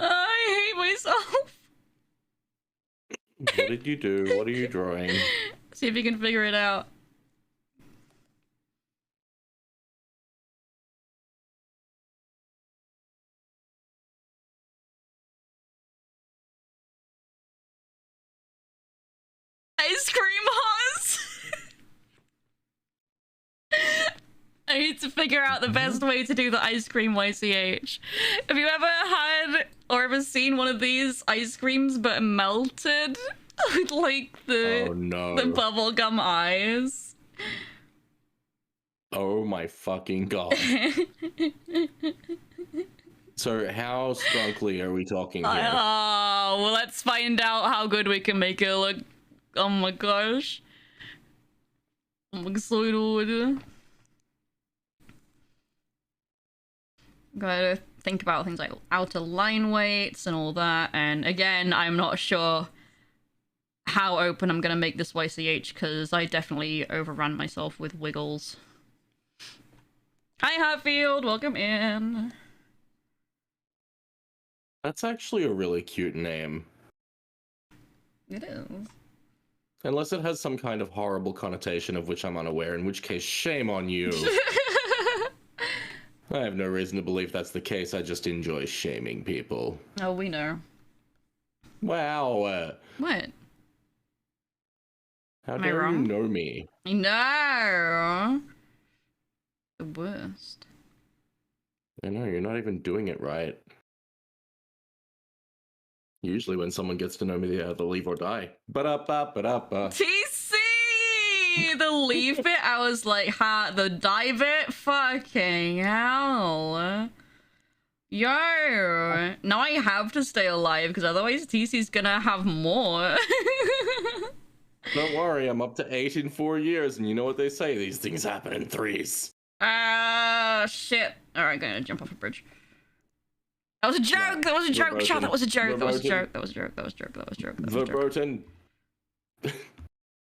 I hate myself. What did you do? What are you drawing? See if you can figure it out. Ice cream Oz. I need to figure out the best way to do the ice cream YCH. Have you ever had or ever seen one of these ice creams but melted? With like the Oh no. the bubblegum eyes. Oh my fucking god. So how skunkly are we talking here? Oh, well, let's find out how good we can make it look. Oh my gosh. I'm excited. Gotta think about things like outer line weights and all that. And again, I'm not sure how open I'm gonna make this YCH because I definitely overran myself with wiggles. Hi, Hatfield. Welcome in. That's actually a really cute name. It is. Unless it has some kind of horrible connotation of which I'm unaware, in which case, shame on you. I have no reason to believe that's the case. I just enjoy shaming people. Oh, we know. Wow. What? How Am I dare you wrong? know me? I know. The worst. I know, you're not even doing it right. Usually when someone gets to know me, they either leave or die. Ba-da-ba-ba-da-ba. TC! The leave bit, I was like, ha, the die bit? Fucking hell. Yo. Now I have to stay alive, because otherwise TC's gonna have more. Don't worry, I'm up to 8 in 4 years, and you know what they say, these things happen in threes. Shit. Alright, gonna jump off a bridge. That was a joke! That was a joke! Chat, that was a joke! That was a joke! That was a joke! That was a joke! That was a joke! That was a joke! Verboten.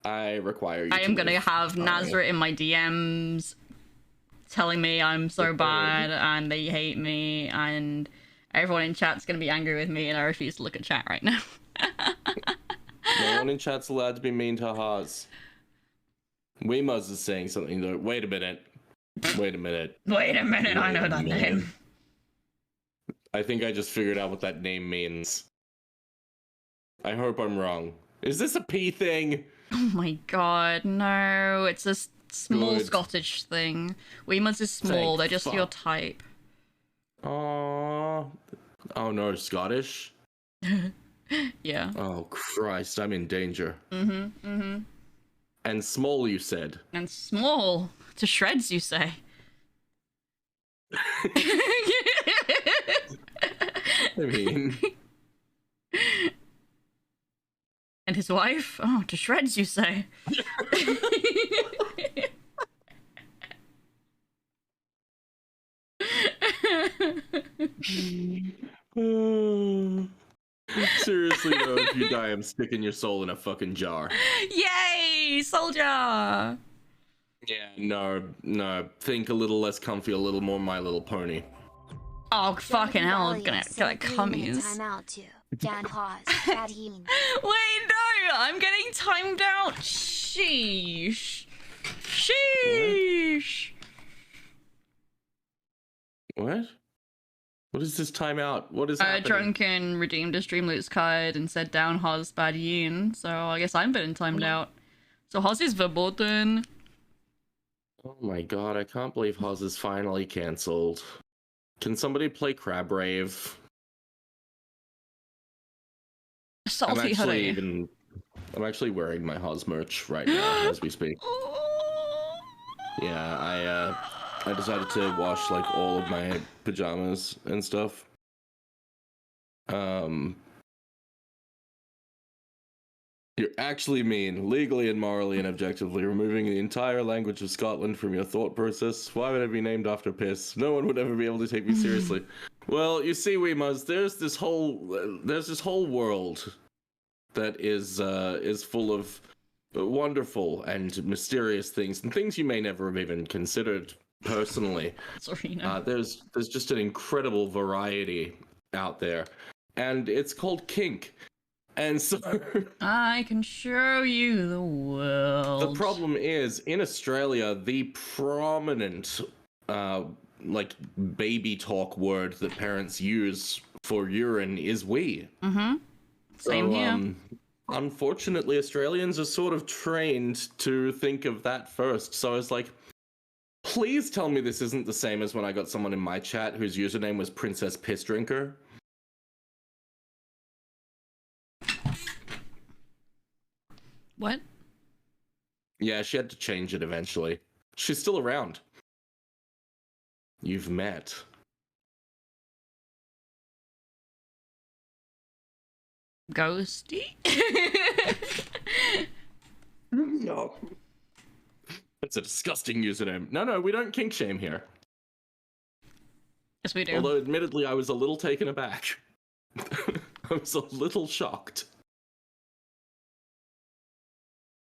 I require you I am to gonna live. have Nazareth in my DMs telling me I'm so bad and they hate me and everyone in chat's gonna be angry with me and I refuse to look at chat right now. No one in chat's allowed to be mean to Haas. Weemuz is saying something though. Wait a minute. Wait a minute. Wait a minute, I know Wait a that minute. name. I think I just figured out what that name means. I hope I'm wrong. Is this a P thing? Oh my god, no, it's a small Good. Scottish thing. Weemuz is small, Thank they're just your fuck. type. Aww. Oh no, Scottish? Yeah. Oh Christ, I'm in danger. And small, you said. And small. To shreds, you say. I mean... And his wife? Oh, to shreds, you say. Seriously though, if you die, I'm sticking your soul in a fucking jar. Yay, soldier! Yeah, no. Think a little less comfy, a little more My Little Pony. Oh, fucking hell, I'm gonna Sent get 3 minute cummies. timeout to Dan Haas, Fadheen. Wait, no! I'm getting timed out! Sheesh. Sheesh! What? What is this timeout? What is happening? Drunken redeemed a Streamloots card and said down Haas bad yin, so I guess I'm getting timed out. So Haas is verboten. Oh my god, I can't believe Haas is finally cancelled. Can somebody play Crab Rave? Salty hoodie. I'm actually wearing my Haas merch right now as we speak. Yeah, I decided to wash like all of my pajamas and stuff. You actually mean legally and morally and objectively removing the entire language of Scotland from your thought process. Why would it be named after piss? No one would ever be able to take me seriously. Well, you see, Weemuz, there's this whole world that is full of wonderful and mysterious things and things you may never have even considered personally. Sorry, no. There's just an incredible variety out there, and it's called kink. And so I can show you the world. the problem is, in Australia, the prominent like baby talk word that parents use for urine is wee. Mm-hmm. Same here. Unfortunately, Australians are sort of trained to think of that first. So I was like, please tell me this isn't the same as when I got someone in my chat whose username was Princess Piss Drinker. What? Yeah, she had to change it eventually. She's still around. You've met. Ghosty? No. That's a disgusting username. No, we don't kink shame here. Yes, we do. Although, admittedly, I was a little taken aback. I was a little shocked.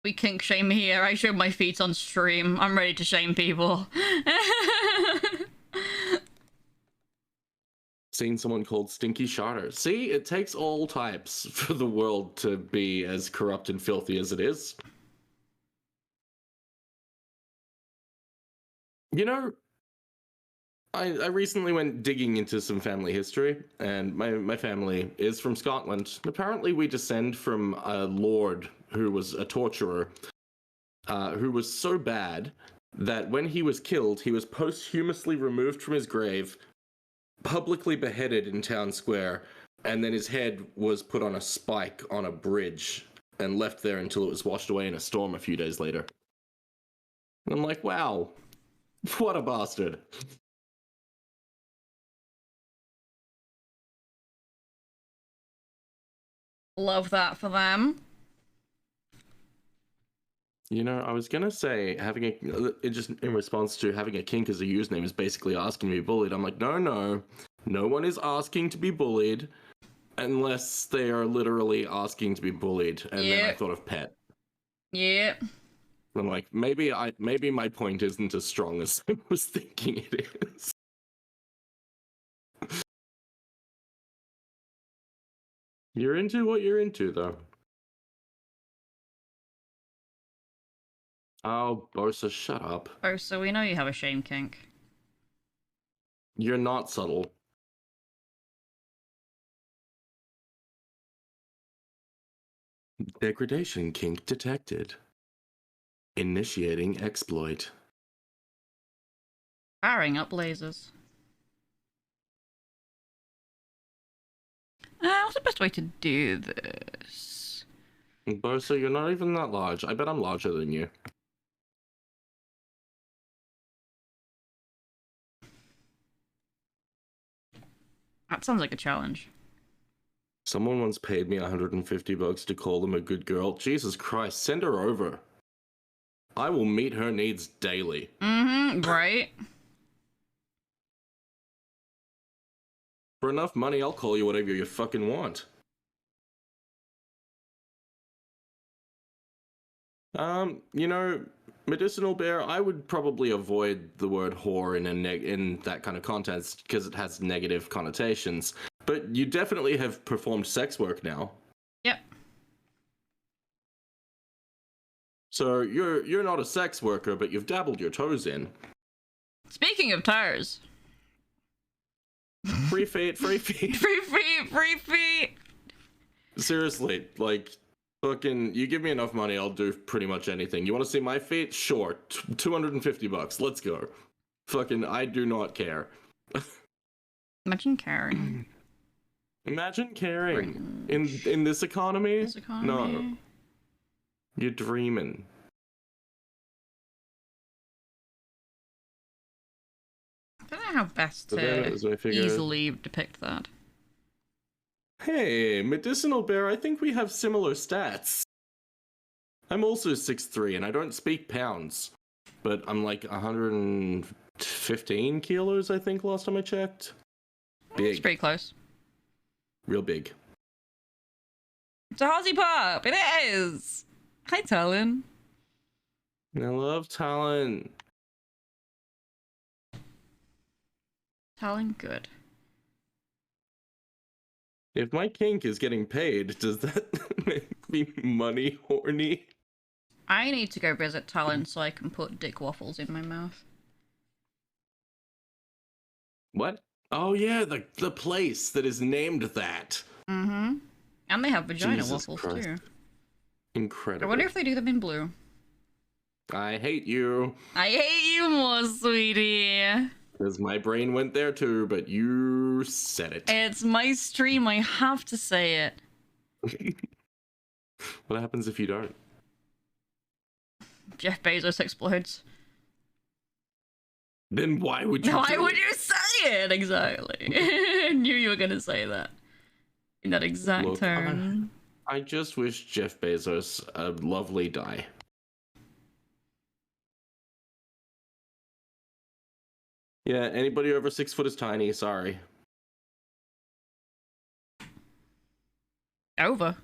We kink shame here. I showed my feet on stream. I'm ready to shame people. Seen someone called Stinky Charter. See, it takes all types for the world to be as corrupt and filthy as it is. You know, I recently went digging into some family history, and my family is from Scotland. Apparently, we descend from a lord who was a torturer, who was so bad that when he was killed, he was posthumously removed from his grave, publicly beheaded in town square, and then his head was put on a spike on a bridge and left there until it was washed away in a storm a few days later. And I'm like, wow, what a bastard. Love that for them. You know, I was gonna say it just in response to having a kink as a username is basically asking to be bullied. I'm like, no one is asking to be bullied unless they are literally asking to be bullied. And then I thought of pet. Yeah. I'm like, maybe my point isn't as strong as I was thinking it is. You're into what you're into, though. Oh, Bosa, shut up. Oh, so we know you have a shame kink. You're not subtle. Degradation kink detected. Initiating exploit. Firing up lasers. What's the best way to do this? Bosa, you're not even that large. I bet I'm larger than you. That sounds like a challenge. Someone once paid me $150 to call them a good girl. Jesus Christ, send her over. I will meet her needs daily. Mm-hmm, right? For enough money, I'll call you whatever you fucking want. You know, Medicinal Bear, I would probably avoid the word whore in that kind of context because it has negative connotations. But you definitely have performed sex work now. Yep. So you're not a sex worker, but you've dabbled your toes in. Speaking of tires. Free feet, free feet. Free feet, free feet. Seriously, like, fucking, you give me enough money, I'll do pretty much anything. You want to see my feet? Sure, $250. Let's go. Fucking, I do not care. Imagine caring. Imagine caring in this economy. This economy. No, you're dreaming. I don't know how best But then, to as I figure, easily depict that. Hey, Medicinal Bear, I think we have similar stats. I'm also 6'3", and I don't speak pounds. But I'm like 115 kilos, I think, last time I checked. It's Big. pretty close. Real big. It's a Aussie pop! It is! Hi, Talon. I love Talon. Talon, good. If my kink is getting paid, does that make me money horny? I need to go visit Talon so I can put dick waffles in my mouth. What? Oh yeah, the place that is named that. Mm-hmm. And they have vagina Jesus waffles Christ. too. Incredible. I wonder if they do them in blue. I hate you. I hate you more, sweetie. Because my brain went there too, but you said it. It's my stream, I have to say it. What happens if you don't? Jeff Bezos explodes. Then why would you Why do would it? you say it? Exactly. I knew you were gonna say that. In that exact Look, tone. I just wish Jeff Bezos a lovely die. Yeah, anybody over 6 foot is tiny, sorry. Over.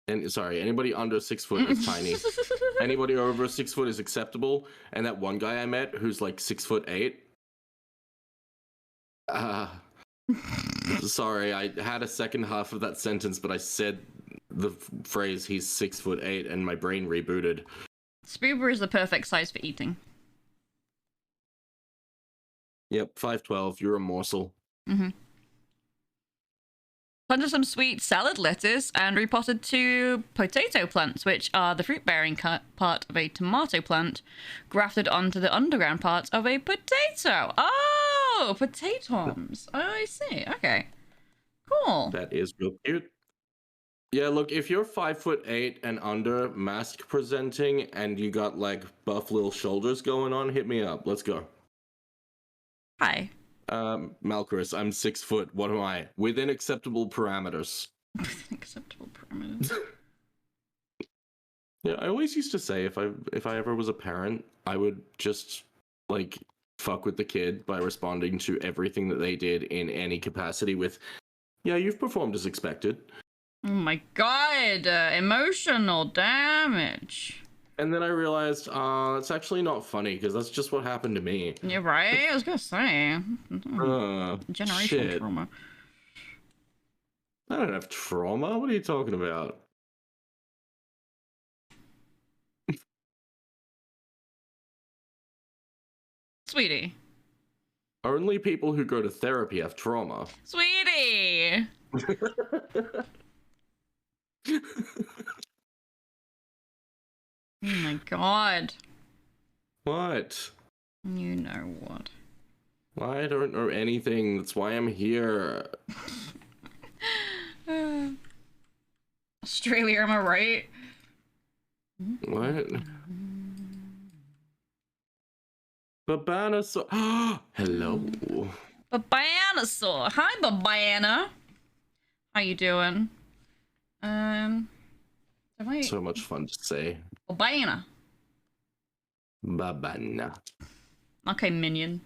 And sorry, anybody under 6 foot is tiny. Anybody over 6 foot is acceptable. And that one guy I met who's like 6'8". Sorry, I had a second half of that sentence, but I said the phrase "he's 6'8" and my brain rebooted. Spoober is the perfect size for eating. Yep, 5'12". You're a morsel. Mm-hmm. Planted some sweet salad lettuce and repotted 2 potato plants, which are the fruit-bearing part of a tomato plant, grafted onto the underground part of a potato. Oh, potatoes. Oh, I see. Okay. Cool. That is real cute. Yeah, look, if you're 5'8" and under, mask presenting, and you got like buff little shoulders going on, hit me up. Let's go. Hi. Malchus, I'm 6 foot. What am I? Within acceptable parameters. Acceptable parameters. Yeah, I always used to say if I ever was a parent, I would just like fuck with the kid by responding to everything that they did in any capacity with, yeah, you've performed as expected. Oh my god, emotional damage. And then I realized, it's actually not funny because that's just what happened to me. You're right. I was gonna say generational shit. trauma. I don't have trauma. What are you talking about? Sweetie. Only people who go to therapy have trauma. Sweetie. Oh my god. What? You know what? I don't know anything. That's why I'm here. Australia, am I right? What? Babana so hello. Babanasaur. Hi, Babana. How you doing? Am I... So much fun to say. Babana. Babana. Okay, minion.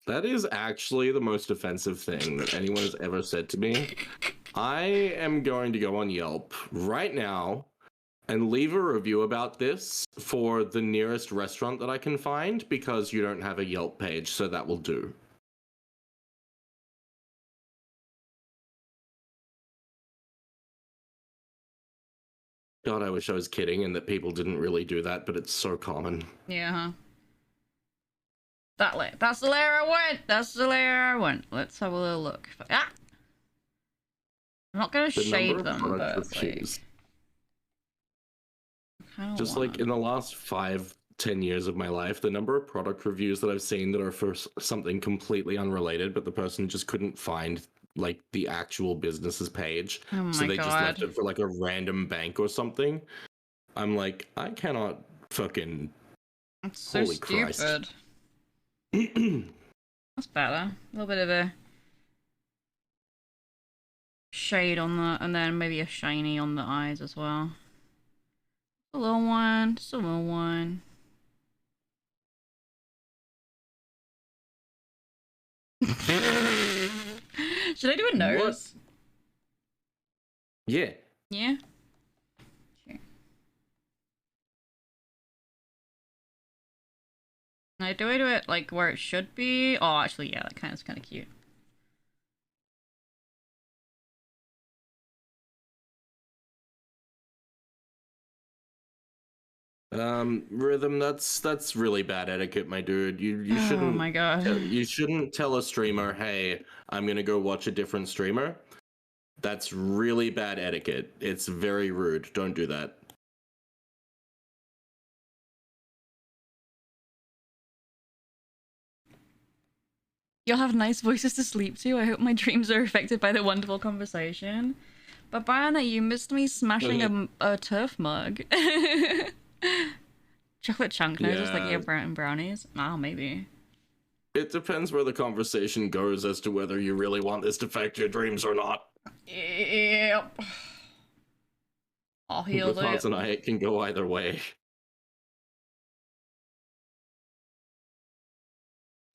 That is actually the most offensive thing that anyone has ever said to me. I am going to go on Yelp right now and leave a review about this for the nearest restaurant that I can find because you don't have a Yelp page, so that will do. God, I wish I was kidding and that people didn't really do that, but it's so common. Yeah. That's the layer I want. That's the layer I want. Let's have a little look. Ah! I'm not gonna shade them, but like, just like in the last 5-10 years of my life, the number of product reviews that I've seen that are for something completely unrelated, but the person just couldn't find like the actual business's page, so they just left it for like a random bank or something. I'm like, I cannot fucking. It's so holy stupid. Christ. That's better. A little bit of a shade on the, and then maybe a shiny on the eyes as well. A little one, just a little one. Should I do a nose? What? Yeah. Yeah. Sure. Now, do I do it like where it should be? Oh, actually, yeah, that kind of cute. Rhythm, that's really bad etiquette, my dude. You shouldn't. Oh my god. You shouldn't tell a streamer, "Hey, I'm gonna go watch a different streamer." That's really bad etiquette. It's very rude. Don't do that. You'll have nice voices to sleep to. I hope my dreams are affected by the wonderful conversation. But Brianna, you missed me smashing a turf mug. Chocolate chunk noses like your brownies? Oh, maybe. It depends where the conversation goes as to whether you really want this to affect your dreams or not. Yep. I'll heal With Hans and I, it can go either way.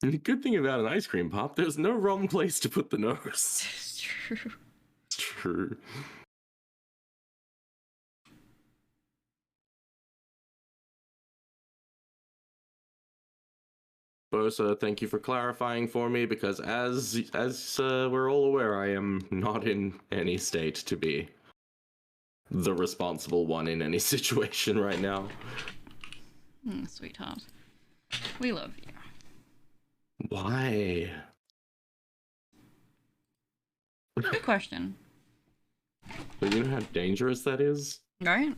And the good thing about an ice cream pop, there's no wrong place to put the nose. It's true. It's true. Bosa, thank you for clarifying for me, because as we're all aware, I am not in any state to be the responsible one in any situation right now. Sweetheart. We love you. Why? Good question. But you know how dangerous that is? Right?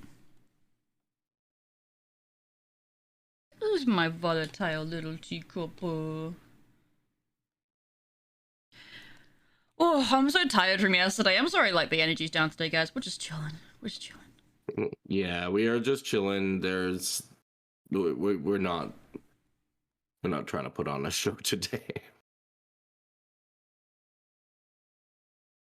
Who's my volatile little teacup? Oh, I'm so tired from yesterday. I'm sorry, like, the energy's down today, guys. We're just chilling. We're just chilling. Yeah, we are just chilling. We're not trying to put on a show today.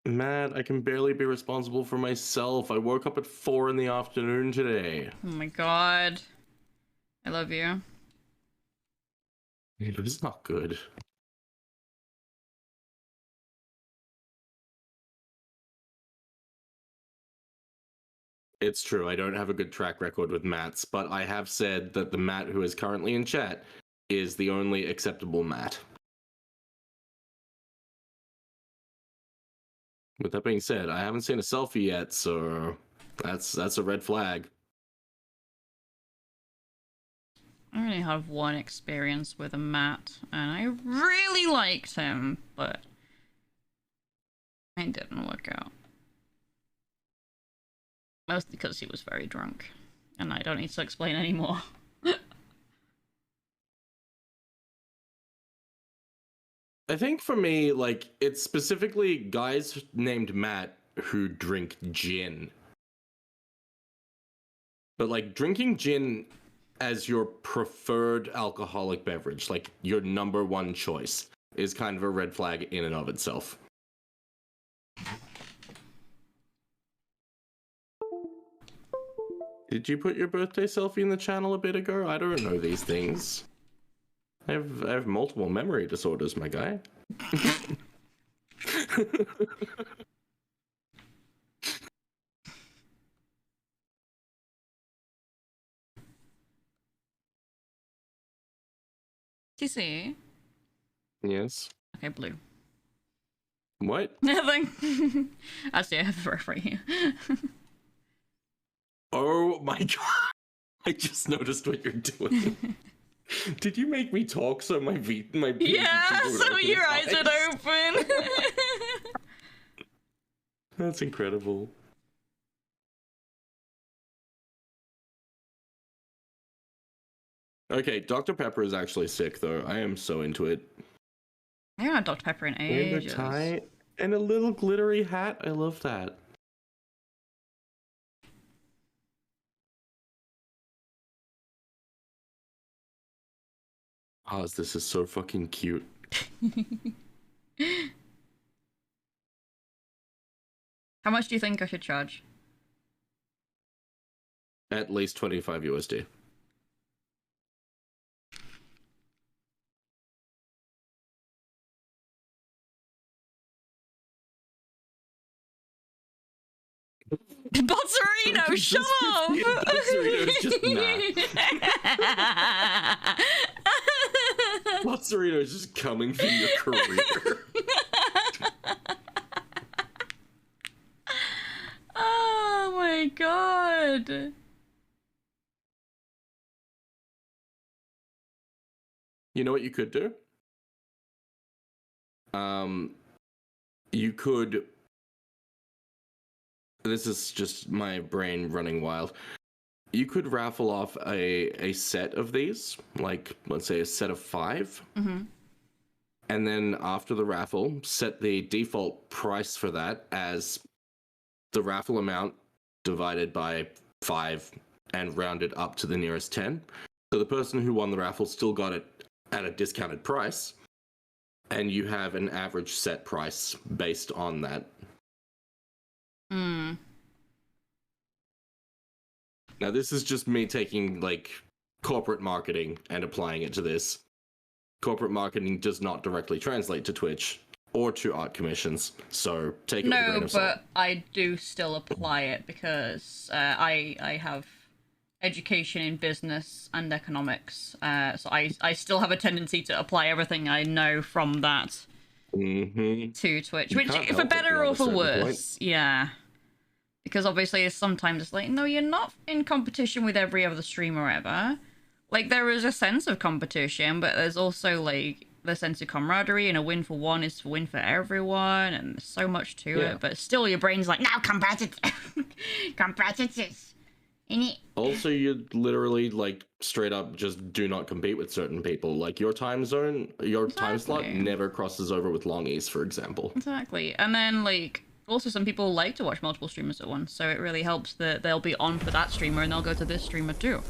Matt, I can barely be responsible for myself. I woke up at 4 in the afternoon today. Oh my god. I love you. It was not good. It's true, I don't have a good track record with Matts, but I have said that the Matt who is currently in chat is the only acceptable Matt. With that being said, I haven't seen a selfie yet, so that's a red flag. I only have one experience with a Matt, and I really liked him, but it didn't work out. Mostly because he was very drunk, and I don't need to explain anymore. I think for me, like, it's specifically guys named Matt who drink gin. But like drinking gin as your preferred alcoholic beverage, like your number one choice, is kind of a red flag in and of itself. Did you put your birthday selfie in the channel a bit ago? I don't know these things. I have multiple memory disorders, my guy. TC. Yes. Okay, blue. What? Nothing. Actually, I have the ref right here. Oh my god. I just noticed what you're doing. Did you make me talk so my yeah, so your eyes would open. That's incredible. Okay, Dr. Pepper is actually sick though. I am so into it. I haven't had Dr. Pepper in ages. And a tie and a little glittery hat. I love that. Oz, this is so fucking cute. How much do you think I should charge? At least 25 USD. Bozzarino, shut up! Bozzarino's just nah. Bozzarino's just coming for your career. Oh my god. You know what you could do? You could... This is just my brain running wild. You could raffle off a set of these, like, let's say a set of 5. Mm-hmm. And then after the raffle, set the default price for that as the raffle amount divided by 5 and rounded up to the nearest 10. So the person who won the raffle still got it at a discounted price, and you have an average set price based on that. Hmm. Now, this is just me taking, like, corporate marketing and applying it to this. Corporate marketing does not directly translate to Twitch or to art commissions, so take it with a grain No, of salt. but I do still apply it because I have education in business and economics, so I still have a tendency to apply everything I know from that to Twitch, You which, can't for help it better beyond or a for certain worse, yeah. Because obviously sometimes it's like, no, you're not in competition with every other streamer ever. Like, there is a sense of competition, but there's also, like, the sense of camaraderie, and a win for one is a win for everyone, and there's so much to it, but still your brain's like, no, competitive! Competitive! Also, you literally, like, straight up just do not compete with certain people. Like, your time zone, your time slot never crosses over with longies, for example. Exactly. And then, like, also some people like to watch multiple streamers at once, so it really helps that they'll be on for that streamer and they'll go to this streamer too.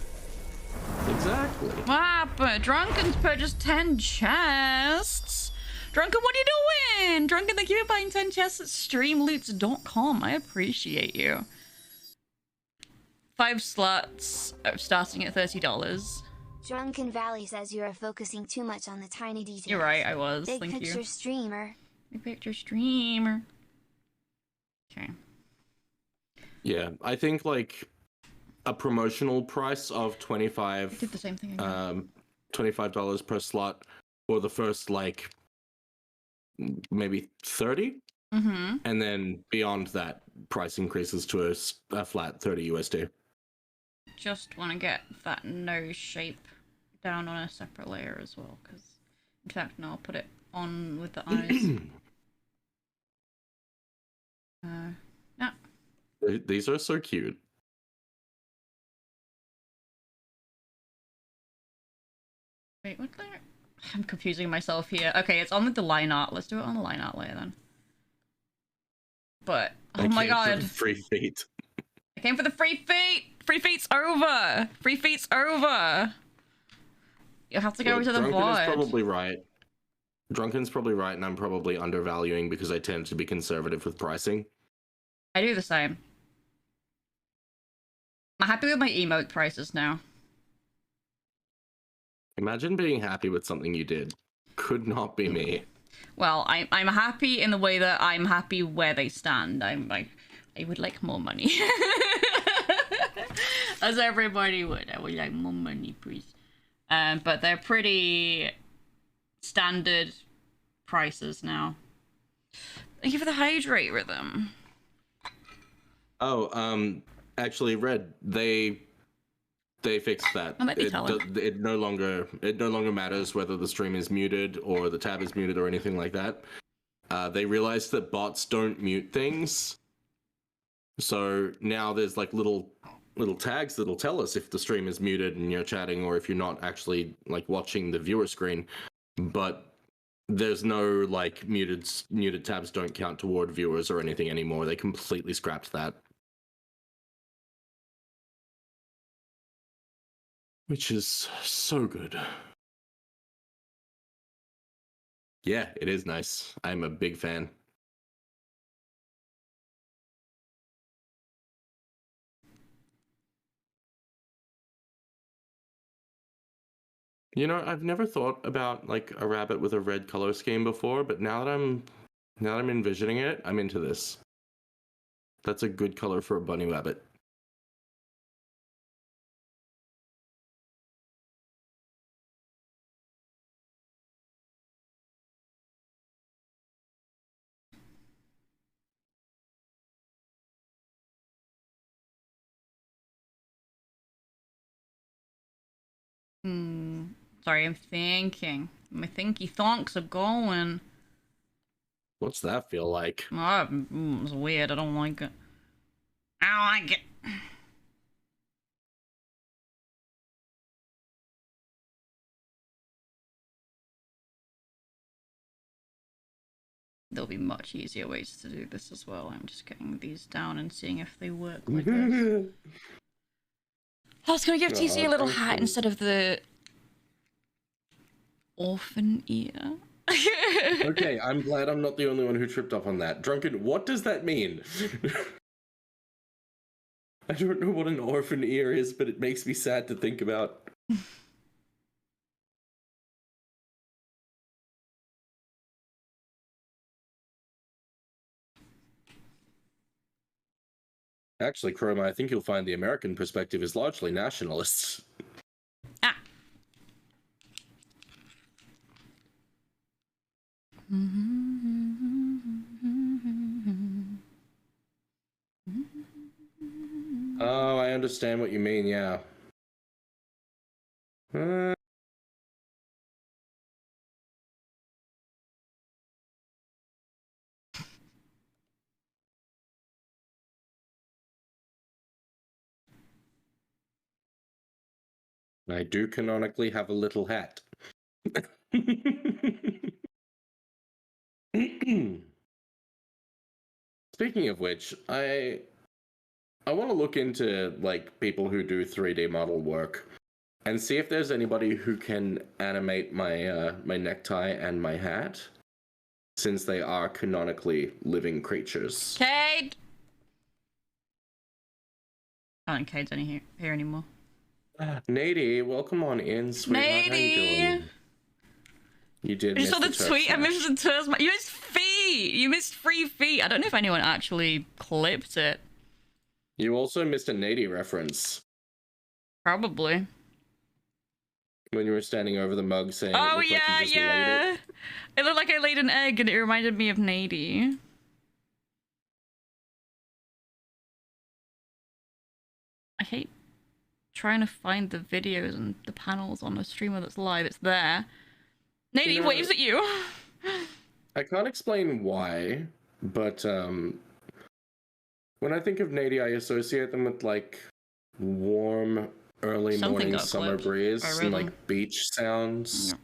Exactly. Ah, but Drunken's purchased 10 chests. Drunken, what are you doing? Drunken, thank you for buying 10 chests at streamloots.com. I appreciate you. 5 slots starting at $30. Drunken Valley says you are focusing too much on the tiny details. You're right, I was. Big Thank picture you. streamer. Big picture streamer. Okay. Yeah, I think, like, a promotional price of 25 Did the same thing again. $25 per slot for the first, like, maybe 30, and then beyond that, price increases to a flat 30 USD. Just want to get that nose shape down on a separate layer as well, because in fact, no, I'll put it on with the eyes. Yeah. These are so cute. Wait, what layer? I'm confusing myself here. Okay, it's on with the line art. Let's do it on the line art layer then. But Oh my came for god. the free feet. I came for the free feet! Free feet's over! Free feet's over! You'll have to go Look, to the Drunken is void. probably right. Drunken's probably right, and I'm probably undervaluing because I tend to be conservative with pricing. I do the same. I'm happy with my emote prices now. Imagine being happy with something you did. Could not be me. Well, I'm happy in the way that I'm happy where they stand. I'm like, I would like more money. As everybody would. I would like more money, please. But they're pretty standard prices now. Thank you for the hydrate rhythm. Oh, actually, Red, they fixed that. I might be telling. It no longer matters whether the stream is muted or the tab is muted or anything like that. They realized that bots don't mute things, so now there's like little tags that'll tell us if the stream is muted and you're chatting, or if you're not actually like watching the viewer screen. But there's no like muted tabs don't count toward viewers or anything anymore. They completely scrapped that. Which is so good. Yeah, it is nice. I'm a big fan. You know, I've never thought about like a rabbit with a red color scheme before, but now that I'm envisioning it, I'm into this. That's a good color for a bunny rabbit. Sorry, I'm thinking. My thinky thonks are going. What's that feel like? Oh, it's weird. I don't like it. I don't like it. There'll be much easier ways to do this as well. I'm just getting these down and seeing if they work like this. I was gonna give TC a little hat instead of the orphan ear. Okay, I'm glad I'm not the only one who tripped up on that. Drunken, what does that mean? I don't know what an orphan ear is, but it makes me sad to think about. Actually, Chroma, I think you'll find the American perspective is largely nationalist. Ah. Oh, I understand what you mean, yeah. I do canonically have a little hat. Speaking of which, I want to look into like people who do 3D model work and see if there's anybody who can animate my my necktie and my hat, since they are canonically living creatures. Cade! I don't think Cade's here anymore. Nady, welcome on in, sweetheart. How you Nady! doing? You did. You saw the turf tweet? I smash. missed the turf smash. You missed feet! You missed 3 feet. I don't know if anyone actually clipped it. You also missed a Nady reference Probably. when you were standing over the mug saying, Oh, it looked like yeah, you just laid yeah. it. It looked like I laid an egg and it reminded me of Nady. I hate trying to find the videos and the panels on a streamer that's live. It's there. Nady You know, waves at you. I can't explain why, but when I think of Nady, I associate them with like warm early Something morning got summer clipped. breeze I and really- like beach sounds, Yeah.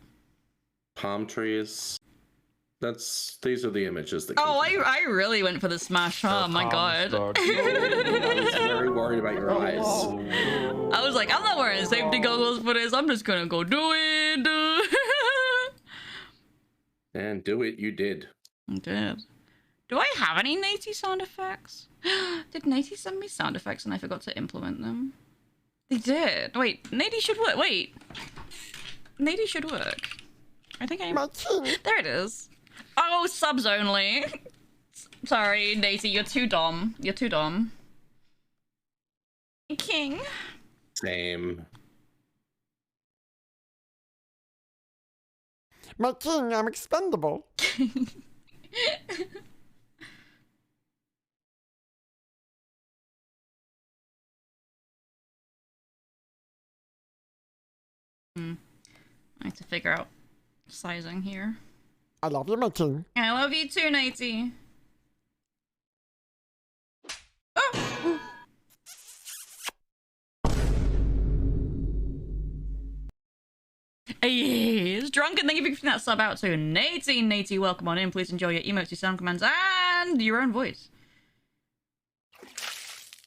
palm trees. These are the images that. Oh, I really went for the smash. Oh my god. I was very worried about your eyes. I was like, I'm not wearing safety goggles for this. I'm just gonna go do it. And do it, you did. I did. Do I have any Naty sound effects? Did Naty send me sound effects and I forgot to implement them? They did. Wait, Naty should work. Wait. Naty should work. I think I... There it is. Oh, subs only. Sorry, Naty, you're too dumb. You're too dumb. King. Same. My king, I'm expendable. I have to figure out sizing here. I love you, my king. I love you too, Naty. Oh! Hey, it's drunk, and thank you for giving that sub out to Naty. Naty, welcome on in. Please enjoy your emotes, your sound commands, and your own voice.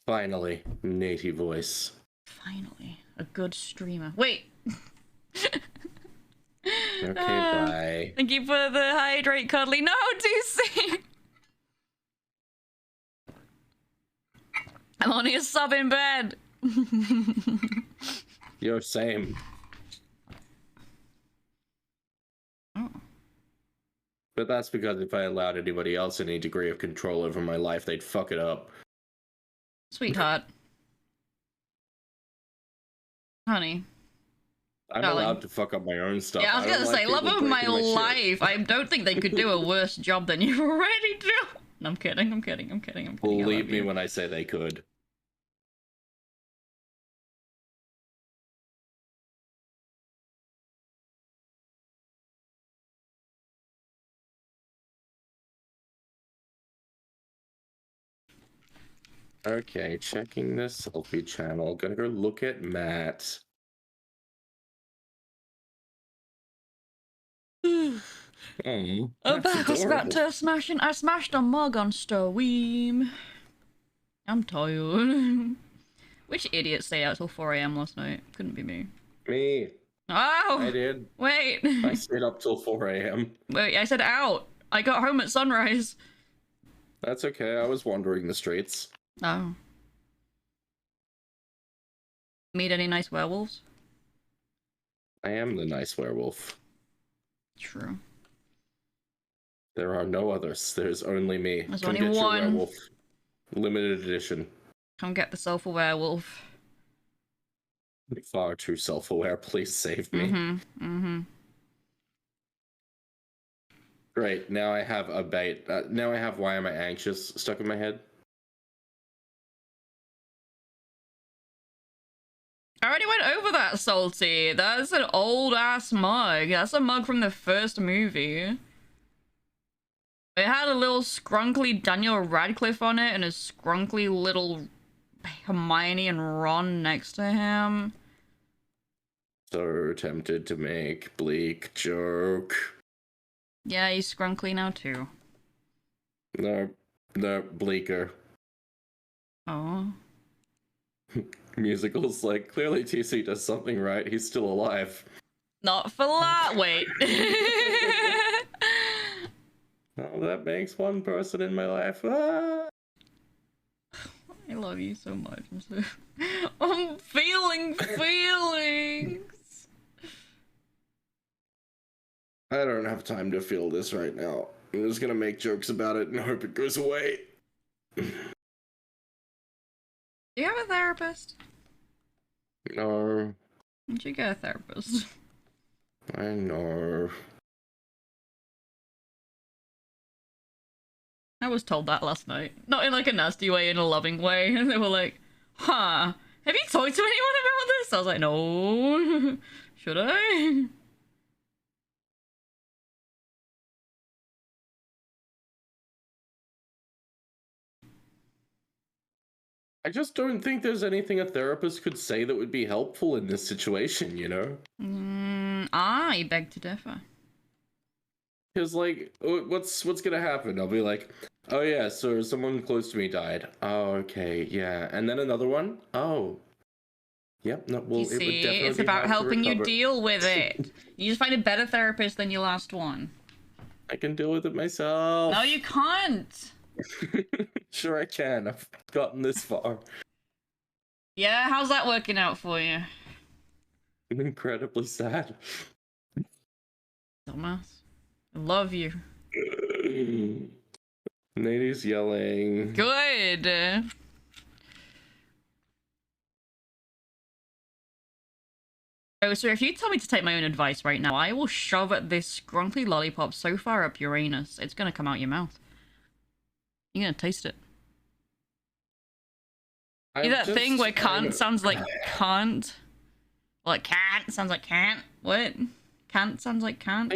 Finally, Naty voice. Finally, a good streamer. Wait. Okay, bye. Thank you for the hydrate, cuddly. No, DC. I'm only a sub in bed. You're same. Oh. But that's because if I allowed anybody else any degree of control over my life, they'd fuck it up. Sweetheart. Honey. I'm Darling. allowed to fuck up my own stuff. Yeah, I was gonna say, love of my shit. life. I don't think they could do a worse job than you already do. No, I'm kidding, I'm kidding, I'm kidding, I'm kidding. Believe me when I say they could. Okay, checking the selfie channel. Gonna go look at Matt. Oh, I'm back. I smashed a mug on Steam. I'm tired. Which idiot stayed out till 4 AM last night? Couldn't be me. Me. Oh! I did. Wait. I stayed up till 4 AM. Wait, I said out. I got home at sunrise. That's okay, I was wandering the streets. Oh. Meet any nice werewolves? I am the nice werewolf. True. There are no others. There's only me. There's Come only get your one. werewolf. Limited edition. Come get myself a werewolf. Far too self-aware. Please save me. Great. Now I have a bait. Now I have Why Am I Anxious stuck in my head. I already went over that, Salty. That's an old-ass mug. That's a mug from the first movie. It had a little scrunkly Daniel Radcliffe on it and a scrunkly little Hermione and Ron next to him. So tempted to make bleak joke. Yeah, he's scrunkly now too. No, bleaker. Oh. Musicals, like, clearly TC does something right. He's still alive. Not for that. Wait. Oh, that makes one person in my life. Ah! I love you so much. I'm feeling feelings. I don't have time to feel this right now. I'm just gonna make jokes about it and hope it goes away. Do you have a therapist? No. You should get a therapist. I know. I was told that last night. Not in like a nasty way, in a loving way. And they were like, huh, have you talked to anyone about this? I was like, no. Should I? I just don't think there's anything a therapist could say that would be helpful in this situation, you know? I beg to differ. Because, like, what's gonna happen? I'll be like, oh yeah, so someone close to me died. Oh, okay, yeah. And then another one? Oh. Yep, no, well, You it would see, definitely it's be about hard to helping you recover. deal with it. You just find a better therapist than your last one. I can deal with it myself. No, you can't. Sure I can. I've gotten this far. Yeah, how's that working out for you? I'm incredibly sad. Dumbass. I love you. Nady's yelling. Good. Oh, so if you tell me to take my own advice right now, I will shove this scrunkly lollipop so far up your anus, it's gonna come out your mouth. You're gonna taste it. See that thing where can't sounds like can't? Well, can't sounds like can't. What? Can't sounds like can't?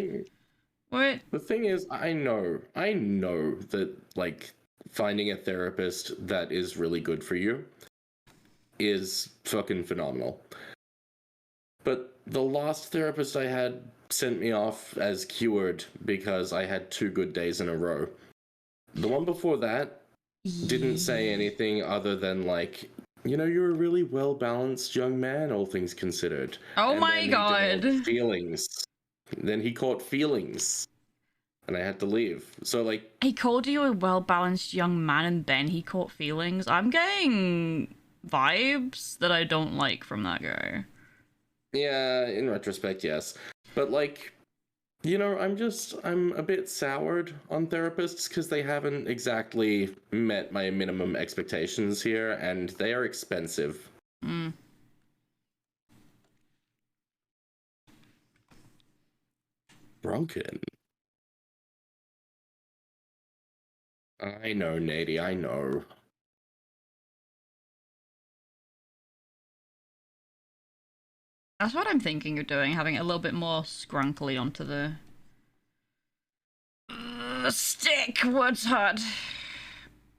What? The thing is, I know that, like, finding a therapist that is really good for you is fucking phenomenal. But the last therapist I had sent me off as cured because I had 2 good days in a row. The one before that didn't say anything other than, like, you know, you're a really well-balanced young man, all things considered. Oh And my then he god. developed feelings. Then he caught feelings. And I had to leave. So, like... He called you a well-balanced young man and then he caught feelings? I'm getting vibes that I don't like from that guy. Yeah, in retrospect, yes. But, like, you know, I'm a bit soured on therapists because they haven't exactly met my minimum expectations here, and they are expensive. Mm. Broken. I know, Nady, I know. That's what I'm thinking of doing, having it a little bit more scrunkly onto the stick. What's hot?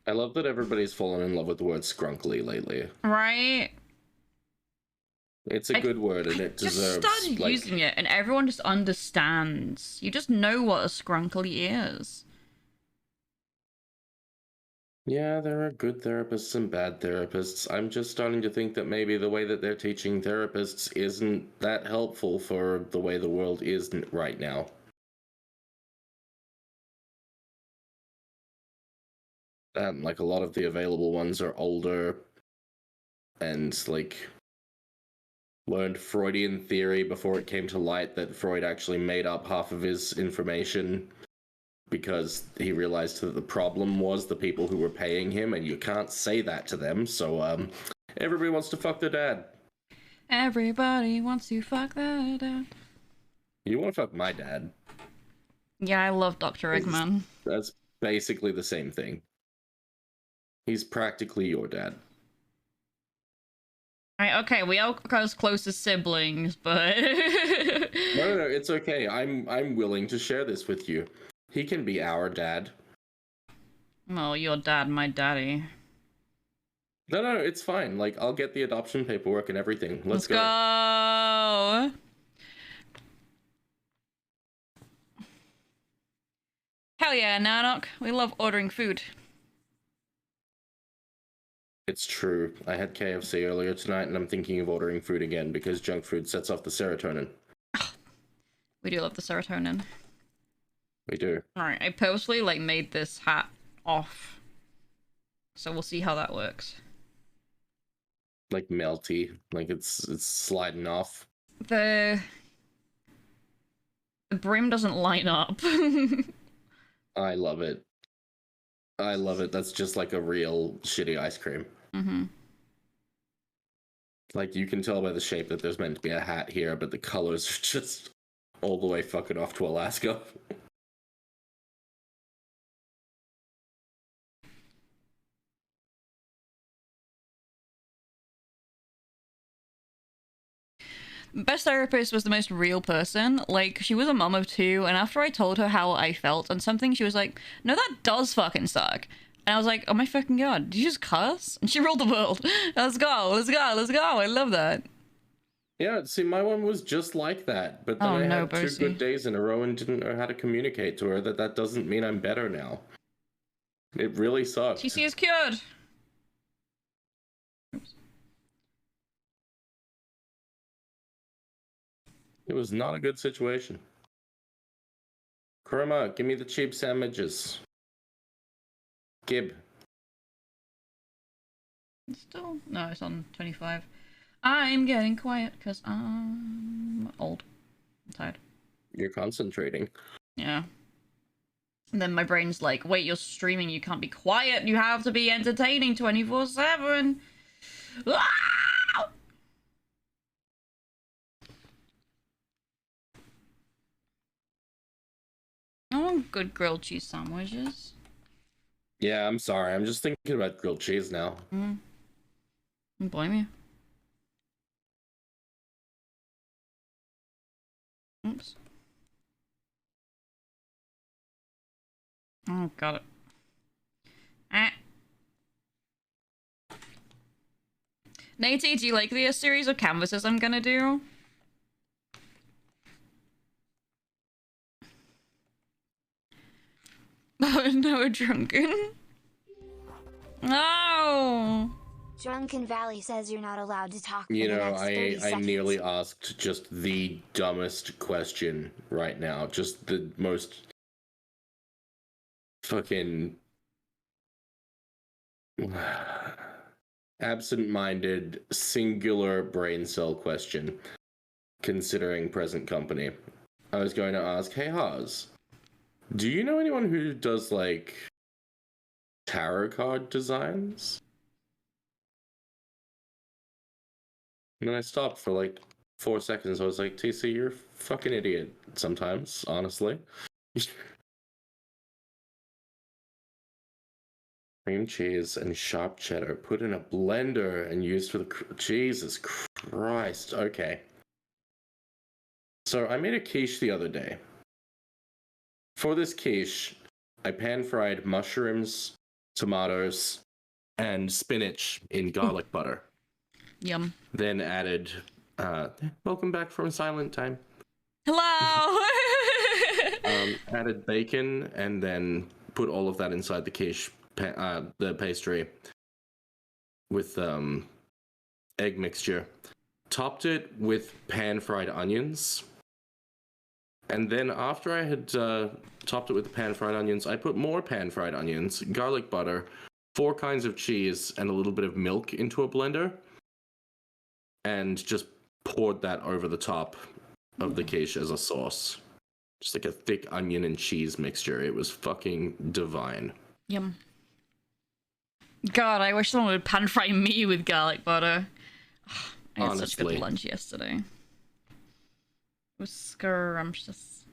I love that everybody's fallen in love with the word scrunkly lately. Right? It's a good word, and it deserves... Just started using it, and everyone just understands. You just know what a scrunkly is. Yeah, there are good therapists and bad therapists. I'm just starting to think that maybe the way that they're teaching therapists isn't that helpful for the way the world is right now. And, like, a lot of the available ones are older and, like, learned Freudian theory before it came to light that Freud actually made up half of his information because he realized that the problem was the people who were paying him, and you can't say that to them, so, everybody wants to fuck their dad. Everybody wants to fuck their dad. You want to fuck my dad? Yeah, I love Dr. Eggman. That's basically the same thing. He's practically your dad. Right, okay, we are as close as siblings, but... No, it's okay. I'm willing to share this with you. He can be our dad. Well, your dad, my daddy. No, it's fine. Like, I'll get the adoption paperwork and everything. Let's go. Hell yeah, Nanok. We love ordering food. It's true. I had KFC earlier tonight, and I'm thinking of ordering food again because junk food sets off the serotonin. We do love the serotonin. We do. Alright, I purposely, like, made this hat off. So we'll see how that works. Like melty. Like it's sliding off. The brim doesn't line up. I love it. I love it. That's just like a real shitty ice cream. Mm-hmm. Like, you can tell by the shape that there's meant to be a hat here, but the colors are just all the way fucking off to Alaska. Best therapist was the most real person. Like, she was a mom of 2, and after I told her how I felt on something, she was like, no, that does fucking suck. And I was like, oh my fucking god, did you just cuss? And she ruled the world. Let's go, let's go, let's go. I love that. Yeah, see, my one was just like that, but then I had two Bosie. good days in a row and didn't know how to communicate to her that doesn't mean I'm better now. It really sucked. TC is cured. Oops. It was not a good situation. Kurama, give me the cheap sandwiches. Gib. Still? No, it's on 25. I'm getting quiet because I'm old. I'm tired. You're concentrating. Yeah. And then my brain's like, wait, you're streaming, you can't be quiet, you have to be entertaining 24/7. Ah! I want good grilled cheese sandwiches. Yeah, I'm sorry. I'm just thinking about grilled cheese now. Don't blame you. Oops. Oh, got it. Ah. Nate, do you like the series of canvases I'm gonna do? Oh no, drunken. No. Drunken Valley says you're not allowed to talk for You the know, next 30 I seconds. nearly asked just the dumbest question right now. Just the most fucking absent-minded, singular brain cell question, considering present company. I was going to ask, hey Haas, do you know anyone who does, like, tarot card designs? And then I stopped for, like, 4 seconds. I was like, TC, you're a fucking idiot sometimes, honestly. Cream cheese and sharp cheddar put in a blender and used for the... Jesus Christ. Okay. So I made a quiche the other day. For this quiche, I pan-fried mushrooms, tomatoes, and spinach in garlic butter. Yum. Then added... welcome back from silent time. Hello! Added bacon and then put all of that inside the quiche, the pastry, with egg mixture. Topped it with pan-fried onions. And then after I had topped it with the pan-fried onions, I put more pan-fried onions, garlic butter, 4 kinds of cheese, and a little bit of milk into a blender. And just poured that over the top of the quiche as a sauce. Just like a thick onion and cheese mixture. It was fucking divine. Yum. God, I wish someone would pan fry me with garlic butter. I had such good lunch yesterday. It was scrumptious.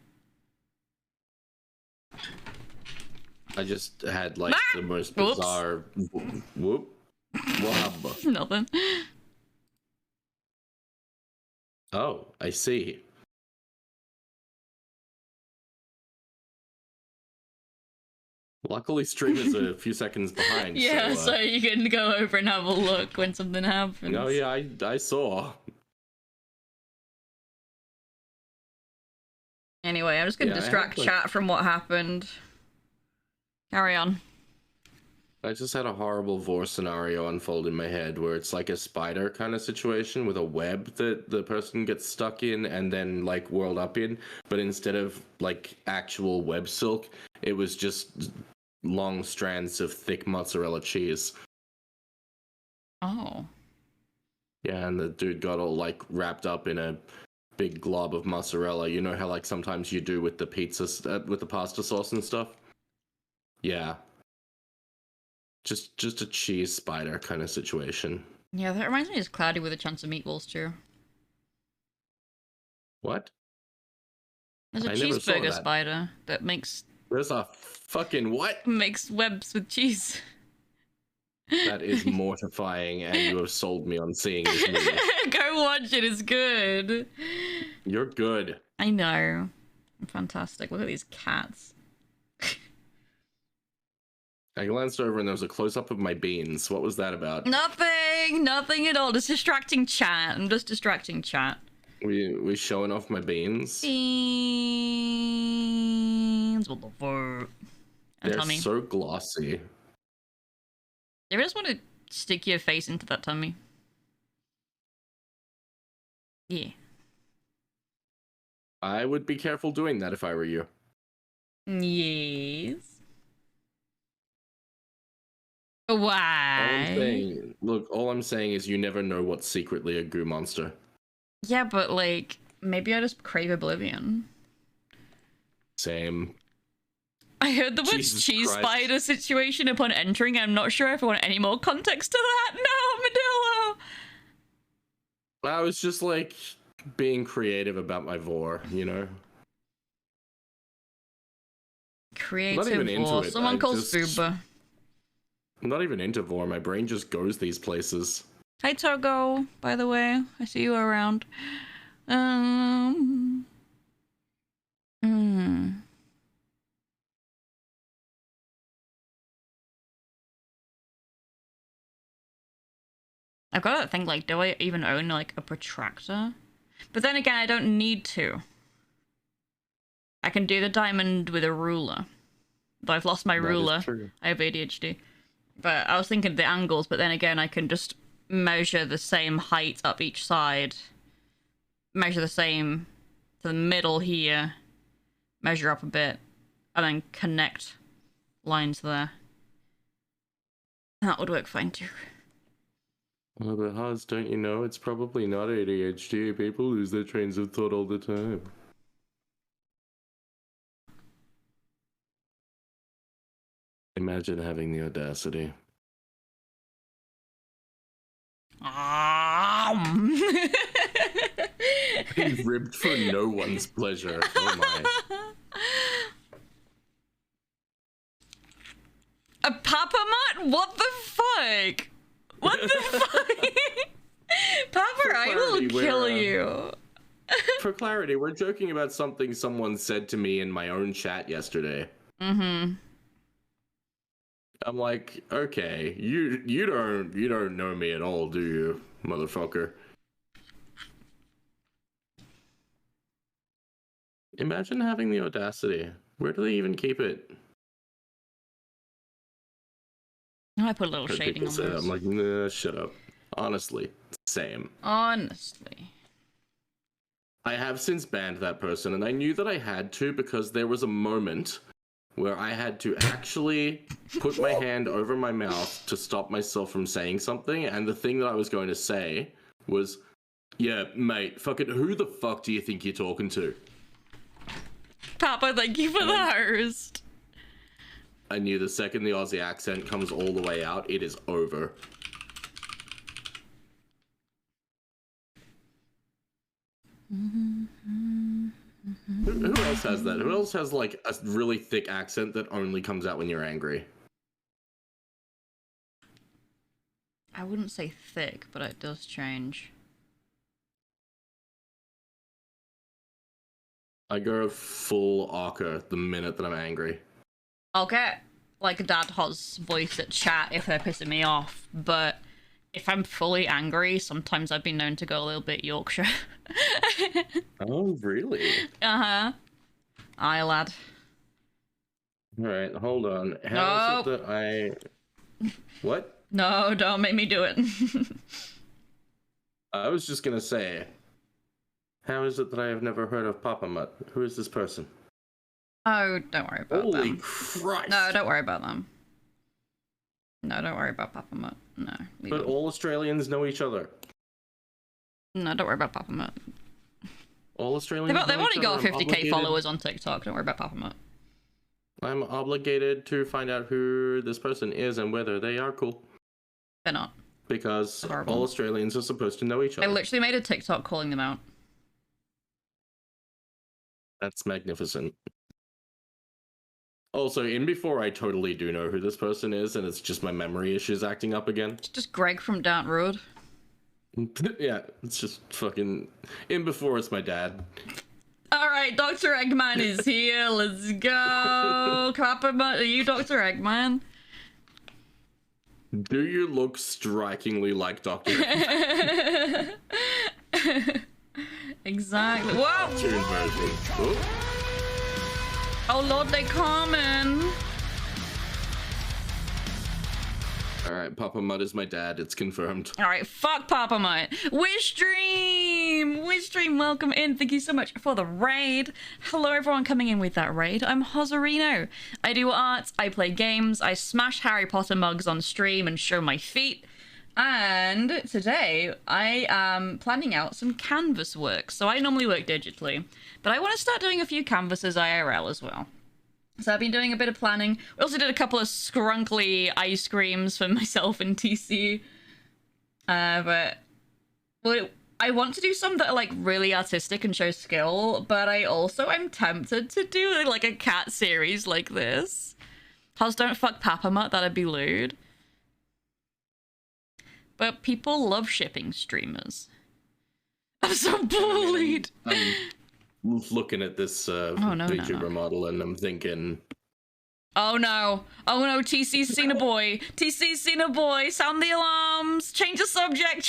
I just had like the most bizarre whoop. What? Nothing. Oh, I see. Luckily, stream is a few seconds behind. Yeah, so you can go over and have a look when something happens. No, yeah, I saw. Anyway, I'm just gonna distract chat from what happened. Carry on. I just had a horrible vor scenario unfold in my head where it's like a spider kind of situation with a web that the person gets stuck in and then like whirled up in, but instead of like actual web silk, it was just long strands of thick mozzarella cheese. Oh. Yeah, and the dude got all like wrapped up in a big glob of mozzarella. You know how like sometimes you do with the pizza, with the pasta sauce and stuff? Yeah. Just a cheese spider kind of situation. Yeah, that reminds me of Cloudy with a Chance of Meatballs too. What? There's a cheeseburger spider that makes... There's a fucking what? Makes webs with cheese. That is mortifying, and you have sold me on seeing this movie. Go watch it, it's good. You're good. I know. Fantastic. Look at these cats. I glanced over and there was a close-up of my beans. What was that about? Nothing at all. Just distracting chat. I'm just distracting chat. We showing off my beans? Beans. What the fuck? They're Tummy. so glossy. You ever just want to stick your face into that tummy? Yeah. I would be careful doing that if I were you. Yes. All I'm Why? saying, look, all I'm saying is you never know what's secretly a goo monster. Yeah, but like, maybe I just crave oblivion. Same. I heard the word Jesus cheese Christ. spider situation upon entering. I'm not sure if I want any more context to that. No, Modillo! I was just like being creative about my vor, you know? Creative even into war. it, Someone I calls just- Fuba. I'm not even into vor, my brain just goes these places. Hi Togo, by the way. I see you around. Hmm. I've got that thing like, do I even own like a protractor? But then again, I don't need to. I can do the diamond with a ruler. Though I've lost my That is ruler. true. I have ADHD. But I was thinking the angles, but then again, I can just measure the same height up each side. Measure the same to the middle here. Measure up a bit. And then connect lines there. That would work fine too. Oh, but Haas, don't you know it's probably not ADHD. People lose their trains of thought all the time. Imagine having the audacity. Being ribbed for no one's pleasure. Oh my. A Papa Mutt? What the fuck? What the fuck? Papa, I will clarity, kill we're, you. For clarity, we're joking about something someone said to me in my own chat yesterday. Mm-hmm. I'm like, okay, you don't know me at all, do you, motherfucker? Imagine having the audacity. Where do they even keep it? I put a little Heard shading people on say that. this. I'm like, nah, shut up. Honestly, same. Honestly. I have since banned that person, and I knew that I had to because there was a moment where I had to actually put my hand over my mouth to stop myself from saying something, and the thing that I was going to say was, yeah, mate, fucking who the fuck do you think you're talking to? Papa, thank you for the host. I knew the second the Aussie accent comes all the way out, it is over. Who else has that? Who else has like a really thick accent that only comes out when you're angry? I wouldn't say thick, but it does change. I go full Arca the minute that I'm angry. I'll get like a Dad Hot's voice at chat if they're pissing me off, but if I'm fully angry, sometimes I've been known to go a little bit Yorkshire. Oh, really? Uh-huh. Aye, lad. Alright, hold on. How is it that I... What? No, don't make me do it. I was just gonna say, how is it that I have never heard of Papa Mutt? Who is this person? Oh, don't worry about Holy them. Christ! No, don't worry about them. No, don't worry about Papa Mutt. No, leave But it. all Australians know each other. No, don't worry about Papa Mutt. All Australians They've know already each got other. I'm 50k obligated- followers on TikTok. Don't worry about Papa Mutt. I'm obligated to find out who this person is and whether they are cool. They're not. Because Horrible. all Australians are supposed to know each I other. literally made a TikTok calling them out. That's magnificent. Also, in before I totally do know who this person is, and it's just my memory issues acting up again. It's just Greg from Down Road. Yeah, it's just fucking... In before it's my dad. Alright, Dr. Eggman is here. Let's go. Papa Mutt, are you Dr. Eggman? Do you look strikingly like Doctor? Exactly. Whoa! Cartoon version. Ooh. Oh lord, they coming! Alright, Papa Mud is my dad, it's confirmed. Alright, fuck Papa Mutt. Wishstream! Wishstream, welcome in. Thank you so much for the raid. Hello everyone coming in with that raid. I'm Hozarino. I do art, I play games, I smash Harry Potter mugs on stream and show my feet. And today I am planning out some canvas work. So I normally work digitally, but I want to start doing a few canvases IRL as well. So I've been doing a bit of planning. We also did a couple of scrunkly ice creams for myself and TC. But I want to do some that are like really artistic and show skill, but I also am tempted to do like a cat series like this. How's don't fuck Papa Mutt, that'd be lewd. But people love shipping streamers. I'm so bullied. I'm looking at this VTuber model and I'm thinking... Oh no, TC's seen a boy. TC's seen a boy. Sound the alarms. Change the subject.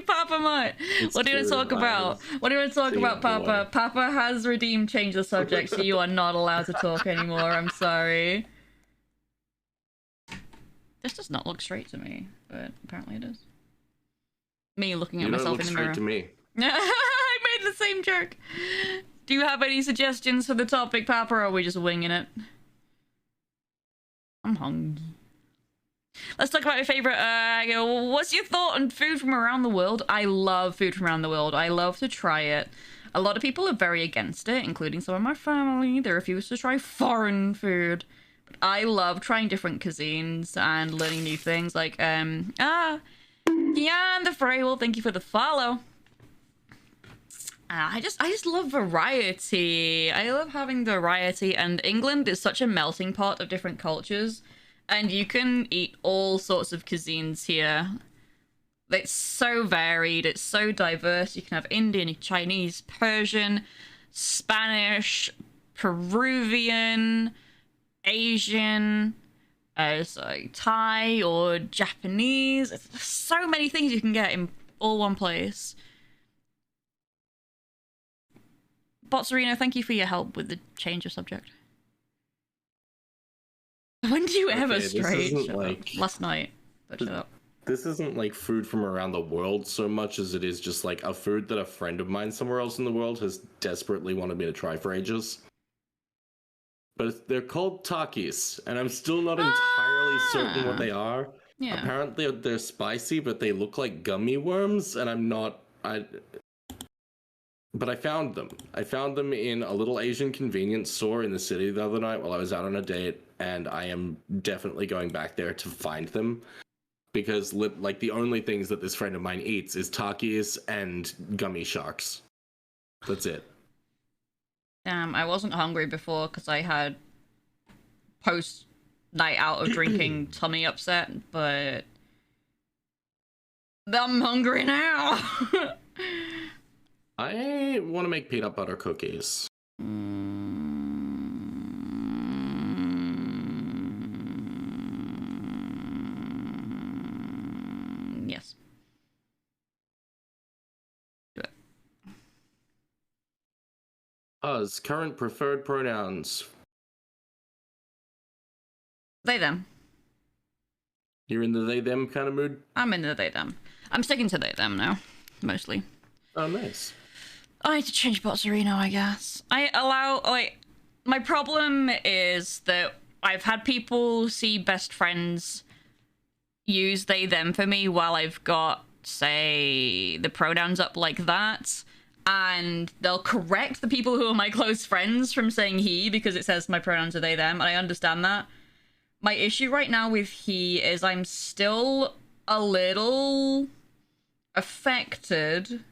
Papa Mutt. What do you want to talk about? What do you want to talk about, Papa? Papa has redeemed change the subject, so you are not allowed to talk anymore. I'm sorry. This does not look straight to me, but apparently it is. Me looking at myself in the mirror. To me. I made the same joke. Do you have any suggestions for the topic, Papa, or are we just winging it? I'm hungry. Let's talk about your favorite. What's your thought on food from around the world? I love food from around the world. I love to try it. A lot of people are very against it, including some of my family. They refuse to try foreign food. But I love trying different cuisines and learning new things. Like, Kian the Fraywell, thank you for the follow. I just love variety. I love having variety, and England is such a melting pot of different cultures, and you can eat all sorts of cuisines here. It's so varied, it's so diverse. You can have Indian, Chinese, Persian, Spanish, Peruvian, Asian, Thai or Japanese. There's so many things you can get in all one place. Botsarino, thank you for your help with the change of subject. When do you ever stray? Last night. But shut up. This isn't like food from around the world so much as it is just like a food that a friend of mine somewhere else in the world has desperately wanted me to try for ages. But they're called Takis, and I'm still not entirely certain what they are. Yeah. Apparently they're spicy, but they look like gummy worms, and I'm not... But I found them. I found them in a little Asian convenience store in the city the other night while I was out on a date, and I am definitely going back there to find them. Because, like, the only things that this friend of mine eats is Takis and gummy sharks. That's it. Damn, I wasn't hungry before because I had post-night out of drinking tummy upset, but... I'm hungry now! I want to make peanut butter cookies. Yes. Do it. Current preferred pronouns. They, them. You're in the they, them kind of mood? I'm in the they, them. I'm sticking to they, them now, mostly. Oh, nice. I need to change Botsarino, I guess. My problem is that I've had people see best friends use they, them for me while I've got, say, the pronouns up like that, and they'll correct the people who are my close friends from saying he because it says my pronouns are they, them, and I understand that. My issue right now with he is I'm still a little affected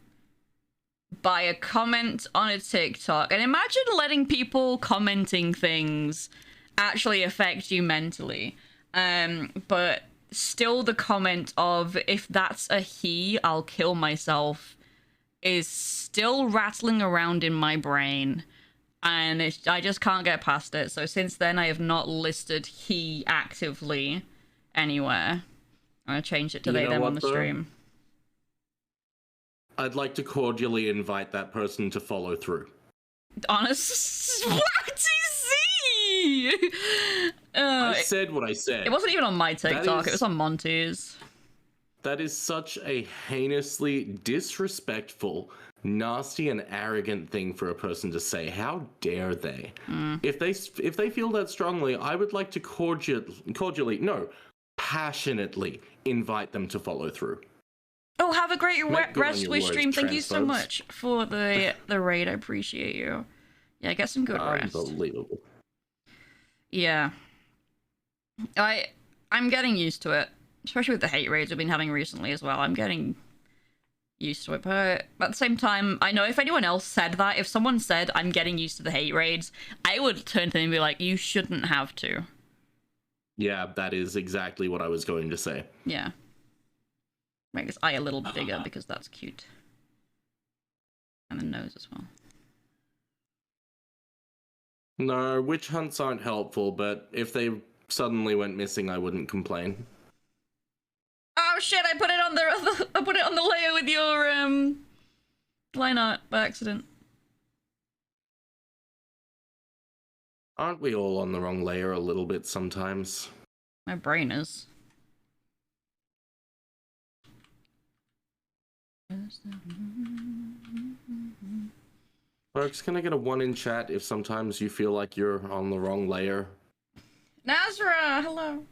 by a comment on a TikTok. And imagine letting people commenting things actually affect you mentally. But still the comment of, if that's a he, I'll kill myself, is still rattling around in my brain. And I just can't get past it. So since then, I have not listed he actively anywhere. I changed it to You they know them what, on the though? stream. I'd like to cordially invite that person to follow through. Honest. What is he? I said what I said. It wasn't even on my TikTok, it was on Monty's. That is such a heinously disrespectful, nasty, and arrogant thing for a person to say. How dare they? If they feel that strongly, I would like to passionately invite them to follow through. Oh, have a great Make good on rest your with words, stream. Thank you so transphobes. much for the raid. I appreciate you. Yeah, get some good rest. Unbelievable. Yeah. I'm getting used to it. Especially with the hate raids we've been having recently as well. I'm getting used to it. But at the same time, I know if anyone else said that, if someone said, I'm getting used to the hate raids, I would turn to them and be like, you shouldn't have to. Yeah, that is exactly what I was going to say. Yeah. Make this eye a little bigger because that's cute. And the nose as well. No, witch hunts aren't helpful, but if they suddenly went missing, I wouldn't complain. Oh shit! I put it on I put it on the layer with your line art by accident. Aren't we all on the wrong layer a little bit sometimes? My brain is. Folks, can I get a 1 in chat if sometimes you feel like you're on the wrong layer? Nazra, hello.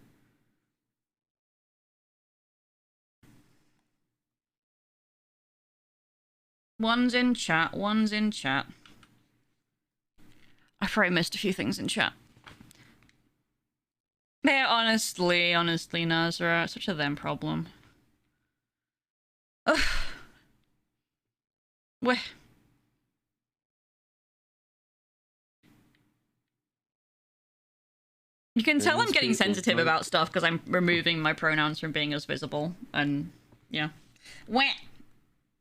One's in chat, one's in chat. I probably missed a few things in chat. Yeah, honestly, Nazra, it's such a them problem. Ugh. Weh. You can tell I'm getting sensitive about stuff because I'm removing my pronouns from being as visible, and yeah. Wah!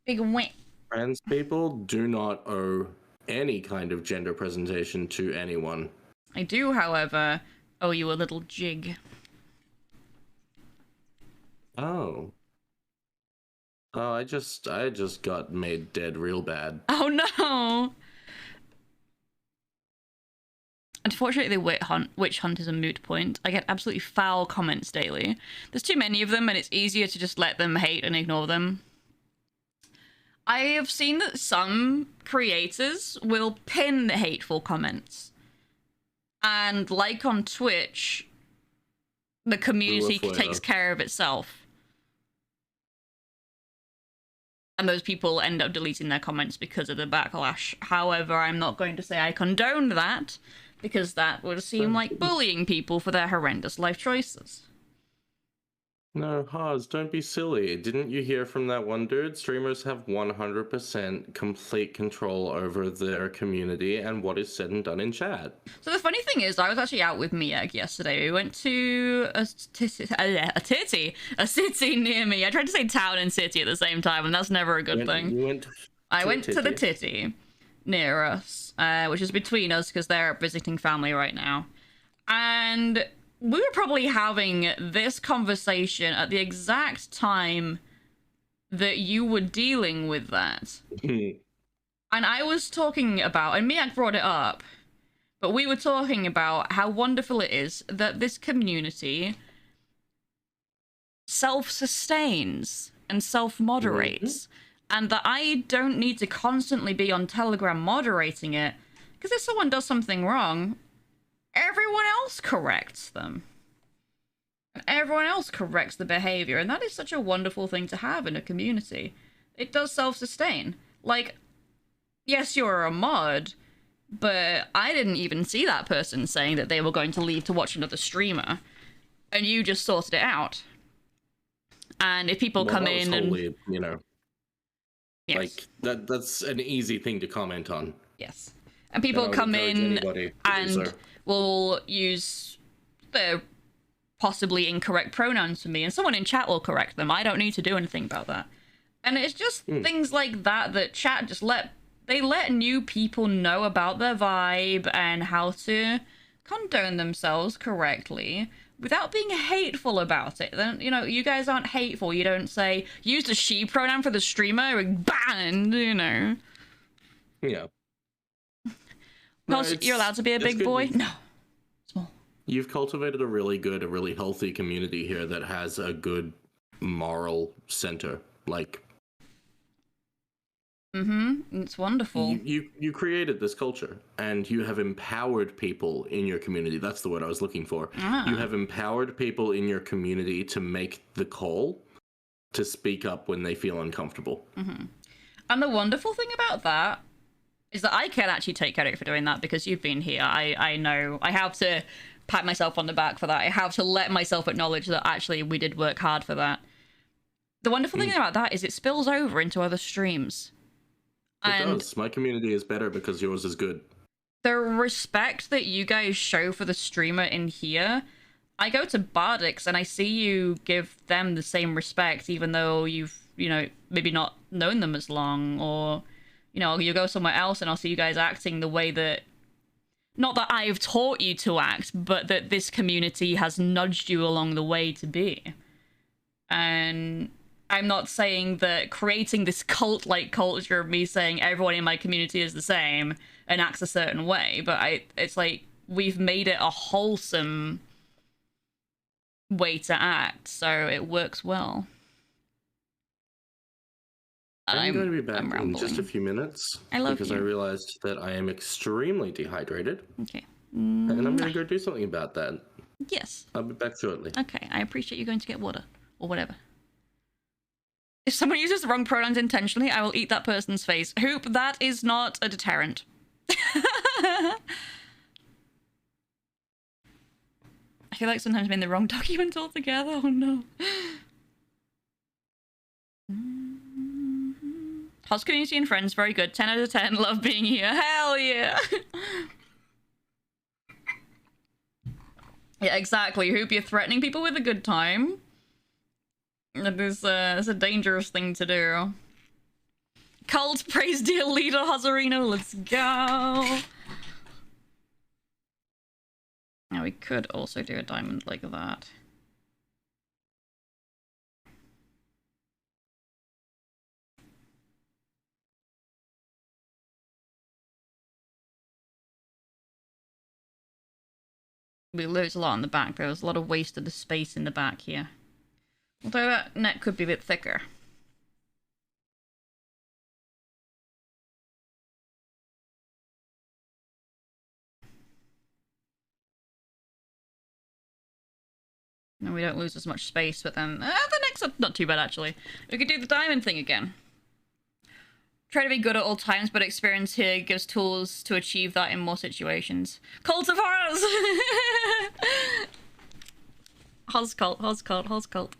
Big wah! Trans people do not owe any kind of gender presentation to anyone. I do, however, owe you a little jig. Oh. Oh, I just got made dead real bad. Oh no! Unfortunately, the witch hunt is a moot point. I get absolutely foul comments daily. There's too many of them, and it's easier to just let them hate and ignore them. I have seen that some creators will pin the hateful comments. And like on Twitch, the community takes care of itself. And those people end up deleting their comments because of the backlash. However, I'm not going to say I condone that, because that would seem like bullying people for their horrendous life choices. No, Haas, don't be silly. Didn't you hear from that one dude? Streamers have 100% complete control over their community and what is said and done in chat. So the funny thing is, I was actually out with Mieg yesterday. We went to a city near me. I tried to say town and city at the same time, and that's never a good thing. I went to the titty near us, which is between us because they're visiting family right now. And we were probably having this conversation at the exact time that you were dealing with that. And I was talking about, and Miak brought it up, but we were talking about how wonderful it is that this community self-sustains and self-moderates, and that I don't need to constantly be on Telegram moderating it, because if someone does something wrong, everyone else corrects them. And everyone else corrects the behavior, and that is such a wonderful thing to have in a community. It does self-sustain. Like, yes, you're a mod, but I didn't even see that person saying that they were going to leave to watch another streamer, and you just sorted it out. And if people come in totally, and... you know, yes. Like, that's an easy thing to comment on. Yes. And people come in and will use the possibly incorrect pronouns for me, and someone in chat will correct them. I don't need to do anything about that. And it's just things like that that chat just let new people know about their vibe and how to condone themselves correctly without being hateful about it. Then, you know, you guys aren't hateful. You don't say, use the she pronoun for the streamer, banned, you know. Yeah. No, you're allowed to be a big boy? No. Small. You've cultivated a really healthy community here that has a good moral center. Like, it's wonderful. You created this culture, and you have empowered people in your community. That's the word I was looking for. You have empowered people in your community to make the call to speak up when they feel uncomfortable. And the wonderful thing about that is that I can actually take credit for doing that because you've been here. I know I have to pat myself on the back for that. I have to let myself acknowledge that actually we did work hard for that. The wonderful thing about that is it spills over into other streams. It does. My community is better because yours is good. The respect that you guys show for the streamer in here, I go to Bardix and I see you give them the same respect, even though you've, you know, maybe not known them as long, or, you know, you go somewhere else and I'll see you guys acting the way that, not that I've taught you to act, but that this community has nudged you along the way to be. And I'm not saying that creating this cult-like culture of me saying everyone in my community is the same and acts a certain way, but it's like we've made it a wholesome way to act, so it works well. I'm going to be back in just a few minutes because I realized that I am extremely dehydrated. Okay. And I'm going to go do something about that. Yes. I'll be back shortly. Okay, I appreciate you going to get water or whatever. If someone uses the wrong pronouns intentionally, I will eat that person's face. Hoop, that is not a deterrent. I feel like sometimes I'm in the wrong document altogether. Oh no. House community and friends, very good. 10 out of 10, love being here. Hell yeah. Yeah, exactly. Hoop, you're threatening people with a good time. It's a dangerous thing to do. Cult praise dear leader Hazarino, let's go. Now we could also do a diamond like that. We lose a lot on the back. There was a lot of wasted space in the back here. Although that neck could be a bit thicker. No, we don't lose as much space, but then the neck's not too bad actually. We could do the diamond thing again. Try to be good at all times, but experience here gives tools to achieve that in more situations. Cult of Horrors! Hoscult, Hoscult, Hoscult.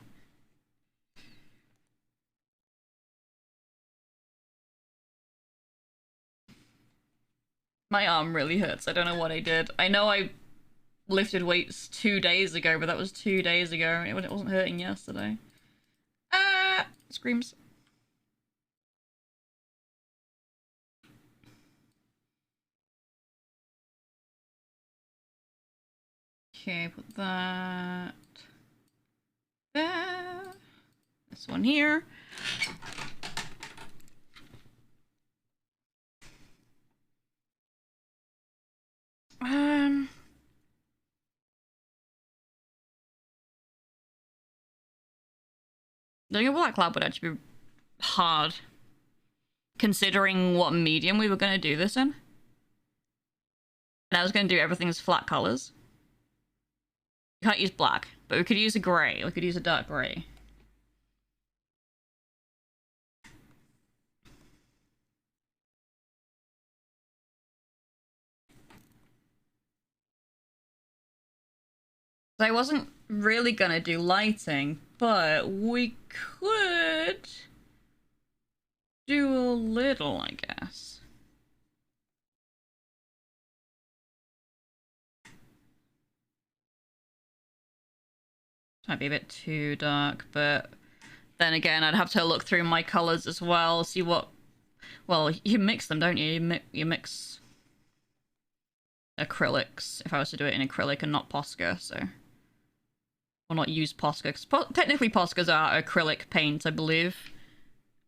My arm really hurts. I don't know what I did. I know I lifted weights 2 days ago, but that was 2 days ago. It wasn't hurting yesterday. Ah! Screams. Okay, put that there. This one here. Doing a black lab would actually be hard, considering what medium we were going to do this in. And I was going to do everything as flat colors. We can't use black, but we could use a grey. We could use a dark grey. So I wasn't really gonna do lighting, but we could do a little, I guess. Might be a bit too dark, but then again, I'd have to look through my colors as well, see what... Well, you mix them, don't you? You mix acrylics, if I was to do it in acrylic and not Posca, so... Or not use Posca, because technically Poscas are acrylic paint, I believe.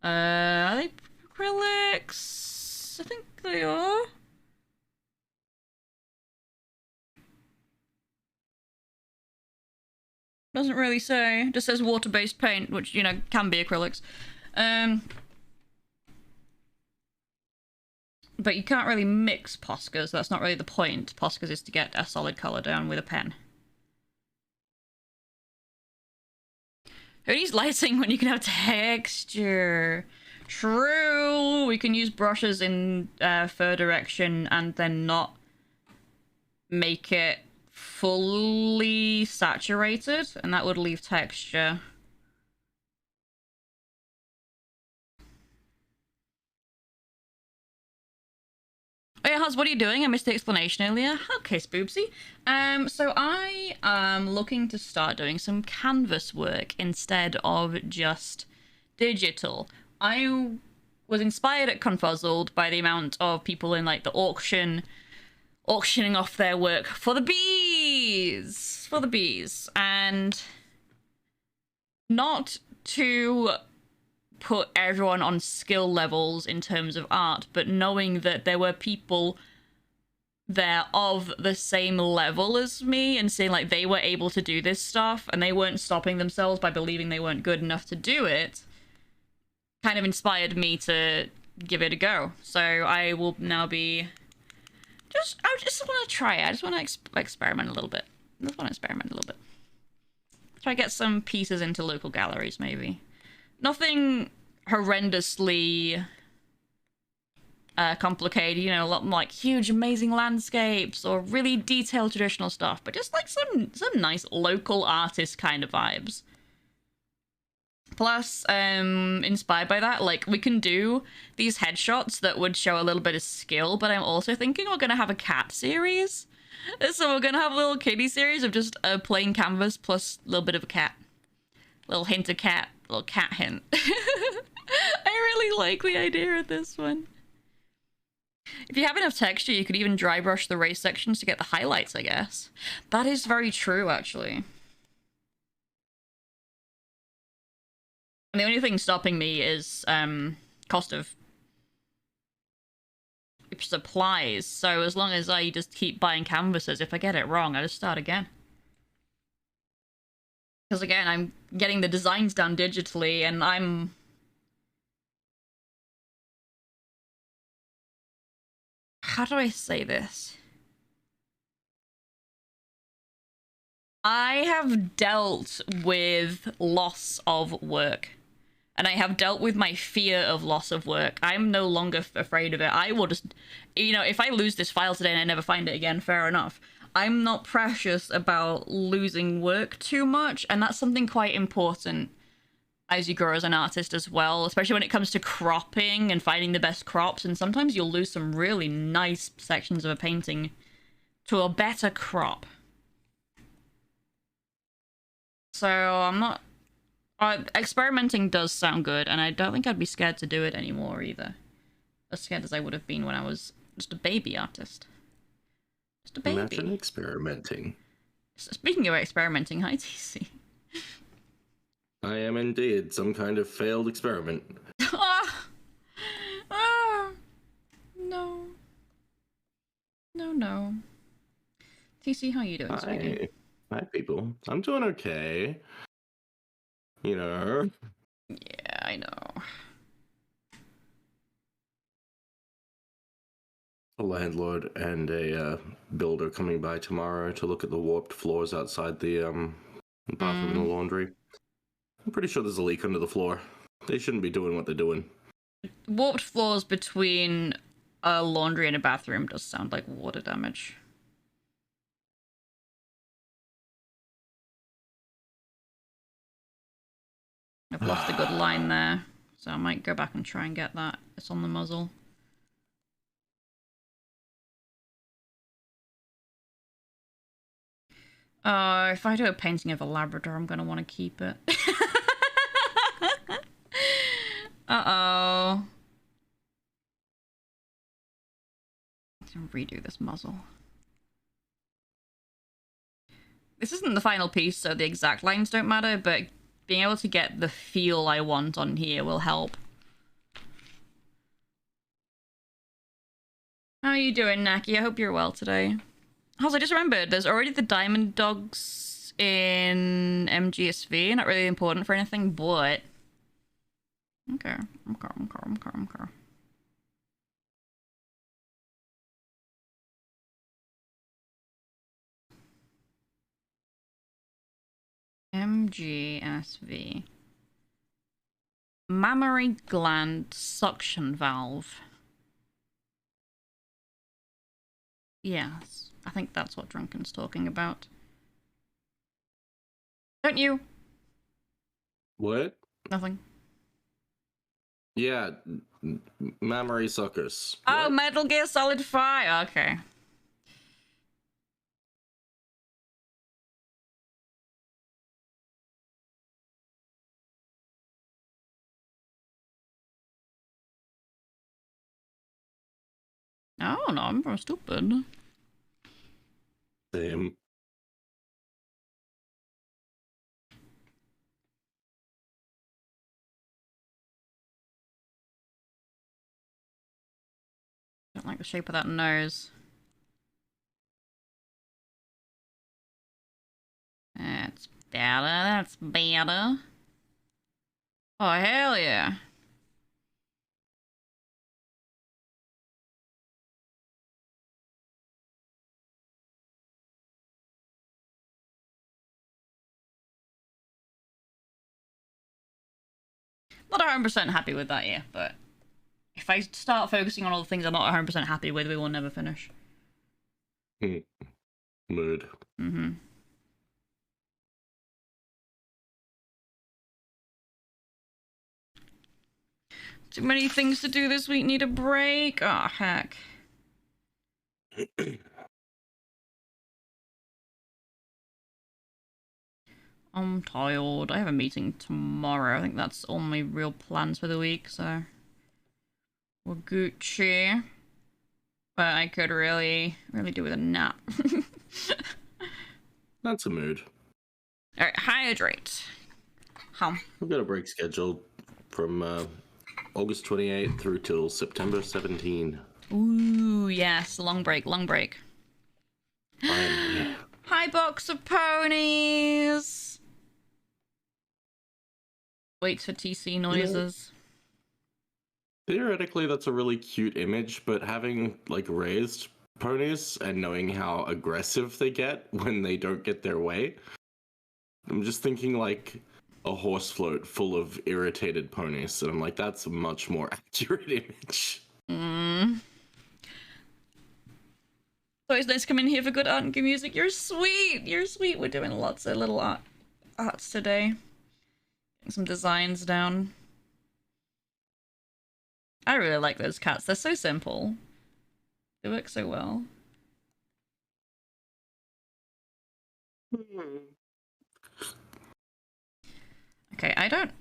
Are they acrylics? I think they are. Doesn't really say. It just says water-based paint, which, you know, can be acrylics. But you can't really mix Poscas. That's not really the point. Poscas is to get a solid color down with a pen. Who needs lighting when you can have texture? True! We can use brushes in fur direction and then not make it fully saturated, and that would leave texture. Oh yeah, Haz, what are you doing? I missed the explanation earlier. Okay, Spoopsy. So I am looking to start doing some canvas work instead of just digital. I was inspired at Confuzzled by the amount of people in like the auctioning off their work for the bees! For the bees. And not to put everyone on skill levels in terms of art, but knowing that there were people there of the same level as me and seeing like they were able to do this stuff and they weren't stopping themselves by believing they weren't good enough to do it, kind of inspired me to give it a go. So I will now be I just want to try it. I just want to experiment a little bit. Try to get some pieces into local galleries, maybe. Nothing horrendously complicated, you know, a lot like huge amazing landscapes or really detailed traditional stuff, but just like some nice local artist kind of vibes. Plus, inspired by that, like, we can do these headshots that would show a little bit of skill, but I'm also thinking we're gonna have a cat series. So we're gonna have a little kitty series of just a plain canvas plus a little bit of a cat. Little hint of cat. Little cat hint. I really like the idea of this one. If you have enough texture, you could even dry brush the race sections to get the highlights, I guess. That is very true, actually. And the only thing stopping me is cost of supplies. So as long as I just keep buying canvases, if I get it wrong, I just start again. Because again, I'm getting the designs done digitally, and I'm... How do I say this? I have dealt with loss of work. And I have dealt with my fear of loss of work. I'm no longer afraid of it. I will just... You know, if I lose this file today and I never find it again, fair enough. I'm not precious about losing work too much, and that's something quite important as you grow as an artist as well, especially when it comes to cropping and finding the best crops, and sometimes you'll lose some really nice sections of a painting to a better crop. So I'm not... experimenting does sound good, and I don't think I'd be scared to do it anymore either. As scared as I would have been when I was just a baby artist. Just a baby. Imagine experimenting. Speaking of experimenting, hi TC. I am indeed some kind of failed experiment. No. No. TC, how you doing, sweetie? Hi, people. I'm doing okay. You know. Yeah, I know. A landlord and a builder coming by tomorrow to look at the warped floors outside the bathroom and the laundry. I'm pretty sure there's a leak under the floor. They shouldn't be doing what they're doing. Warped floors between a laundry and a bathroom does sound like water damage. I've lost a good line there, so I might go back and try and get that. It's on the muzzle. If I do a painting of a Labrador, I'm gonna want to keep it. Uh-oh. Let's redo this muzzle. This isn't the final piece, so the exact lines don't matter, but being able to get the feel I want on here will help. How are you doing, Naki? I hope you're well today. Also, I just remembered, there's already the diamond dogs in MGSV. Not really important for anything, but... Okay. MGSV. Mammary gland suction valve. Yes, I think that's what Drunken's talking about. Don't you? What? Nothing. Yeah, mammary suckers. Oh, What? Metal Gear Solid 5. Okay. Oh, no, I'm stupid. Same. Don't like the shape of that nose. That's better. That's better. Oh, hell yeah. Not 100% happy with that yet, but if I start focusing on all the things I'm not 100% happy with, we will never finish. Mood. Mm-hmm. Too many things to do this week, need a break? Oh, heck. I'm tired. I have a meeting tomorrow. I think that's all my real plans for the week, so... We're Gucci. But I could really do with a nap. That's a mood. Alright, hydrate. Hum. We've got a break scheduled from August 28th through till September 17. Ooh, yes, long break, long break. Finally. Hi, box of ponies! Wait for TC noises. Theoretically, that's a really cute image, but having, like, raised ponies and knowing how aggressive they get when they don't get their way, I'm just thinking, like, a horse float full of irritated ponies, and I'm like, that's a much more accurate image. Always nice to come in here for good art and good music. You're sweet! You're sweet! We're doing lots of little arts today. Getting some designs down. I really like those cats. They're so simple. They work so well. Okay, I don't...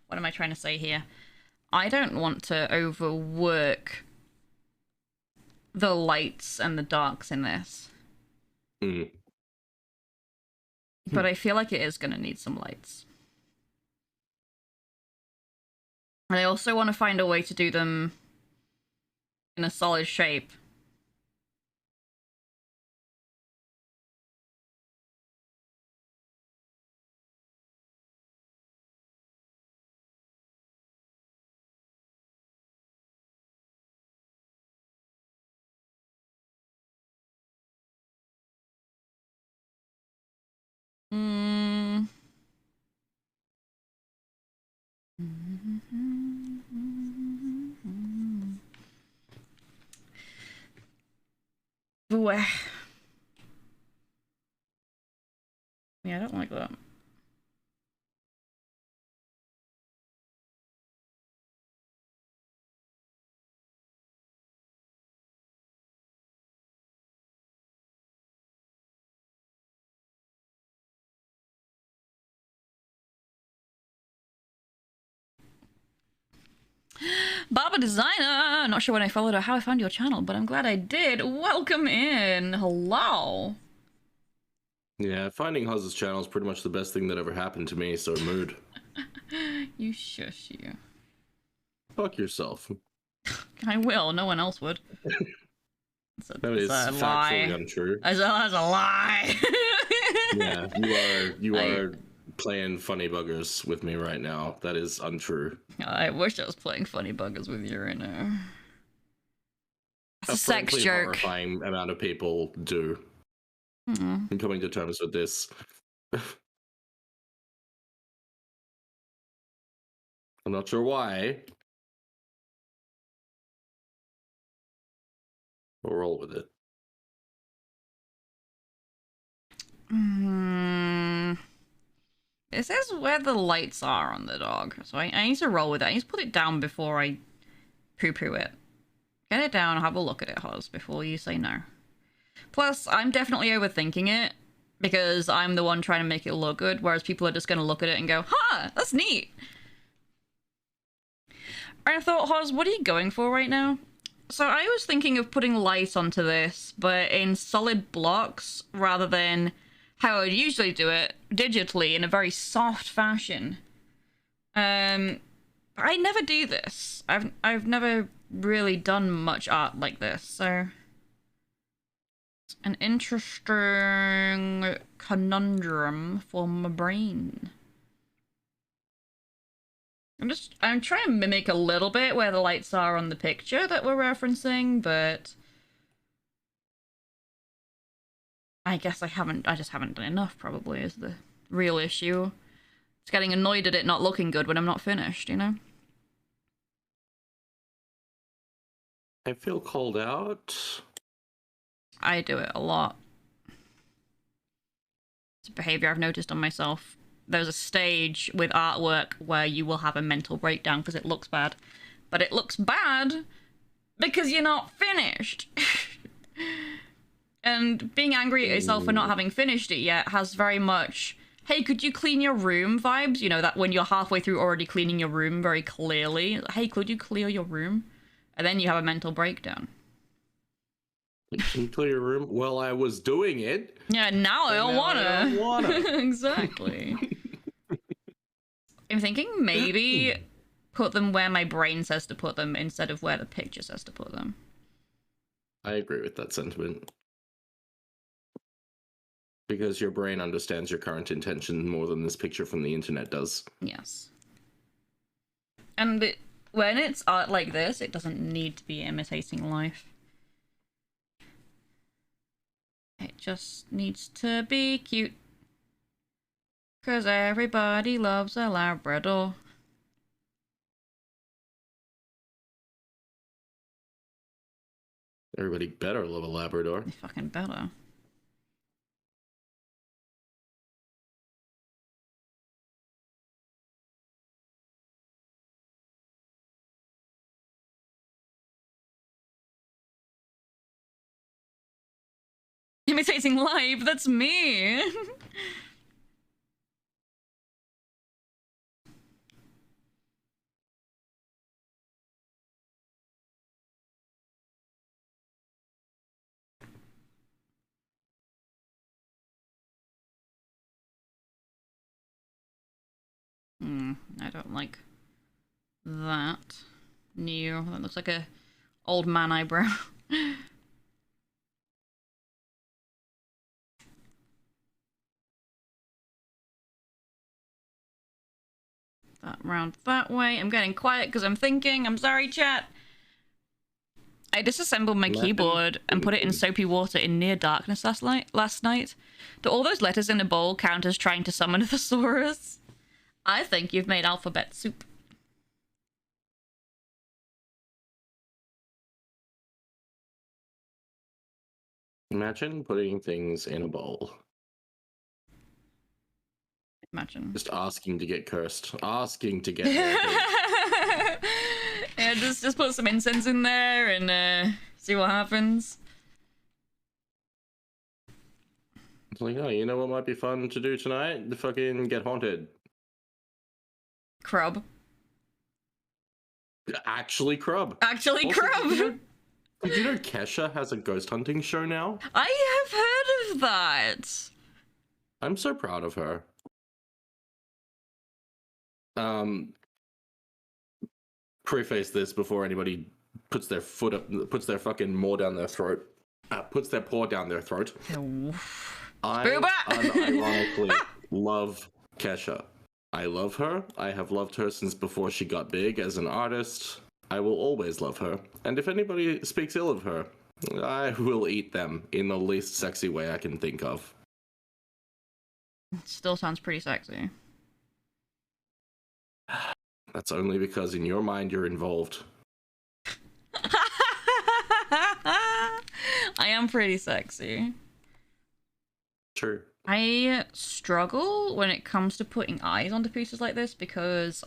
What am I trying to say here? I don't want to overwork the lights and the darks in this. But I feel like it is going to need some lights. And I also want to find a way to do them in a solid shape. Ooh, yeah, I don't like that. Barber Designer! Not sure when I followed or how I found your channel, but I'm glad I did. Welcome in. Hello. Yeah, finding Hoz's channel is pretty much the best thing that ever happened to me, so mood. You shush you. Fuck yourself. I will, no one else would. That is factually untrue. That's a lie. Yeah, you are playing funny buggers with me right now. That is untrue. I wish I was playing funny buggers with you right now. It's a sex frankly joke. Horrifying amount of people do. I'm coming to terms with this. I'm not sure why. We'll roll with it. This is where the lights are on the dog, so I need to roll with it. I need to put it down before I poo-poo it. Get it down, have a look at it, Hoz, before you say no. Plus, I'm definitely overthinking it, because I'm the one trying to make it look good, whereas people are just going to look at it and go, huh, that's neat. I thought, Hoz, what are you going for right now? So I was thinking of putting light onto this, but in solid blocks, rather than how I would usually do it, digitally, in a very soft fashion. I never do this. I've never really done much art like this, so... It's an interesting conundrum for my brain. I'm trying to mimic a little bit where the lights are on the picture that we're referencing, but I guess I just haven't done enough, probably, is the real issue. It's getting annoyed at it not looking good when I'm not finished, you know? I feel called out. I do it a lot. It's a behavior I've noticed on myself. There's a stage with artwork where you will have a mental breakdown because it looks bad. But it looks bad because you're not finished. And being angry at yourself for not having finished it yet has very much, hey, could you clean your room vibes? You know, that when you're halfway through already cleaning your room very clearly. Hey, could you clear your room? And then you have a mental breakdown. Can you clear your room? Well, I was doing it. Yeah, now I don't wanna. Exactly. I'm thinking maybe put them where my brain says to put them instead of where the picture says to put them. I agree with that sentiment. Because your brain understands your current intention more than this picture from the internet does. Yes. And when it's art like this, it doesn't need to be imitating life. It just needs to be cute. 'Cause everybody loves a Labrador. Everybody better love a Labrador. They fucking better. Imitating live, that's me. I don't like that. New. That looks like a old man eyebrow. That round that way. I'm getting quiet because I'm thinking. I'm sorry, chat. I disassembled my keyboard and put it in soapy water in near darkness last night. Do all those letters in a bowl count as trying to summon a thesaurus? I think you've made alphabet soup. Imagine putting things in a bowl. Imagine. Just asking to get cursed. Asking to get Yeah, just put some incense in there and see what happens. It's like, oh, you know what might be fun to do tonight? To fucking get haunted. Crub. Actually, Crub. Actually, Also, Crub. Did you know Kesha has a ghost hunting show now? I have heard of that. I'm so proud of her. Preface this before anybody puts their fucking maw down their throat. Puts their paw down their throat. I unironically love Kesha. I love her. I have loved her since before she got big as an artist. I will always love her. And if anybody speaks ill of her, I will eat them in the least sexy way I can think of. Still sounds pretty sexy. That's only because in your mind you're involved. I am pretty sexy. True. I struggle when it comes to putting eyes onto pieces like this because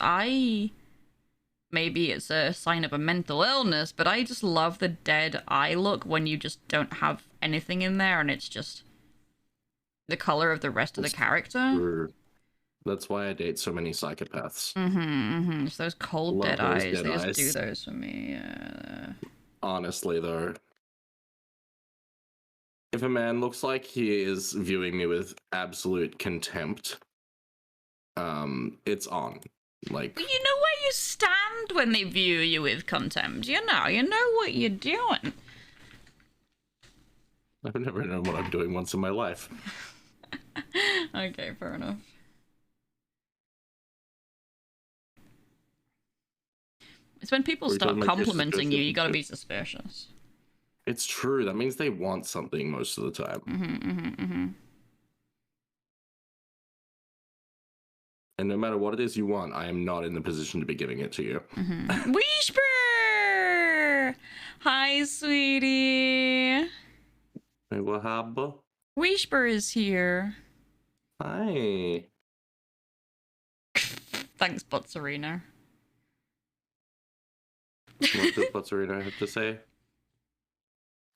maybe it's a sign of a mental illness, but I just love the dead eye look when you just don't have anything in there and it's just the color of the rest of the character. That's why I date so many psychopaths. It's those cold dead eyes. They just do those for me. Yeah. Honestly, though, if a man looks like he is viewing me with absolute contempt, it's on. Like, But you know where you stand when they view you with contempt. You know what you're doing. I've never known what I'm doing once in my life. Okay, fair enough. It's when people start complimenting you, you gotta be suspicious. It's true. That means they want something most of the time. And no matter what it is you want, I am not in the position to be giving it to you. Whisper! Hi, sweetie. Hey, what happened? Whisper is here. Hi. Thanks, Botsarino. What does Botsarino have to say?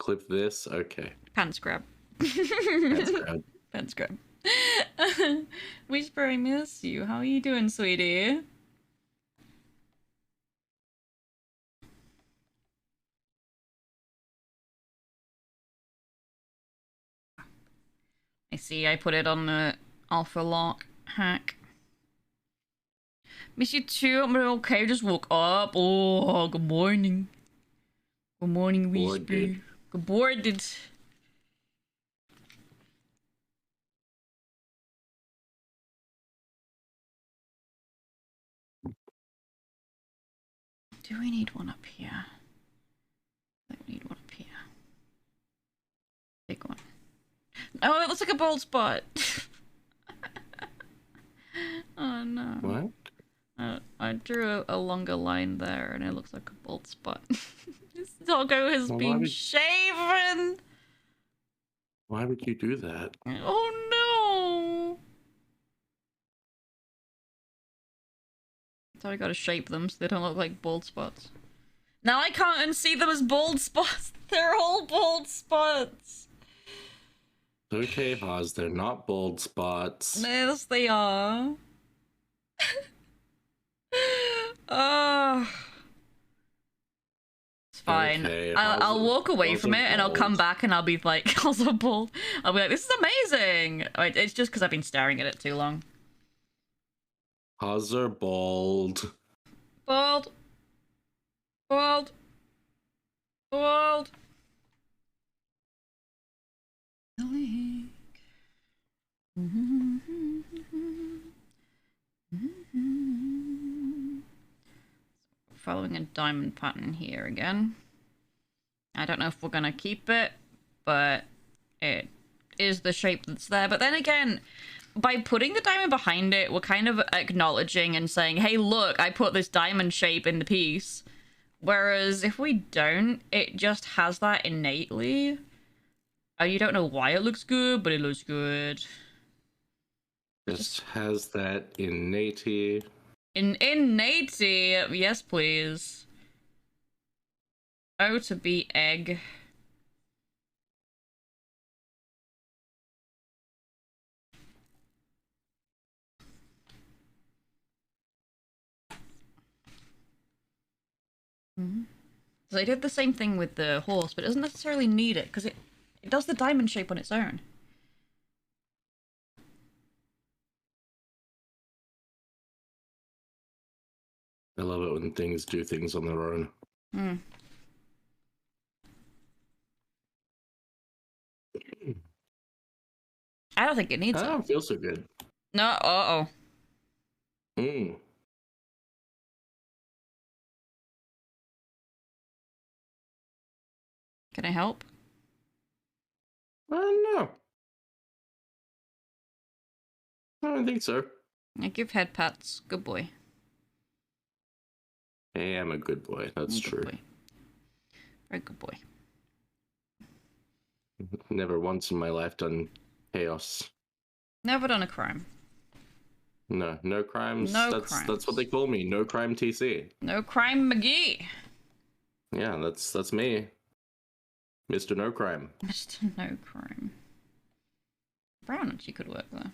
Clip this? Okay. Pants grab. Pants grab. Pants grab. Whisper, I miss you. How are you doing, sweetie? I see, I put it on the alpha lock hack. Miss you too, I'm okay, just woke up. Oh, good morning. Good morning, Whisper. Good morning. Do we need one up here? I think we need one up here. Big one. Oh, it looks like a bald spot. Oh no. What? I drew a longer line there and it looks like a bald spot. This doggo has been shaven! Why would you do that? Oh no! So I gotta shape them so they don't look like bald spots. Now I can't unsee them as bald spots! They're all bald spots! Okay, Haas, they're not bald spots. Yes, they are. Oh. It's fine. Okay, I'll walk away from it and I'll come bald. back and I'll be like, also bald. I'll be like, this is amazing. It's just because I've been staring at it too long. Haas are bald. Bald. Bald. Bald. Following a diamond pattern here again. I don't know if we're gonna keep it, but it is the shape that's there. But then again, by putting the diamond behind it, we're kind of acknowledging and saying, hey, look, I put this diamond shape in the piece. Whereas if we don't, it just has that innately. You don't know why it looks good, but it looks good. Just has that innatey. Innatey, yes please. Oh, to be egg. So they did the same thing with the horse, but it doesn't necessarily need it, because it does the diamond shape on its own. I love it when things do things on their own. I don't think it needs I it. don't feel so good. No, uh-oh. Mm. Can I help? No. I don't think so. I give head pats. Good boy. I am a good boy. That's Good true. boy. Very good boy. Never once in my life done chaos. Never done a crime. No, no crimes. No That's crimes. what they call me. No crime TC. No crime McGee. Yeah, that's me. Mr. No Crime. Mr. No crime. Brown actually could work there.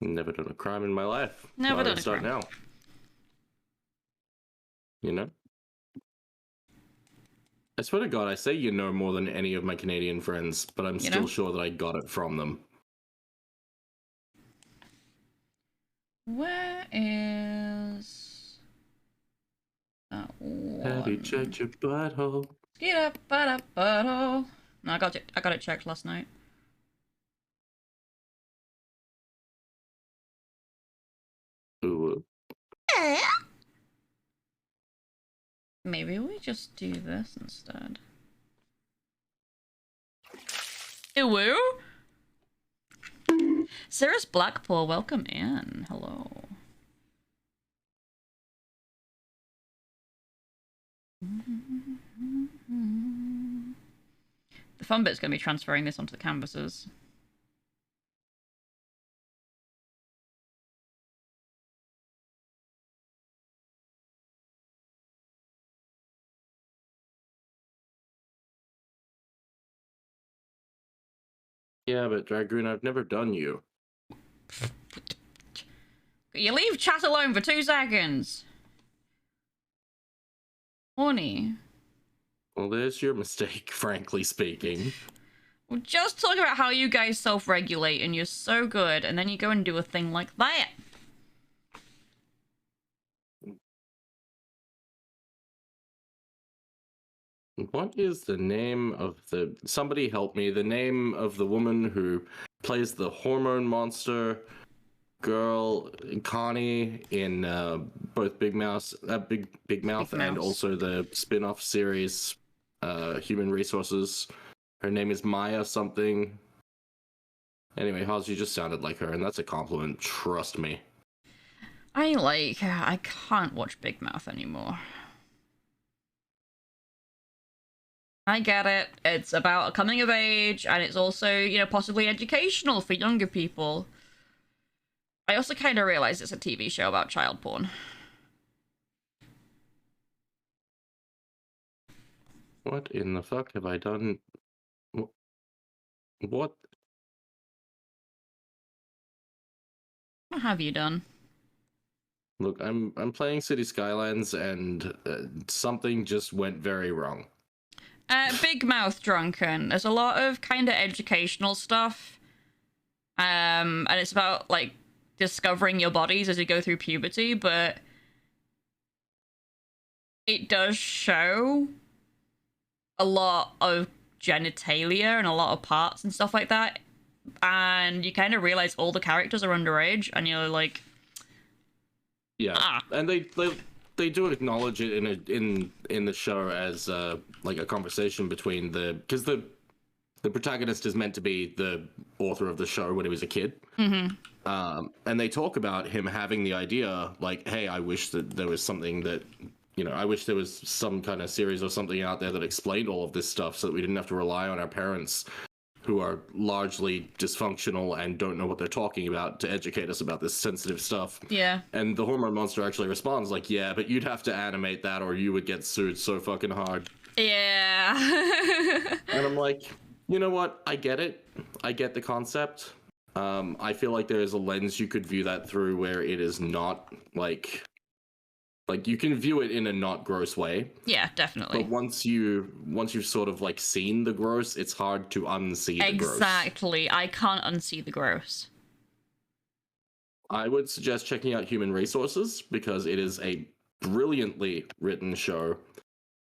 Never done a crime in my life. Never Why done would I a start crime. now. You know? I swear to God, I say you know more than any of my Canadian friends, but I'm still sure that I got it from them. Where is that one? Have you checked your butthole? No, I got it checked last night. Ooh. Maybe we just do this instead. Ew. Sarah's Blackpool, welcome in. Hello. The fun bit's going to be transferring this onto the canvases. Yeah, but Dragoon, I've never done you. You leave chat alone for 2 seconds. Horny. Well, there's your mistake, frankly speaking. We're just talking about how you guys self-regulate and you're so good, and then you go and do a thing like that. What is the name of the... Somebody help me. The name of the woman who plays the hormone monster girl, Connie, in both Big Mouth and also the spin-off series, Human Resources. Her name is Maya something. Anyway, Haas, you just sounded like her, and that's a compliment. Trust me. I can't watch Big Mouth anymore. I get it. It's about a coming of age, and it's also, you know, possibly educational for younger people. I also kind of realize it's a TV show about child porn. What in the fuck have I done? What? What have you done? Look, I'm playing City Skylines, and something just went very wrong. Big Mouth Drunken. There's a lot of kind of educational stuff. And it's about, like, discovering your bodies as you go through puberty, but it does show a lot of genitalia and a lot of parts and stuff like that. And you kind of realize all the characters are underage, and you're like... Yeah, and they do acknowledge it in the show as like a conversation between because the protagonist is meant to be the author of the show when he was a kid, and they talk about him having the idea like, hey, I wish that there was something that, you know, I wish there was some kind of series or something out there that explained all of this stuff so that we didn't have to rely on our parents, who are largely dysfunctional and don't know what they're talking about, to educate us about this sensitive stuff. Yeah. And the hormone monster actually responds like, yeah, but you'd have to animate that or you would get sued so fucking hard. Yeah. And I'm like, you know what? I get it. I get the concept. I feel like there is a lens you could view that through where it is not like Like you can view it in a not gross way. Yeah, definitely. But once you've sort of like seen the gross, it's hard to unsee the gross. Exactly. I can't unsee the gross. I would suggest checking out Human Resources because it is a brilliantly written show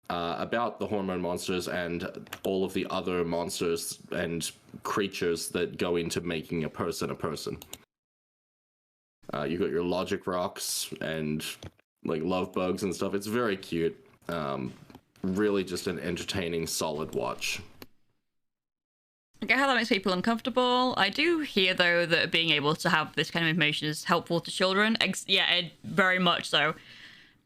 about the hormone monsters and all of the other monsters and creatures that go into making a person a person. You got your logic rocks and like love bugs and stuff. It's very cute. Really just an entertaining, solid watch. I get how that makes people uncomfortable. I do hear, though, that being able to have this kind of information is helpful to children. Very much so.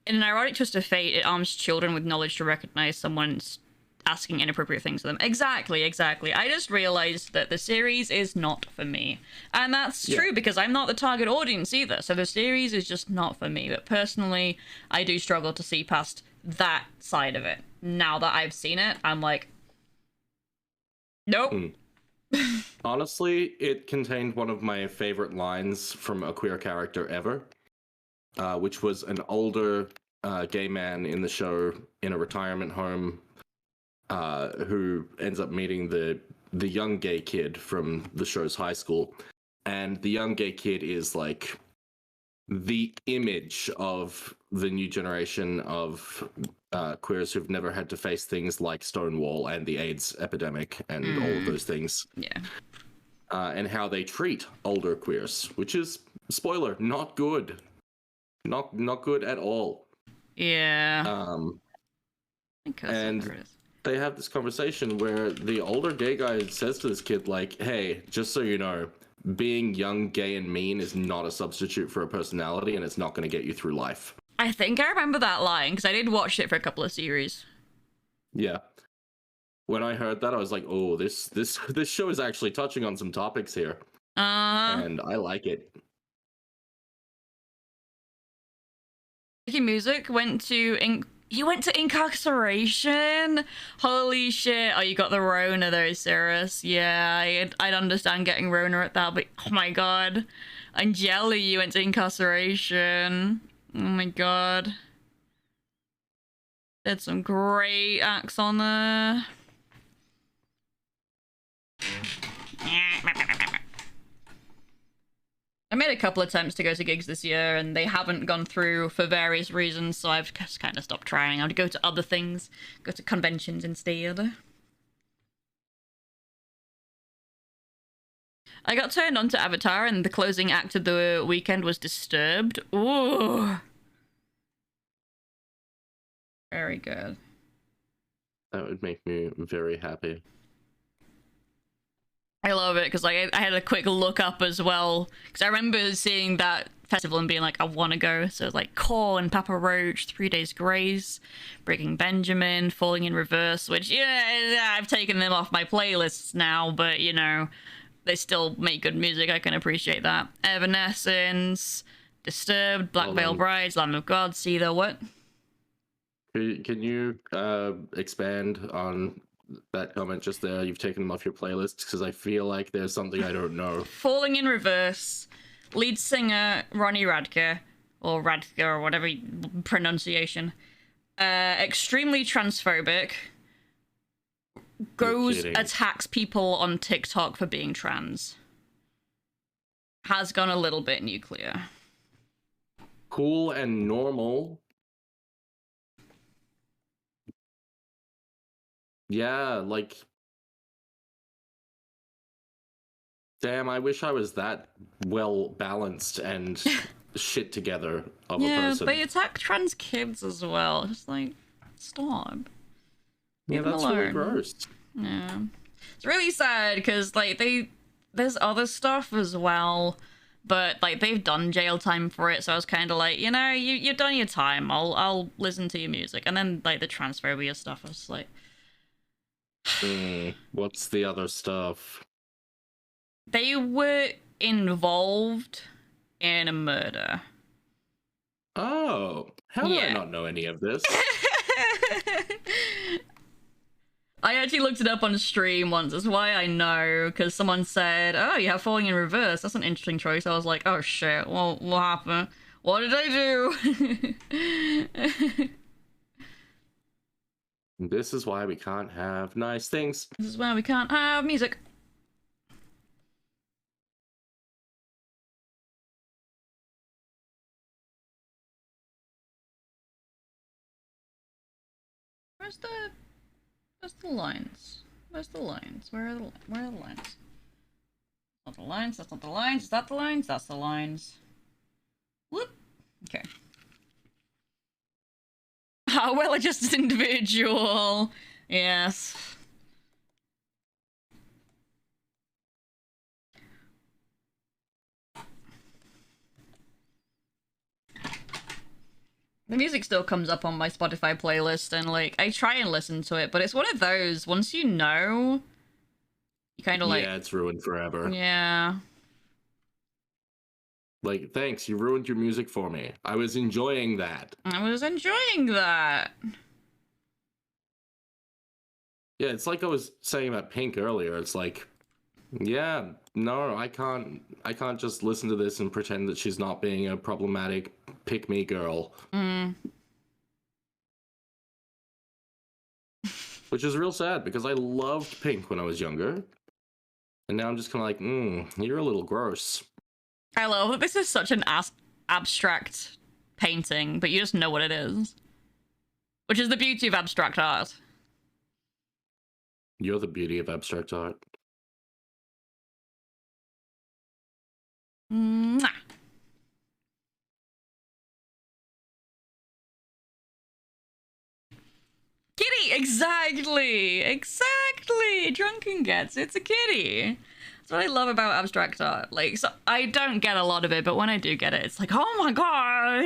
In an ironic twist of fate, it arms children with knowledge to recognize someone's asking inappropriate things of them. Exactly. I just realized that the series is not for me. And that's true because I'm not the target audience either. So the series is just not for me. But personally, I do struggle to see past that side of it. Now that I've seen it, I'm like, nope. Honestly, it contained one of my favorite lines from a queer character ever, which was an older gay man in the show in a retirement home who ends up meeting the young gay kid from the show's high school. And the young gay kid is like the image of the new generation of queers who've never had to face things like Stonewall and the AIDS epidemic and all of those things. Yeah. And how they treat older queers, which is, spoiler, not good. Not good at all. Yeah. And they have this conversation where the older gay guy says to this kid, like, hey, just so you know, being young, gay, and mean is not a substitute for a personality, and it's not going to get you through life. I think I remember that line, because I did watch it for a couple of series. Yeah. When I heard that, I was like, oh, this show is actually touching on some topics here. And I like it. Music went to... You went to incarceration? Holy shit. Oh, you got the Rona though, Cirrus. Yeah, I'd understand getting Rona at that, but oh my god. I'm jelly you went to incarceration. Oh my god. Did some great acts on there. I made a couple attempts to go to gigs this year and they haven't gone through for various reasons, so I've just kind of stopped trying. I would go to other things, go to conventions instead. I got turned on to Avatar and the closing act of the weekend was Disturbed. Ooh. Very good. That would make me very happy. I love it because like I had a quick look up as well because I remember seeing that festival and being like, I want to go. So like Core and Papa Roach, 3 Days Grace, Breaking Benjamin, Falling in Reverse, which yeah, I've taken them off my playlists now, but you know, they still make good music. I can appreciate that. Evanescence, Disturbed, Black Veil Brides, Lamb of God, See the what? Can you expand on that comment just there? You've taken them off your playlist because I feel like there's something I don't know. Falling in Reverse, lead singer Ronnie Radke, or Radke, or whatever pronunciation, extremely transphobic, attacks people on TikTok for being trans. Has gone a little bit nuclear. Cool and normal. Yeah, like, damn, I wish I was that well balanced and shit together of a person. Yeah, they attack trans kids as well. Just like, stop. Yeah, that's really gross. Yeah. It's really sad because like there's other stuff as well, but like they've done jail time for it, so I was kind of like, you know, you've done your time. I'll listen to your music. And then like the transphobia stuff, I was like, what's the other stuff? They were involved in a murder. Oh, how do I not know any of this? I actually looked it up on stream once. That's why I know, because someone said, oh, you have Falling in Reverse. That's an interesting choice. I was like, oh shit, well, what happened? What did I do? This is why we can't have nice things. This is why we can't have music. Where's the lines? Where's the lines? Where are the lines? Not the lines, that's not the lines. Is that the lines? That's the lines. Whoop. Okay. Oh, well-adjusted individual. Yes. The music still comes up on my Spotify playlist, and like I try and listen to it, but it's one of those, once you know, you kind of like, yeah, it's ruined forever. Yeah. Like, thanks, you ruined your music for me. I was enjoying that. I was enjoying that. Yeah, it's like I was saying about Pink earlier. It's like, yeah, no, I can't just listen to this and pretend that she's not being a problematic pick-me girl. Which is real sad, because I loved Pink when I was younger. And now I'm just kind of like, you're a little gross. I love that this is such an abstract painting, but you just know what it is. Which is the beauty of abstract art. You're the beauty of abstract art. Mwah. Kitty! Exactly! Drunken gets, it's a kitty. That's what I love about abstract art. Like, so I don't get a lot of it, but when I do get it, it's like, oh my god!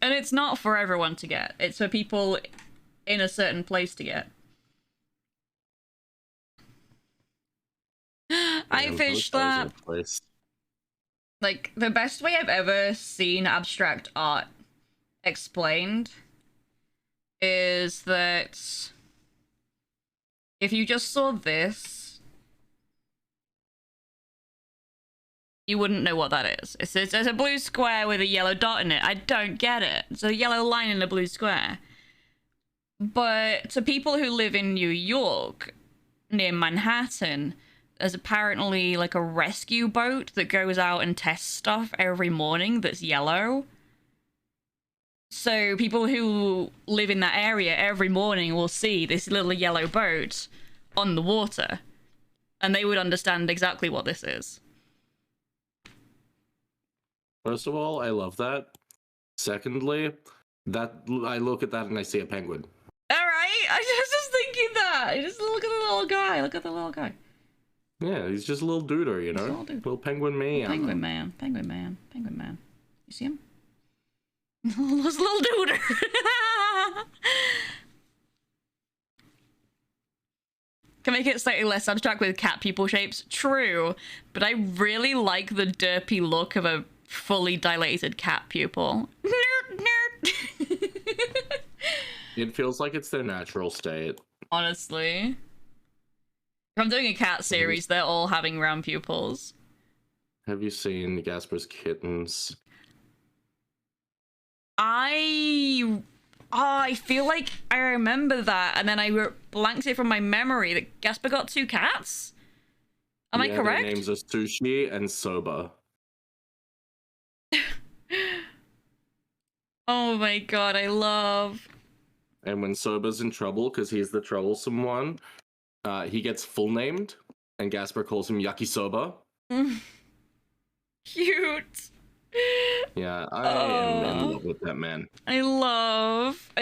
And it's not for everyone to get. It's for people in a certain place to get. I fished that. Like, the best way I've ever seen abstract art explained is that if you just saw this, you wouldn't know what that is. It's a blue square with a yellow dot in it. I don't get it. It's a yellow line in a blue square. But to people who live in New York, near Manhattan, there's apparently like a rescue boat that goes out and tests stuff every morning that's yellow. So people who live in that area every morning will see this little yellow boat on the water, and they would understand exactly what this is. First of all, I love that. Secondly, that I look at that and I see a penguin. All right, I was just thinking that. Just look at the little guy. Look at the little guy. Yeah, he's just a little duder, you know? Little penguin man. Penguin man. You see him? This little duder. Can make it slightly less abstract with cat pupil shapes. True, but I really like the derpy look of a fully dilated cat pupil. Nerd. It feels like it's their natural state. Honestly. If I'm doing a cat series, they're all having round pupils. Have you seen Gasper's kittens? I feel like I remember that, and then I blanked it from my memory that Gasper got 2 cats? Am I correct? Their names are Sushi and Soba. Oh my god, I love... And when Soba's in trouble, because he's the troublesome one, he gets full named, and Gasper calls him Yakisoba. Cute. Yeah, I am in love with that man. I love.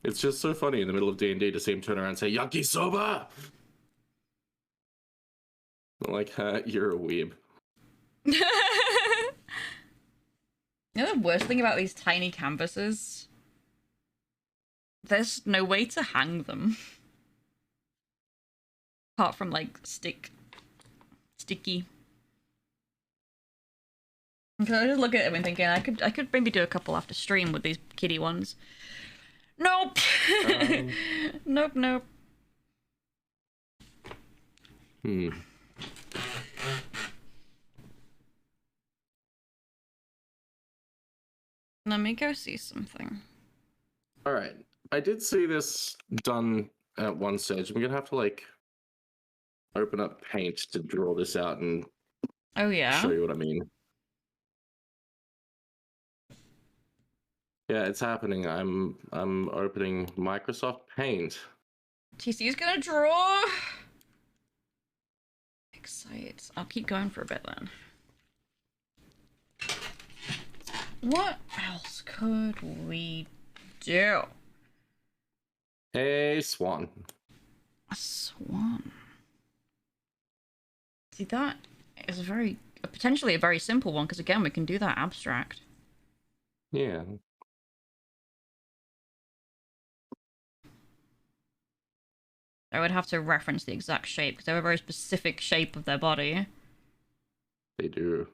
It's just so funny in the middle of D&D to see him turn around and say, Yakisoba! Like, you're a weeb. You know the worst thing about these tiny canvases? There's no way to hang them. Apart from, like, sticky. Okay, I just look at them and thinking I could maybe do a couple after stream with these kitty ones. Nope. Nope. Let me go see something. All right. I did see this done at one stage. I'm gonna have to like open up Paint to draw this out and Oh yeah. show you what I mean. Yeah, it's happening. I'm opening Microsoft Paint. TC's gonna draw. Excited. I'll keep going for a bit then. What else could we do? Hey, Swan. A swan. See, that is potentially a very simple one, because again, we can do that abstract. Yeah. I would have to reference the exact shape, because they have a very specific shape of their body. They do.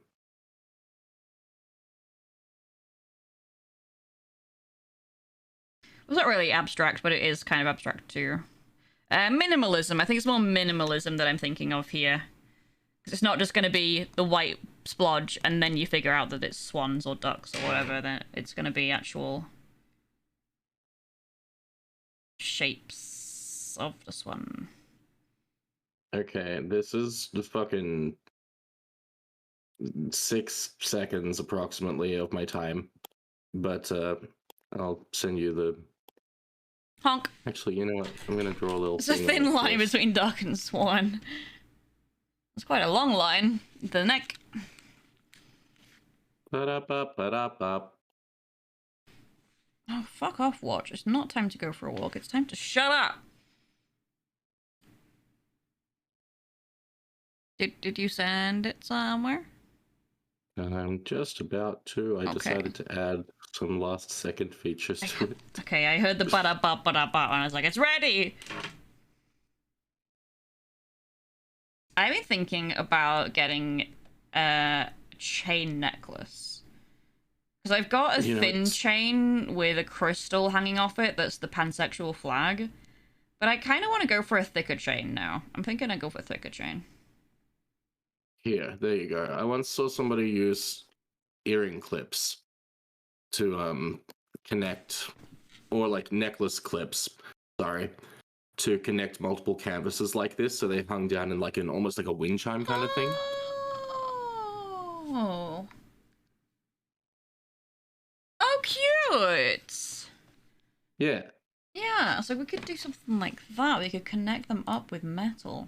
It's not really abstract, but it is kind of abstract too. Minimalism. I think it's more minimalism that I'm thinking of here. Because it's not just going to be the white splodge and then you figure out that it's swans or ducks or whatever. Then it's going to be actual shapes of the swan. Okay, this is the fucking 6 seconds approximately of my time. But I'll send you the... Honk. Actually, you know what? I'm gonna draw a little. It's a thin line between duck and swan. It's quite a long line. The neck. Ba-da-ba-ba-da-ba. Oh, fuck off, watch. It's not time to go for a walk. It's time to shut up. Did you send it somewhere? I'm just about to. I decided to add some last second features to it. Okay, I heard the ba-da-ba-ba-da-ba and I was like, it's ready! I've been thinking about getting a chain necklace. Because I've got a thin chain with a crystal hanging off it that's the pansexual flag. But I kind of want to go for a thicker chain now. I'm thinking I'd go for a thicker chain. Here, there you go. I once saw somebody use earring clips to connect, or like necklace clips, sorry, to connect multiple canvases like this, so they hung down in like an almost like a wind chime kind of thing. Oh. Oh, cute! Yeah. Yeah, so we could do something like that. We could connect them up with metal.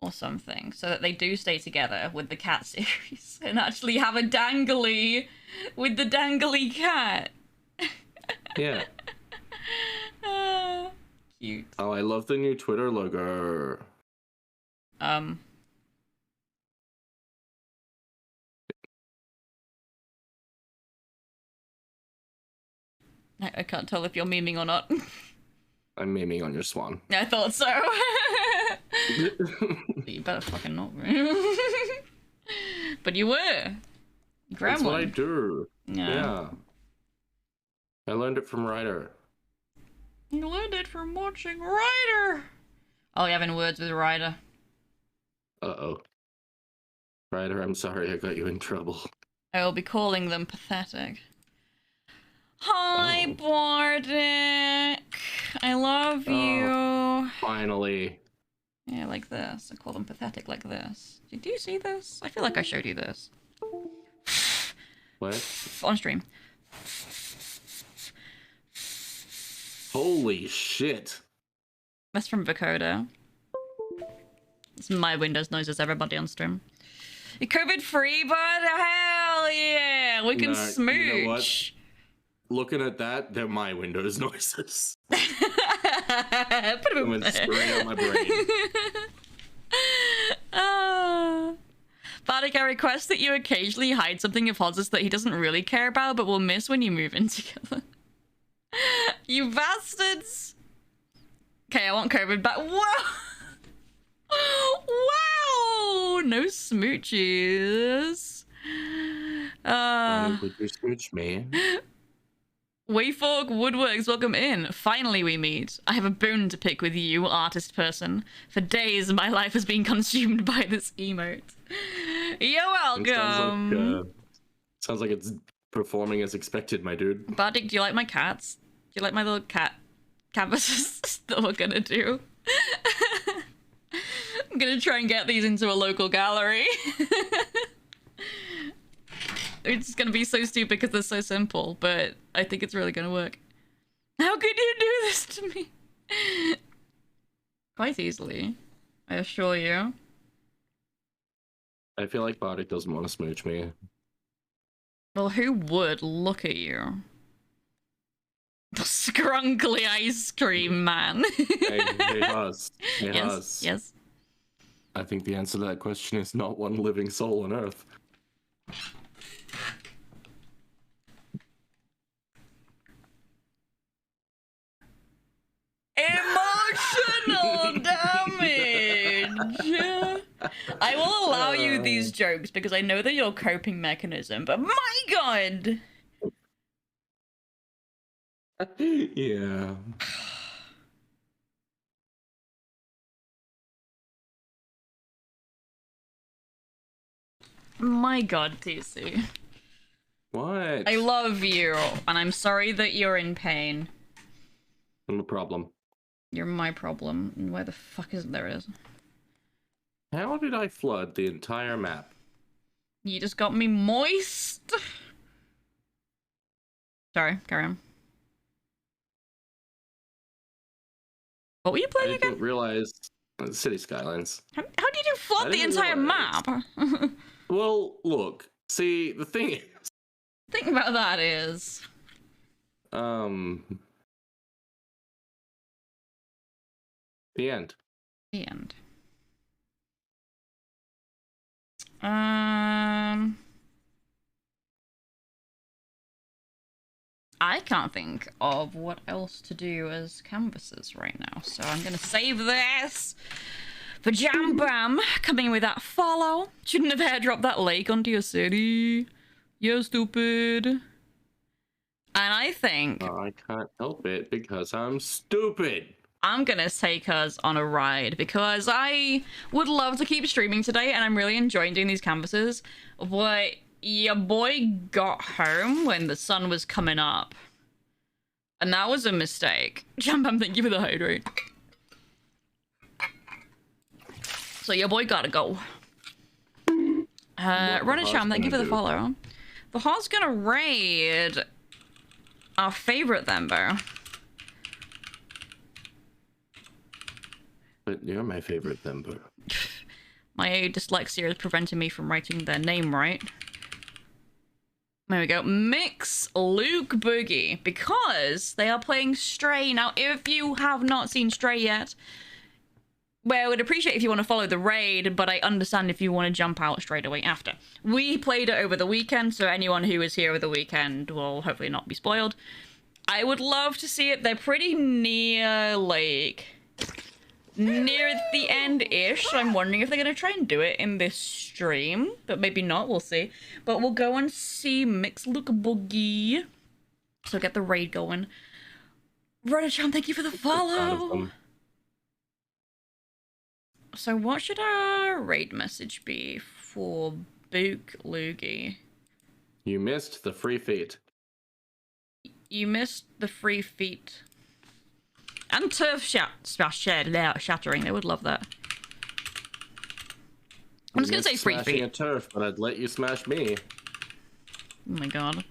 Or something, so that they do stay together with the cat series and actually have a dangly with the dangly cat. Yeah. Cute. Oh, I love the new Twitter logo. I can't tell if you're memeing or not. I'm memeing on your swan. I thought so. You better fucking not. But you were. That's what I do. Yeah. I learned it from Ryder. You learned it from watching Ryder. Oh, you're having words with Ryder. Uh-oh. Ryder, I'm sorry I got you in trouble. I will be calling them pathetic. Hi, Bardic. I love you. Finally. Yeah, like this. I call them pathetic like this. Did you see this? I feel like I showed you this. What? On stream. Holy shit. That's from Vocoder. It's my Windows noises, everybody on stream. You're COVID-free, bud? Hell yeah! We can smooch! You know what? Looking at that, they're my Windows noises. It went straight out my brain. Bardic, I request that you occasionally hide something of Hodges that he doesn't really care about but will miss when you move in together. You bastards! Okay, I want COVID back. Whoa! Wow! No smooches. Would you smooch me? Wayfork Woodworks, welcome in. Finally we meet. I have a bone to pick with you, artist person. For days my life has been consumed by this emote. You're welcome. Sounds like it's performing as expected, my dude. Bardic, do you like my cats? Do you like my little cat canvases that we're gonna do? I'm gonna try and get these into a local gallery. It's gonna be so stupid because they're so simple, but I think it's really gonna work. How could you do this to me? Quite easily, I assure you. I feel like Bardic doesn't want to smooch me. Well, who would? Look at you. The scrunkly ice cream man. Hey, Huz. Hey, Yes, Huz. yes. I think the answer to that question is not one living soul on Earth. Emotional damage! I will allow you these jokes because I know that your coping mechanism, but my god! Yeah. My god, TC. What? I love you, and I'm sorry that you're in pain. No problem. You're my problem. And where the fuck is it? There it is. How did I flood the entire map? You just got me moist. Sorry, carry on. What were you I playing didn't again? realize City Skylines. How did you flood I the didn't entire realize. map? Well, look. See, the thing is, Thing about that is, the end. the end. I can't think of what else to do as canvases right now, so I'm gonna save this for Jam Bam coming with that follow. Shouldn't have airdropped that lake onto your city. You're stupid. And I think I can't help it because I'm stupid. I'm gonna take us on a ride because I would love to keep streaming today and I'm really enjoying doing these canvases. But your boy got home when the sun was coming up. And that was a mistake. Jambam, thank you for the hydrate. So your boy gotta go. Run a Cham, thank you for the follow. The Hot's gonna raid our favorite Thembo. But you're my favorite Thembo. My dyslexia is preventing me from writing their name right. There we go. Mix Luke Boogie, because they are playing Stray. Now, if you have not seen Stray yet, well, I would appreciate if you want to follow the raid, but I understand if you want to jump out straight away after. We played it over the weekend, so anyone who was here over the weekend will hopefully not be spoiled. I would love to see it. They're pretty near, like, near the end-ish. So I'm wondering if they're going to try and do it in this stream, but maybe not. We'll see. But we'll go and see Mix Luke Boogie. So get the raid going. Rodachan, thank you for the follow. So what should our raid message be for Book Loogie? You missed the free feet. You missed the free feet. And turf shattering. They would love that. I'm just gonna say free Smashing feet. a turf, but I'd let you smash me. Oh my god.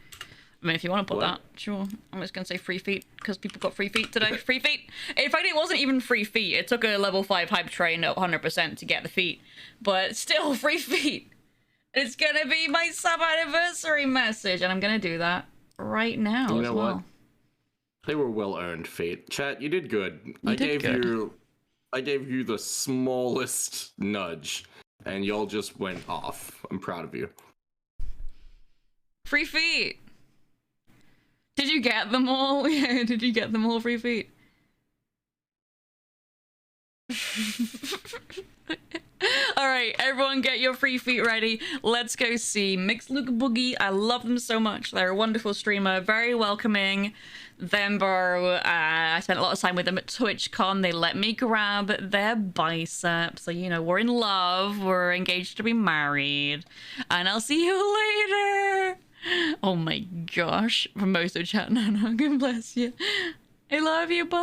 I mean, if you want to put that, sure. I'm just gonna say free feet because people got free feet today. Free feet. In fact, it wasn't even free feet. It took a level 5 hype train at 100% to get the feet, but still free feet. It's gonna be my sub anniversary message, and I'm gonna do that right now. You know as well. what? They were well earned feet. Chat, you did good. I did gave you the smallest nudge, and y'all just went off. I'm proud of you. Free feet. Did you get them all? Yeah, did you get them all free feet? Alright, everyone get your free feet ready. Let's go see Mixed Luke Boogie. I love them so much. They're a wonderful streamer, very welcoming. Thembo, I spent a lot of time with them at TwitchCon. They let me grab their biceps. So, you know, we're in love. We're engaged to be married. And I'll see you later. Oh my gosh. From Moso chat, Nana. God bless you. I love you, bye.